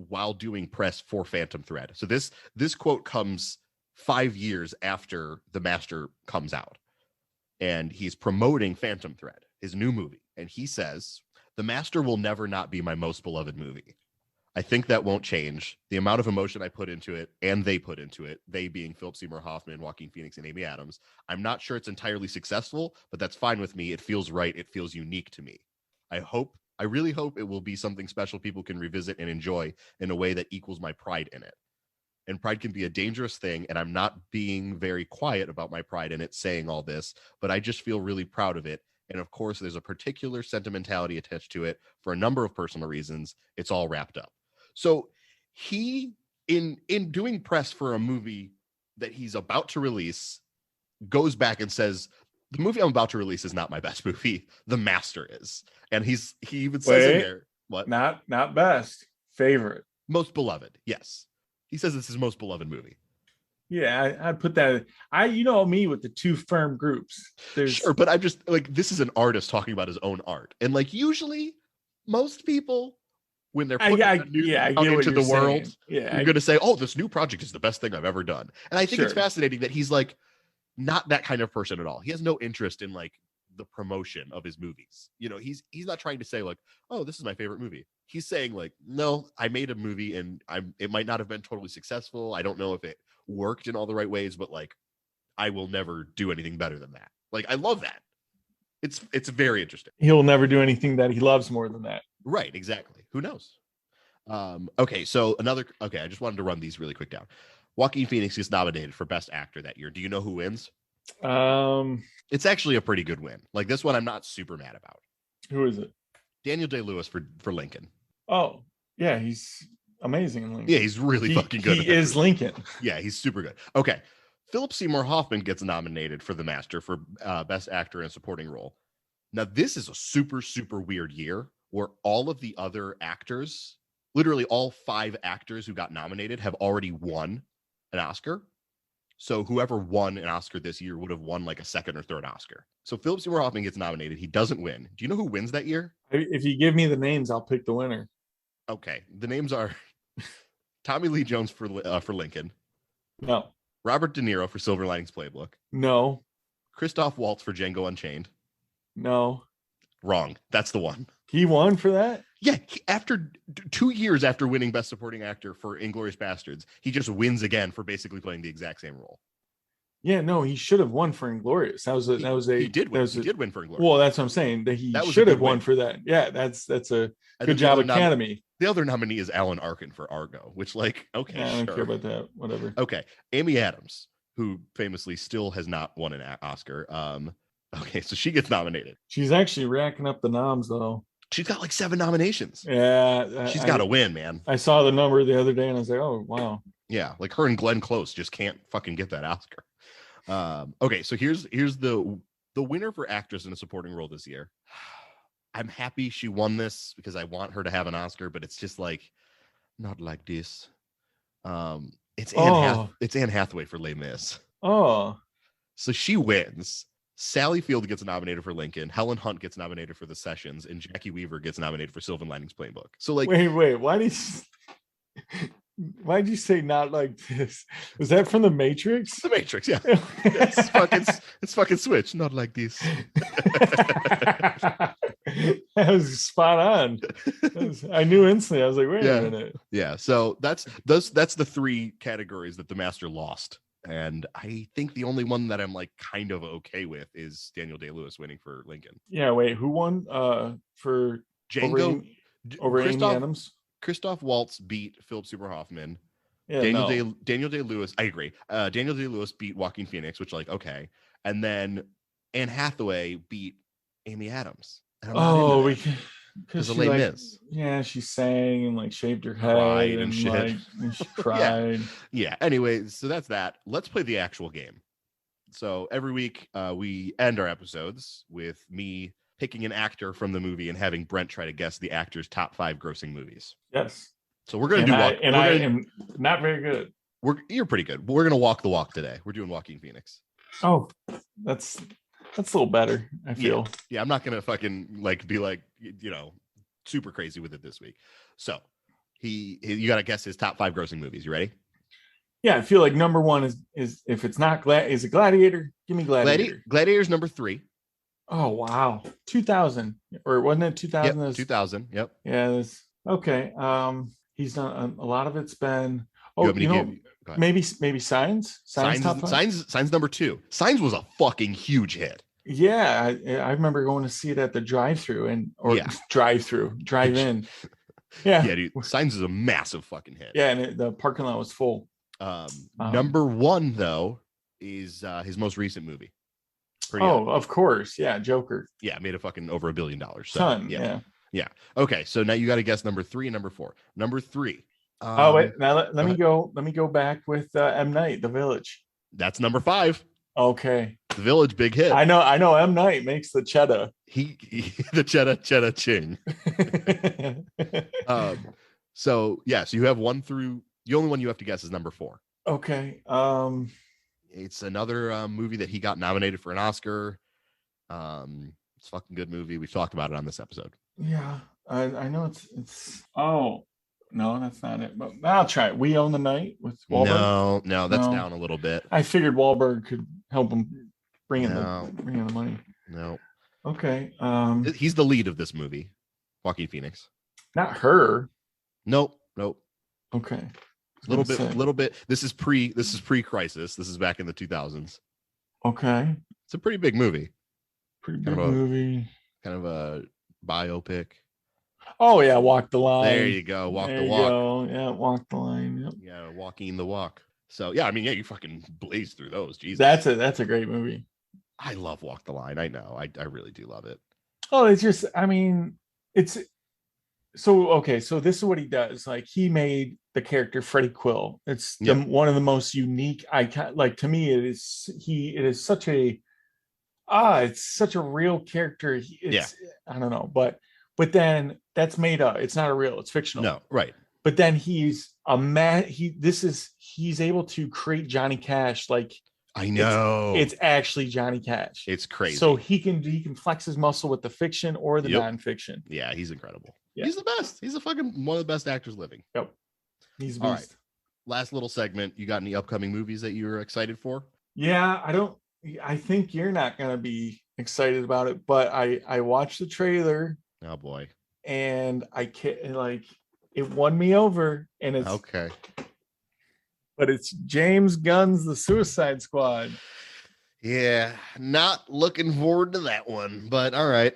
while doing press for Phantom Thread. So this quote comes 5 years after The Master comes out, and he's promoting Phantom Thread, his new movie. And he says, "The Master will never not be my most beloved movie. I think that won't change. The amount of emotion I put into it, and they put into it, they being Philip Seymour Hoffman, Joaquin Phoenix, and Amy Adams. I'm not sure it's entirely successful, but that's fine with me. It feels right. It feels unique to me. I really hope it will be something special people can revisit and enjoy in a way that equals my pride in it. And pride can be a dangerous thing, and I'm not being very quiet about my pride in it saying all this, but I just feel really proud of it. And of course, there's a particular sentimentality attached to it for a number of personal reasons. It's all wrapped up." So he, in doing press for a movie that he's about to release, goes back and says, "The movie I'm about to release is not my best movie. The Master is." And he even says in there, what? Not best, favorite. Most beloved, yes. He says it's his most beloved movie. Yeah, I'd put that. You know me with the 2 firm groups. Sure, but I'm just like, this is an artist talking about his own art. And like, usually most people, when they're putting out into the world, you're going to say, "Oh, this new project is the best thing I've ever done." And I think it's fascinating that he's like not that kind of person at all. He has no interest in like the promotion of his movies. You know, he's not trying to say like, "Oh, this is my favorite movie." He's saying like, "No, I made a movie and it might not have been totally successful. I don't know if it worked in all the right ways, but like, I will never do anything better than that." Like, I love that. It's very interesting. He'll never do anything that he loves more than that. Right, exactly. Who knows? Okay, I just wanted to run these really quick down. Joaquin Phoenix is nominated for Best Actor that year. Do you know who wins? It's actually a pretty good win. Like, this one I'm not super mad about. Who is it? Daniel Day-Lewis for Lincoln. Oh, yeah, he's amazing in Lincoln. Yeah, he's really fucking good. He is Lincoln. Yeah, he's super good. Okay, Philip Seymour Hoffman gets nominated for The Master for Best Actor in a Supporting Role. Now, this is a super, super weird year where all of the other actors, literally all 5 actors who got nominated, have already won an Oscar. So whoever won an Oscar this year would have won like a 2nd or 3rd Oscar. So Philip Seymour Hoffman gets nominated. He doesn't win. Do you know who wins that year? If you give me the names, I'll pick the winner. Okay. The names are Tommy Lee Jones for Lincoln. No. Robert De Niro for Silver Linings Playbook. No. Christoph Waltz for Django Unchained. No. Wrong. That's the one. He won for that? Yeah. After 2 years after winning Best Supporting Actor for Inglourious Bastards, he just wins again for basically playing the exact same role. Yeah, no, he should have won for Inglourious. He did win. He did win for Inglourious. Well, that's what I'm saying. That he should have won for that. Yeah, that's a good job, Academy. The other nominee is Alan Arkin for Argo, which, like, okay, I don't care about that. Whatever. Okay, Amy Adams, who famously still has not won an Oscar. Okay, so she gets nominated. She's actually racking up the noms, though. She's got like 7 nominations. Yeah, she's got to win, man. I saw the number the other day, and I was like, "Oh, wow." Yeah, like her and Glenn Close just can't fucking get that Oscar. Okay, so here's the winner for actress in a supporting role this year. I'm happy she won this because I want her to have an Oscar, but it's just like not like this. It's Anne Hathaway for Les Mis. Oh, so she wins. Sally Field gets nominated for Lincoln. Helen Hunt gets nominated for The Sessions, and Jackie Weaver gets nominated for Sylvan Linings Playbook. So like, wait, why did Why'd you say not like this? Was that from the Matrix? The Matrix, yeah. It's fucking Switch, not like this. That was spot on. I knew instantly. I was like, wait a minute. Yeah. So that's the three categories that the master lost. And I think the only one that I'm like kind of okay with is Daniel Day-Lewis winning for Lincoln. Yeah, wait, who won for Django over Amy Adams? Christoph Waltz beat Philip Seymour Hoffman. Yeah, Daniel Day-Lewis, I agree. Daniel Day-Lewis beat Joaquin Phoenix, which like okay. And then Anne Hathaway beat Amy Adams. Because of Les Mis. Yeah, she sang and like shaved her head and shit. Like, and she cried. Yeah. Anyway, so that's that. Let's play the actual game. So every week we end our episodes with me picking an actor from the movie and having Brent try to guess the actor's top 5 grossing movies. Yes. So we're gonna I am not very good. You're pretty good. We're gonna walk the walk today. We're doing Joaquin Phoenix. Oh, that's a little better, I feel. Yeah, I'm not gonna fucking like be like, super crazy with it this week. So you gotta guess his top 5 grossing movies. You ready? Yeah, I feel like number one is if it's not is it Gladiator? Give me Gladiator. Gladiator's number 3. Oh wow, 2000 or wasn't it 2000? Yep, 2000. Yep. Yeah. That's okay. He's done a lot of it's been. Oh, maybe Signs. Signs number 2. Signs was a fucking huge hit. Yeah, I remember going to see it at the drive-in. Yeah, dude. Signs is a massive fucking hit. Yeah, and the parking lot was full. Number 1 though is his most recent movie. Of course, yeah, Joker. Yeah, made a fucking over $1 billion. So, yeah. Okay, so now you got to guess number 3 and number 4. Number 3. Wait, now let me go. Let me go back with M. Night, The Village. That's number 5. Okay. The Village, big hit. I know. M. Night makes the cheddar. He the cheddar ching. So you have 1 through. The only one you have to guess is number 4. Okay. It's another movie that he got nominated for an Oscar. It's a fucking good movie. We've talked about it on this episode. Yeah, I know it's. Oh no, that's not it. But I'll try it. We Own the Night with Wahlberg. No, that's down a little bit. I figured Wahlberg could help him bring in the money. No. Okay. He's the lead of this movie, Joaquin Phoenix. Not her. Nope. Okay. Little bit. This is pre-crisis. This is back in the 2000s. Okay. It's a pretty big movie. Kind of a biopic. Oh yeah, Walk the Line. There you go. Walk the Walk. Go. Yeah, Walk the Line. Yep. Yeah, Walking the Walk. So yeah, I mean, you fucking blaze through those. Jesus. That's a great movie. I love Walk the Line. I know. I really do love it. Oh, it's just, I mean, it's so okay. So this is what he does. Like he made the character Freddie Quill. It's one of the most unique icon. Like to me, it is such a it's such a real character. I don't know, but then that's made up. It's not a real. It's fictional. No, right. But then he's he's able to create Johnny Cash. Like I know it's actually Johnny Cash. It's crazy. So he can flex his muscle with the fiction or the nonfiction. Yeah, he's incredible. Yeah. He's the best. He's one of the best actors living. Yep. He's a beast. All right. Last little segment. You got any upcoming movies that you're excited for? Yeah, I think you're not gonna be excited about it, but I watched the trailer. Oh boy. And I can't it won me over, and it's okay. But it's James Gunn's The Suicide Squad. Yeah, not looking forward to that one, but all right.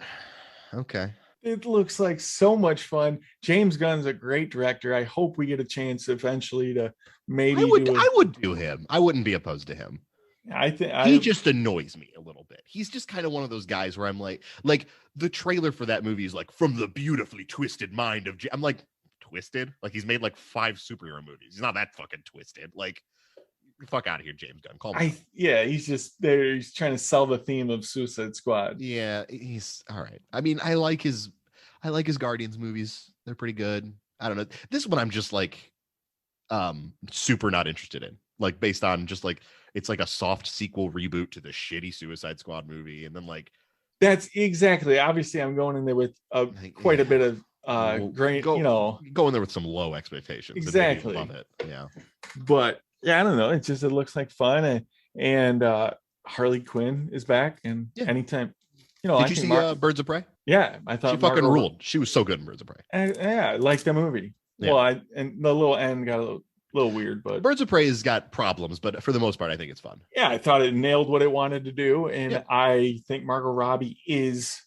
Okay. It looks like so much fun. James Gunn's a great director. I hope we get a chance eventually to maybe I would do him. I wouldn't be opposed to him. I think he just annoys me a little bit. He's just kind of one of those guys where I'm like the trailer for that movie is like from the beautifully twisted mind of I'm like, twisted? Like he's made like 5 superhero movies. He's not that fucking twisted. Like, fuck out of here, James Gunn. Call me. He's just there. He's trying to sell the theme of Suicide Squad. Yeah, he's all right. I mean, I like his Guardians movies. They're pretty good. I don't know. This one I'm just like super not interested in. Like based on just like it's like a soft sequel reboot to the shitty Suicide Squad movie, and then like that's exactly. Obviously, I'm going in there with quite a bit of Great, go in there with some low expectations. Exactly. Love it. Yeah. But yeah, I don't know. It looks like fun, and Harley Quinn is back, and anytime, Did you see Birds of Prey? Yeah, I thought she fucking ruled. She was so good in Birds of Prey. Yeah, I liked the movie. Yeah. Well, and the little end got a little weird, but Birds of Prey has got problems, but for the most part, I think it's fun. Yeah, I thought it nailed what it wanted to do, and I think Margot Robbie is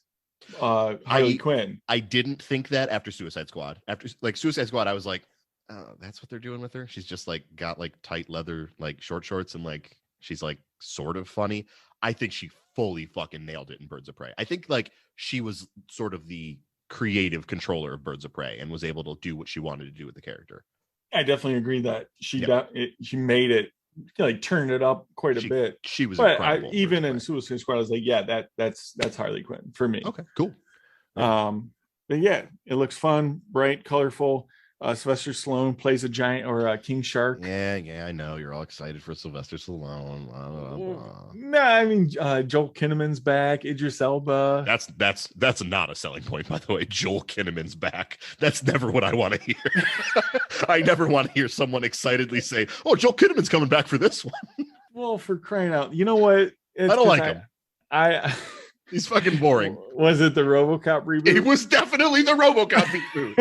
Harley Quinn. I didn't think that after Suicide Squad. After Suicide Squad, I was like, oh, that's what they're doing with her. She's just like got like tight leather like short shorts and like she's like sort of funny. I think she fully fucking nailed it in Birds of Prey. I think like she was sort of the creative controller of Birds of Prey and was able to do what she wanted to do with the character. I definitely agree that she made it, like turned it up quite a bit. She was incredible. Even in Suicide Squad, I was like, yeah, that's Harley Quinn for me. Okay, cool. But yeah, it looks fun, bright, colorful. Sylvester Stallone plays a giant or a king shark. Yeah, I know you're all excited for Sylvester Stallone. Blah, blah, blah. No, I mean Joel Kinnaman's back, Idris Elba. That's not a selling point, by the way. Joel Kinnaman's back. That's never what I want to hear. I never want to hear someone excitedly say, "Oh, Joel Kinnaman's coming back for this one." Well, for crying out, you know what? I don't like him. I He's fucking boring. Was it the RoboCop reboot? It was definitely the RoboCop reboot.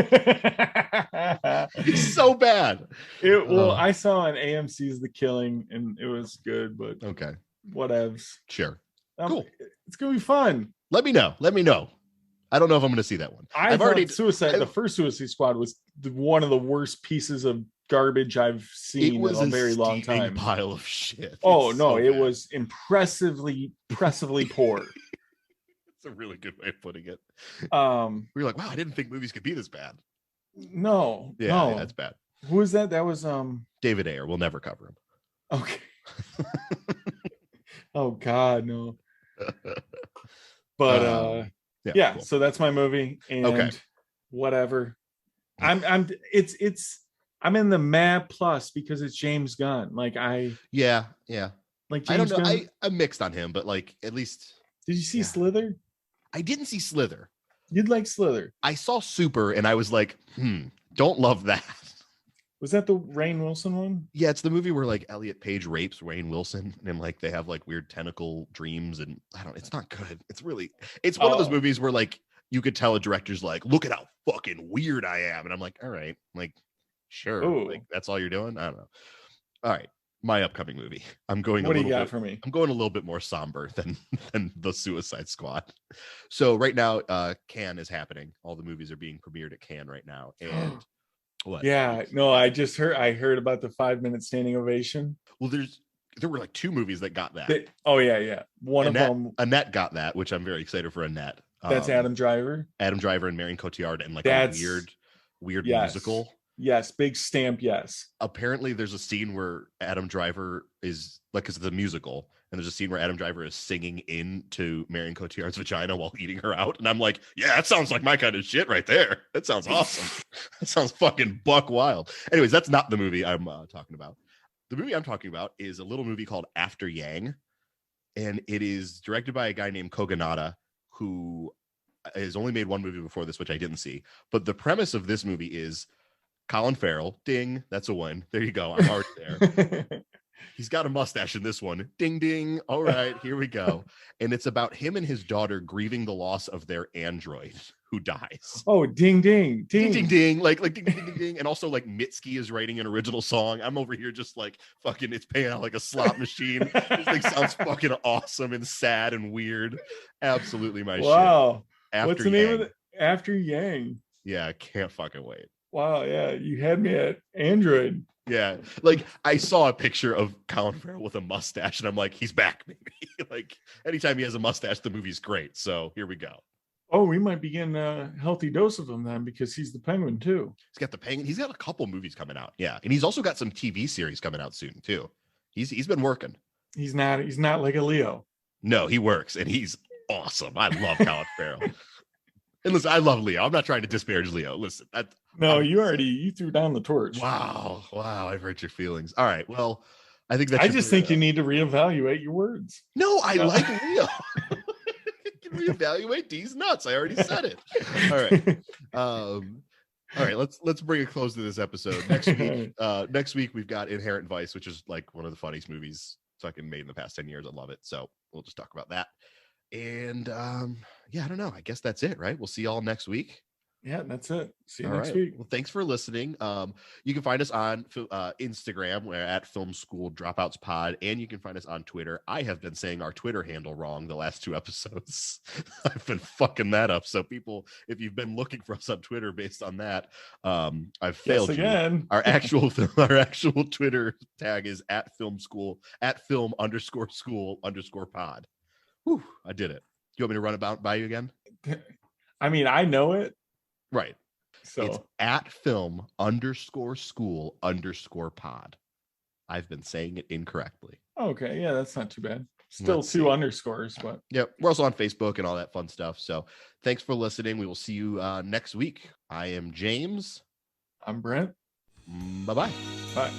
It's so bad. I saw on AMC's The Killing, and it was good, but okay, whatevs. Sure, cool. It's gonna be fun. Let me know. I don't know if I'm gonna see that one. The first Suicide Squad was one of the worst pieces of garbage I've seen in a very long time. Pile of shit. Oh no, it was impressively poor. That's a really good way of putting it. We were like, wow, I didn't think movies could be this bad. No. Yeah, that's bad. Who was that? That was David Ayer. We'll never cover him. Okay. Oh God, no. But cool. So that's my movie, and whatever. I'm in the mad plus because it's James Gunn. Like Like James I don't know. Gunn. I'm mixed on him, but like at least. Did you see Slither? I didn't see Slither. You'd like Slither. I saw Super and I was like, don't love that. Was that the Rainn Wilson one? Yeah, it's the movie where like Elliot Page rapes Rainn Wilson and like they have like weird tentacle dreams and it's not good. It's one of those movies where like you could tell a director's like, look at how fucking weird I am. And I'm like, all right, like, sure. Ooh. Like that's all you're doing? I don't know. All right. My upcoming movie. I'm going. What do you got for me? I'm going a little bit more somber than the Suicide Squad. So right now, Cannes is happening. All the movies are being premiered at Cannes right now. And what? Yeah, no, I heard about the 5-minute standing ovation. Well, there were like 2 movies that got that. Yeah. One of them. Annette got that, which I'm very excited for Annette. That's Adam Driver. Adam Driver and Marion Cotillard, and like a weird musical. Yes, big stamp. Yes. Apparently, there's a scene where Adam Driver is like, because it's a musical, and there's a scene where Adam Driver is singing into Marion Cotillard's vagina while eating her out, and I'm like, yeah, that sounds like my kind of shit right there. That sounds awesome. That sounds fucking buck wild. Anyways, that's not the movie I'm talking about. The movie I'm talking about is a little movie called After Yang, and it is directed by a guy named Kogonada, who has only made one movie before this, which I didn't see. But the premise of this movie is Colin Farrell, ding, that's a win. There you go. I'm already there. He's got a mustache in this one. Ding, ding. All right, here we go. And it's about him and his daughter grieving the loss of their android who dies. Oh, ding, ding, ding, ding, ding. Like ding, ding, ding, ding. And also like Mitski is writing an original song. I'm over here just like fucking, it's paying out like a slot machine. This thing sounds fucking awesome and sad and weird. Absolutely my shit. Wow. What's the name of it? After Yang. Yeah, I can't fucking wait. Wow, yeah, you had me at Android. Yeah, like I saw a picture of Colin Farrell with a mustache, and I'm like, he's back, baby. Like anytime he has a mustache, the movie's great. So here we go. Oh, we might be getting a healthy dose of him then, because he's the Penguin too. He's got the Penguin. He's got a couple movies coming out. Yeah, and he's also got some TV series coming out soon too. He's been working. He's not like a Leo. No, he works, and he's awesome. I love Colin Farrell. And listen, I love Leo. I'm not trying to disparage Leo. Listen, you threw down the torch. Wow, I've hurt your feelings. All right, well, I think I just think you need to reevaluate your words. No, I like Leo. reevaluate D's nuts. I already said it. All right. All right, let's bring a close to this episode. Next week we've got Inherent Vice, which is like one of the funniest movies fucking made in the past 10 years. I love it. So we'll just talk about that. And yeah, I don't know. I guess that's it, right? We'll see y'all next week. Yeah, that's it. See you All next right. week. Well, thanks for listening. You can find us on Instagram. We're at Film School Dropouts Pod, and you can find us on Twitter. I have been saying our Twitter handle wrong the last 2 episodes. I've been fucking that up. So people, if you've been looking for us on Twitter based on that, I've failed again. Our actual Twitter tag is at Film School, at film_school_pod. Whew, I did it. You want me to run about by you again? I mean, I know it. Right. So it's at film_school_pod. I've been saying it incorrectly. Okay. Yeah, that's not too bad. Still 2 underscores, but yep. We're also on Facebook and all that fun stuff. So thanks for listening. We will see you next week. I am James. I'm Brent. Bye-bye. Bye.